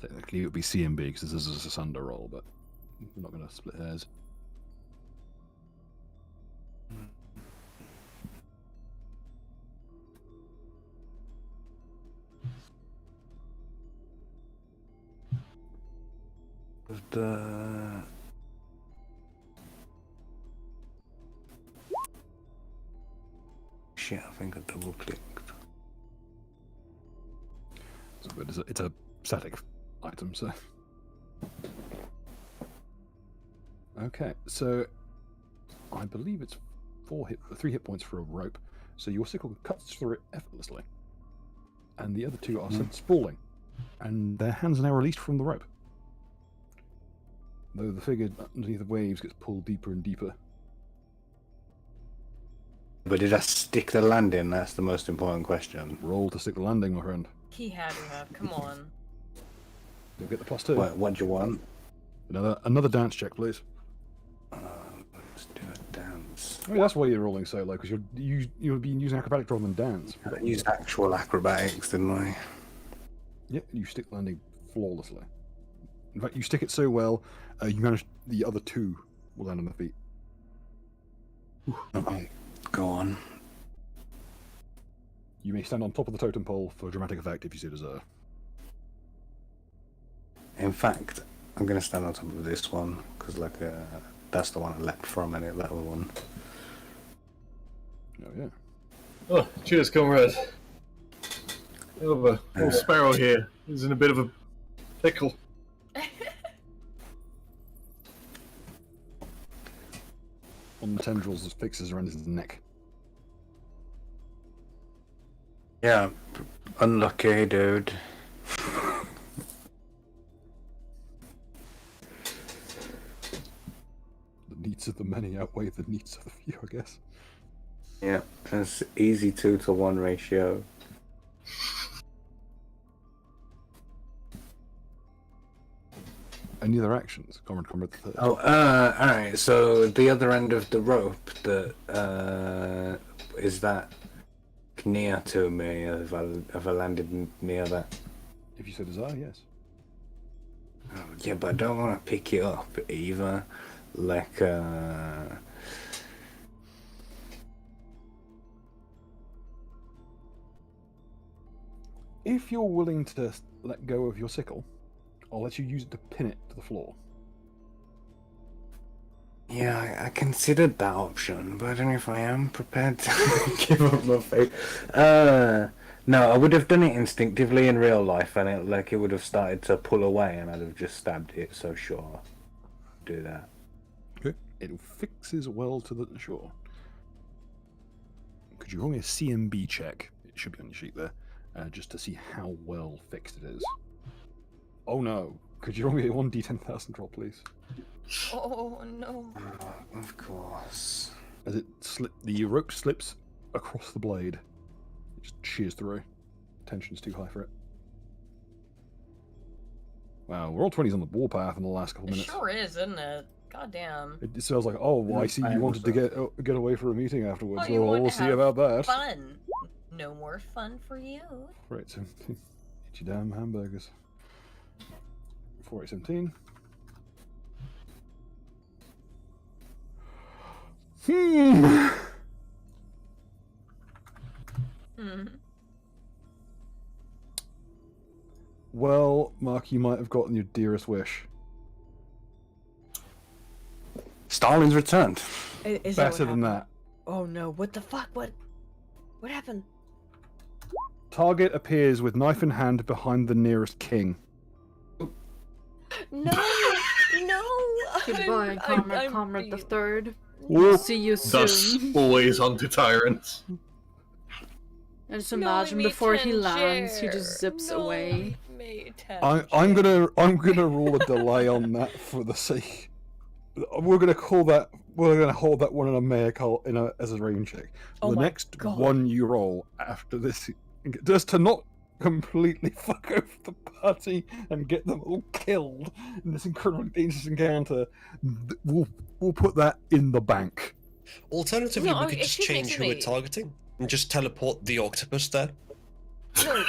Technically, it would be CMB, because this is a Sunder roll, but we're not going to split hairs. The shit, I think I double clicked. So it's a static item, so. Okay, so I believe it's 3 hit points for a rope. So your sickle cuts through it effortlessly, and the other two are sent sprawling, and their hands are now released from the rope. Though the figure underneath the waves gets pulled deeper and deeper. But did I stick the landing? That's the most important question. Roll to stick the landing, my friend. He had to have. Come on. You'll get the +2. What do you want? Another dance check, please. Let's do a dance. I mean, that's why you're rolling so low, because you've been using acrobatic rather than dance. I used actual acrobatics, didn't I? Yeah, you stick the landing flawlessly. In fact, you stick it so well, you manage the other two will land on their feet. Go on. You may stand on top of the totem pole for dramatic effect if you so deserve. In fact, I'm going to stand on top of this one, because that's the one I leapt from, and that other one. Oh, yeah. Oh, cheers, comrade. Over. Little Sparrow here. He's in a bit of a pickle. On the tendrils that fixes around his neck. Yeah, unlucky, dude. The needs of the many outweigh the needs of the few, I guess. Yeah, that's easy 2-to-1 ratio. Any other actions? Comrade the Third. Oh, alright, so the other end of the rope, that, is that near to me? Have I landed near that? If you so desire, yes. Yeah, but I don't want to pick it up either. Like, If you're willing to let go of your sickle, I'll let you use it to pin it to the floor. yeah, I considered that option, but I don't know if I am prepared to give up my faith. No, I would have done it instinctively in real life, and it would have started to pull away, and I'd have just stabbed it. So sure, do that. Okay. It fixes well to the shore. Could you roll me a CMB check? It should be on your sheet there, just to see how well fixed it is. Oh no! Could you roll me a 1d10,000 roll, please? Oh no. Of course. As the rope slips across the blade, it just shears through. Tension's too high for it. Wow, we're all 20s on the warpath in the last couple It minutes. sure is, isn't it? God damn. It sounds like, oh, well, I see you wanted to get away for a meeting afterwards. Oh, you Well, want we'll to see have about that. Fun. No more fun for you. Right, so eat your damn hamburgers. 4817. Hmm. Well, Mark, you might have gotten your dearest wish. Stalin's returned. Is Better than that. Oh no! What the fuck? What happened? Target appears with knife in hand behind the nearest king. No, no. Goodbye, Comrade the Third. Whoop. See you Thus, soon. always hunter tyrants. I just imagine before he lands, he just zips away. I'm gonna roll a delay on that for the sake. We're gonna hold that one in a mea call as a range check. Oh The my next God. one you roll after this, just to not completely fuck over the party and get them all killed in this incredibly dangerous encounter, we'll put that in the bank. Alternatively, No, we could just excuse me, change who we're excuse me. targeting and just teleport the octopus there. No,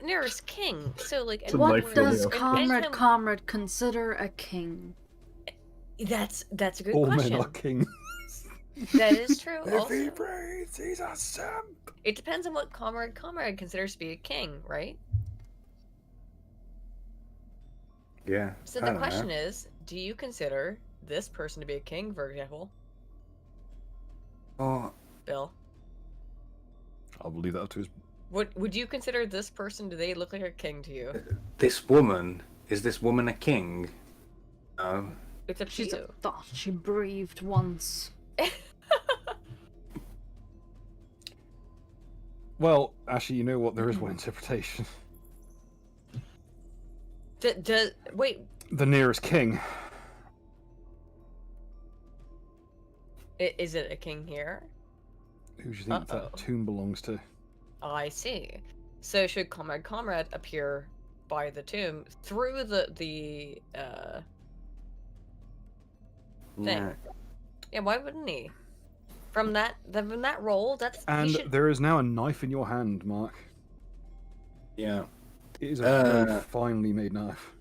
nearest king. So like, It's a What knife from does the anytime- Comrade consider a king? That's a good All question. men are king. That is true. If he Also, breathes, he's a simp. it depends on what comrade considers to be a king, right? Yeah. So I the don't question know. is, do you consider this person to be a king, for example, Oh, Bill? I'll leave that up to his. Would you consider this person? Do they look like a king to you? this woman, is this woman a king? No. It's up to She's a you. thought she breathed once. Well, actually, you know what? There is one interpretation. Wait, The nearest king. is it a king here? Who do you think Uh-oh. that tomb belongs to? I see. So should comrade appear by the tomb through the thing? Yeah. Yeah, why wouldn't he? From that roll, that's he And should- there is now a knife in your hand, Mark. Yeah. It is a very Uh, finely made knife.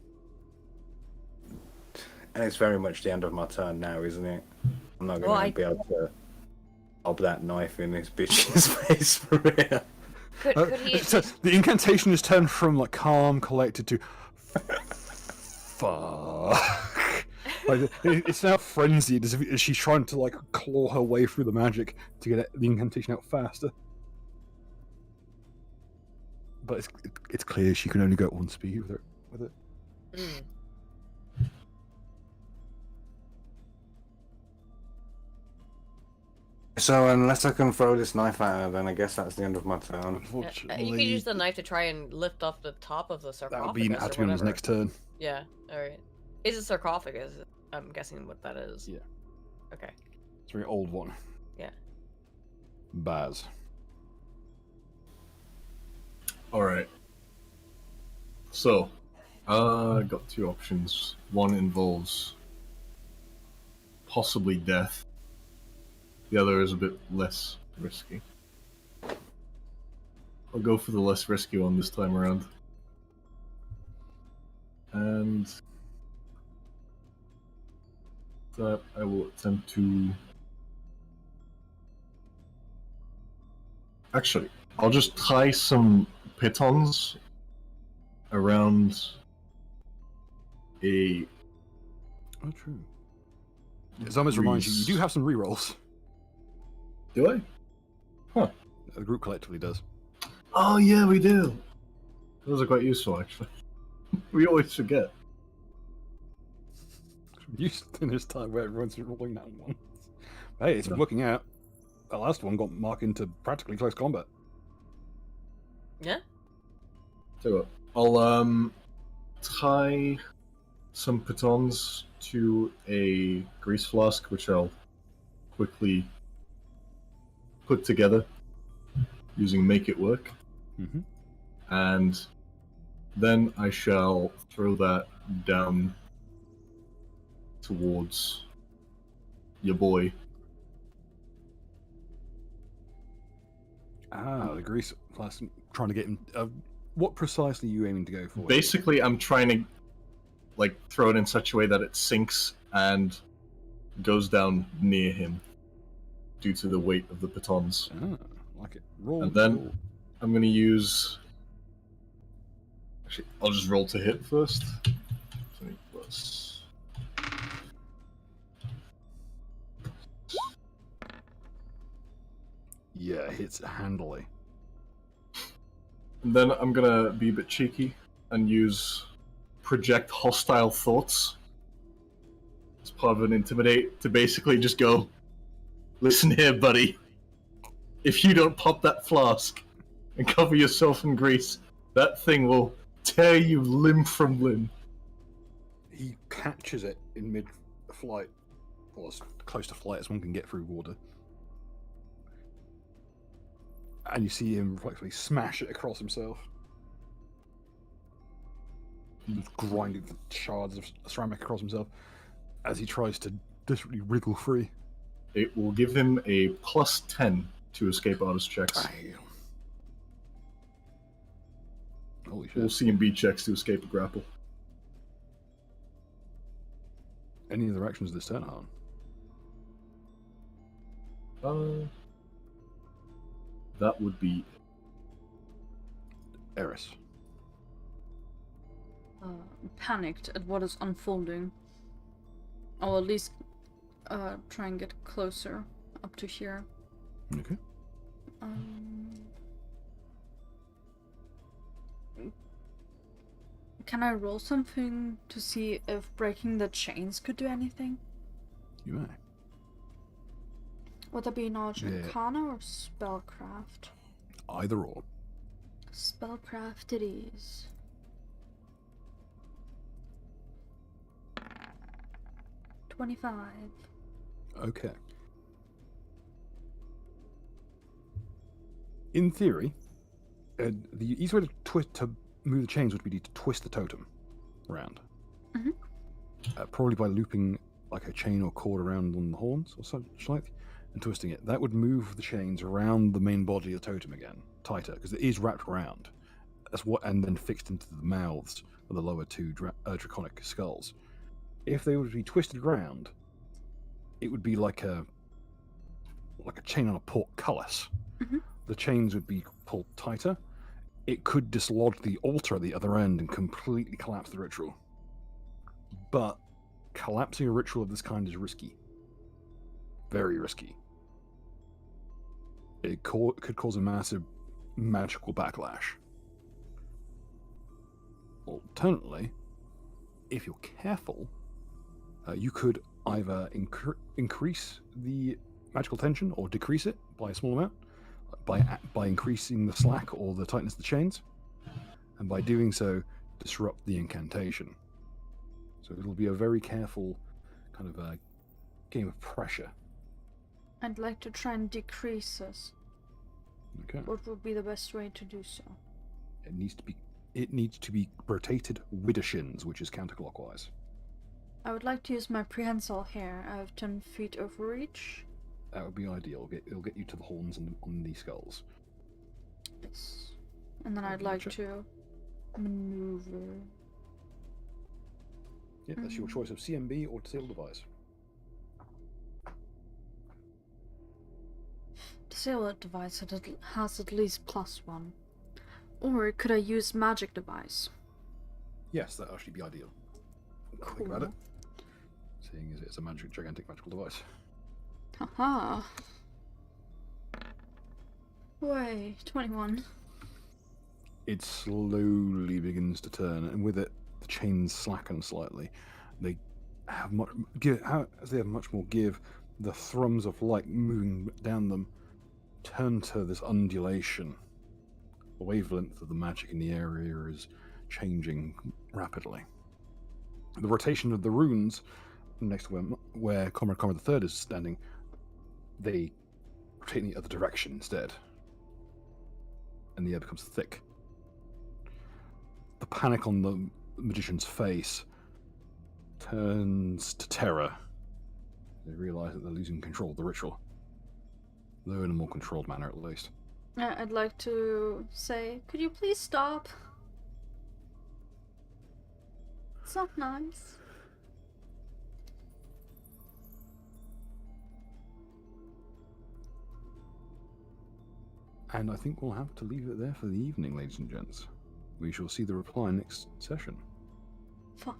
And it's very much the end of my turn now, isn't it? I'm not Well, going to be able to lob that knife in this bitch's face for real. could he at So least- the incantation is turned from like calm, collected to fuck. Like it's now frenzied, as if she's trying to like claw her way through the magic to get the incantation out faster. But it's clear she can only go at one speed with it. Mm. So unless I can throw this knife at her, then I guess that's the end of my turn. You Unfortunately, could use the knife to try and lift off the top of the that sarcophagus. would be an or Atimon's whatever. next turn. Yeah. All right. Is a sarcophagus? I'm guessing what that is. Yeah. Okay. It's a very old one. Yeah. Baz. Alright. So, I got two options. One involves possibly death. The other is a bit less risky. I'll go for the less risky one this time around. And that, I will attempt to. Actually, I'll just tie some pitons around a. Oh, true. As almost reminds you, you do have some rerolls. Do I? Huh. The group collectively does. Oh yeah, we do. Those are quite useful, actually. We always forget. Used in this time where everyone's rolling that one. Hey, it's been working out. The last one got Mark into practically close combat. Yeah. So I'll tie some pitons to a grease flask, which I'll quickly put together using Make It Work. Mm-hmm. And then I shall throw that down towards your boy. Ah, the grease flask. Trying to get him. What precisely are you aiming to go for? Basically, I'm trying to throw it in such a way that it sinks and goes down near him due to the weight of the pitons. Ah, like it. Roll. And then roll. I'm going to use. Actually, I'll just roll to hit first. 20 plus. Yeah, it hits handily. And then I'm going to be a bit cheeky and use project hostile thoughts as part of an intimidate to basically just go, listen here, buddy. If you don't pop that flask and cover yourself in grease, that thing will tear you limb from limb. He catches it in mid-flight, or as close to flight as one can get through water. And you see him reflexively smash it across himself. He's grinding the shards of ceramic across himself as he tries to desperately wriggle free. It will give him a plus 10 to escape artist checks. Holy shit. We'll see him beat checks to escape a grapple. Any other actions this turn, Han? That would be Eris. Panicked at what is unfolding. I'll at least try and get closer up to here. Okay. Can I roll something to see if breaking the chains could do anything? You may. Would that be knowledge Yeah. arcana or spellcraft? Either or. Spellcraft it is. $25. Okay. In theory, the easy way to move the chains would be to twist the totem around. Mhm. Probably by looping like a chain or cord around on the horns or such like, and twisting it. That would move the chains around the main body of the totem again, tighter, because it is wrapped around. And then fixed into the mouths of the lower two draconic skulls. If they were to be twisted around, it would be like a chain on a portcullis. Mhm. The chains would be pulled tighter. It could dislodge the altar at the other end and completely collapse the ritual. But collapsing a ritual of this kind is risky. Very risky. It could cause a massive magical backlash. Alternately, if you're careful, you could either increase the magical tension or decrease it by a small amount by increasing the slack or the tightness of the chains, and by doing so, disrupt the incantation. So it'll be a very careful kind of a game of pressure. I'd like to try and decrease this. Okay. What would be the best way to do so? It needs to be rotated widdershins, which is counterclockwise. I would like to use my prehensile hair. I have 10 feet of reach. That would be ideal. It'll get you to the horns on the skulls. Yes. And then I'd like to maneuver. Yeah, that's your choice of CMB or tail device. Disable device that has at least +1. Or could I use magic device? Yes, that'd actually be ideal. I'll think about it. Seeing as it's a gigantic magical device. Haha. Way 21. It slowly begins to turn, and with it, the chains slacken slightly. They have much as they have much more give. The thrums of light moving down them turn to this undulation. The wavelength of the magic in the area is changing rapidly. The rotation of the runes next to where Comrade the III is standing, they rotate in the other direction instead, and the air becomes thick. The panic on the magician's face turns to terror. They realize that they're losing control of the ritual, though in a more controlled manner at least. I'd like to say, could you please stop? It's not nice. And I think we'll have to leave it there for the evening, ladies and gents. We shall see the reply next session. Fuck.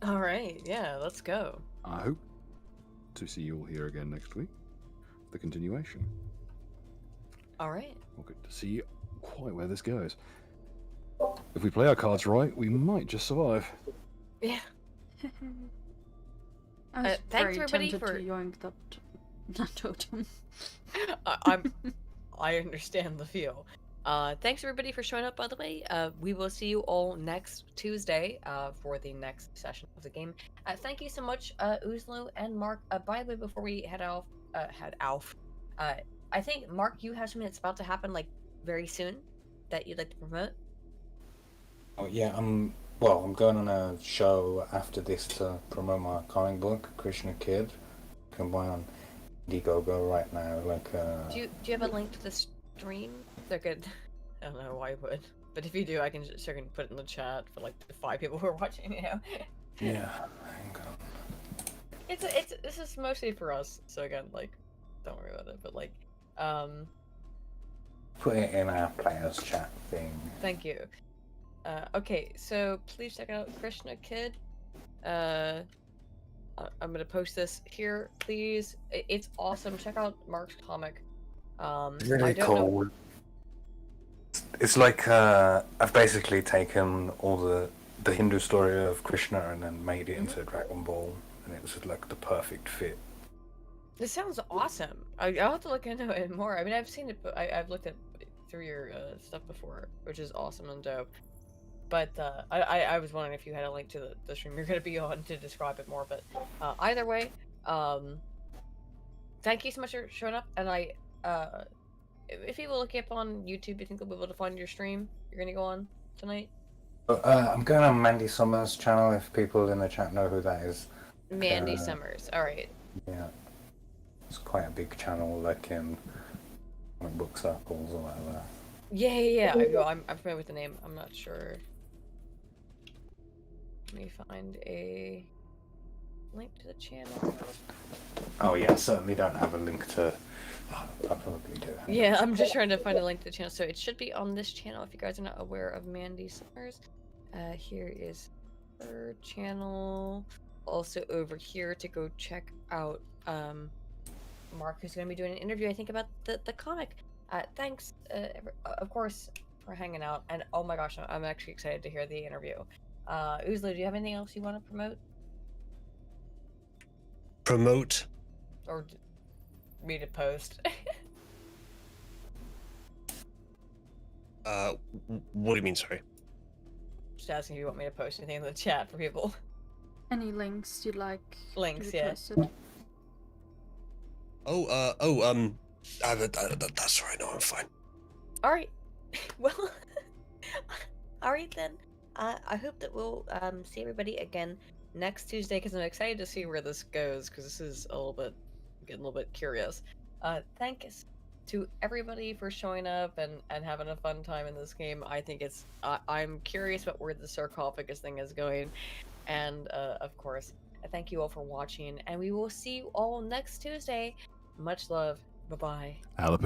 All right, yeah, let's go. I hope to see you all here again next week. The continuation. All right. We'll get to see quite where this goes. If we play our cards right, we might just survive. Yeah. I was thanks very everybody tempted for- to yoink that totem. I understand the feel. Thanks everybody for showing up, by the way. We will see you all next Tuesday for the next session of the game. Thank you so much, Uzlu and Mark. By the way, before we head off, I think, Mark, you have something that's about to happen, like, very soon that you'd like to promote? Oh yeah, I'm going on a show after this to promote my comic book, Krishna Kid. You can buy on Indiegogo right now. Do you have a link to the stream? They're good. I don't know why you would, but if you do, I can just put it in the chat for like the 5 people who are watching. You know. Yeah, hang on. This is mostly for us, so again, like, don't worry about it. But like, Put it in our players chat thing. Thank you. Okay, so please check out Krishna Kid. I'm gonna post this here, please. It's awesome. Check out Mark's comic. Really I don't cool. know. It's like I've basically taken all the Hindu story of Krishna and then made it into Dragon Ball, and it was like the perfect fit. This sounds awesome. I'll have to look into it more. I mean, I've seen it, but I've looked at through your stuff before, which is awesome and dope. But I was wondering if you had a link to the stream you're going to be on to describe it more. But either way, thank you so much for showing up. And if people look you up on YouTube, you think they'll be able to find your stream you're going to go on tonight? I'm going on Mandy Summers' channel, if people in the chat know who that is. Mandy Summers. All right. Yeah. It's quite a big channel, like in comic book circles or whatever. Yeah. I'm familiar with the name. I'm not sure. Let me find a link to the channel. Oh yeah, certainly don't have a link to... Oh, I probably do. Yeah, I'm just trying to find a link to the channel. So it should be on this channel if you guys are not aware of Mandy Summers. Here is her channel. Also over here to go check out Mark, who's going to be doing an interview, I think, about the comic. Thanks, of course, for hanging out. And oh my gosh, I'm actually excited to hear the interview. Uzlu, do you have anything else you want to promote? Promote? Or me to post? What do you mean, sorry? Just asking if you want me to post anything in the chat for people. Any links you'd like? Links, to be yeah. posted? That's all right. No, I'm fine. All right. Well, all right then. I hope that we'll see everybody again next Tuesday, because I'm excited to see where this goes, because this is getting a little bit curious. Thanks to everybody for showing up and having a fun time in this game. I think I'm curious about where the sarcophagus thing is going, and of course, I thank you all for watching, and we will see you all next Tuesday. Much love Bye bye. Alapa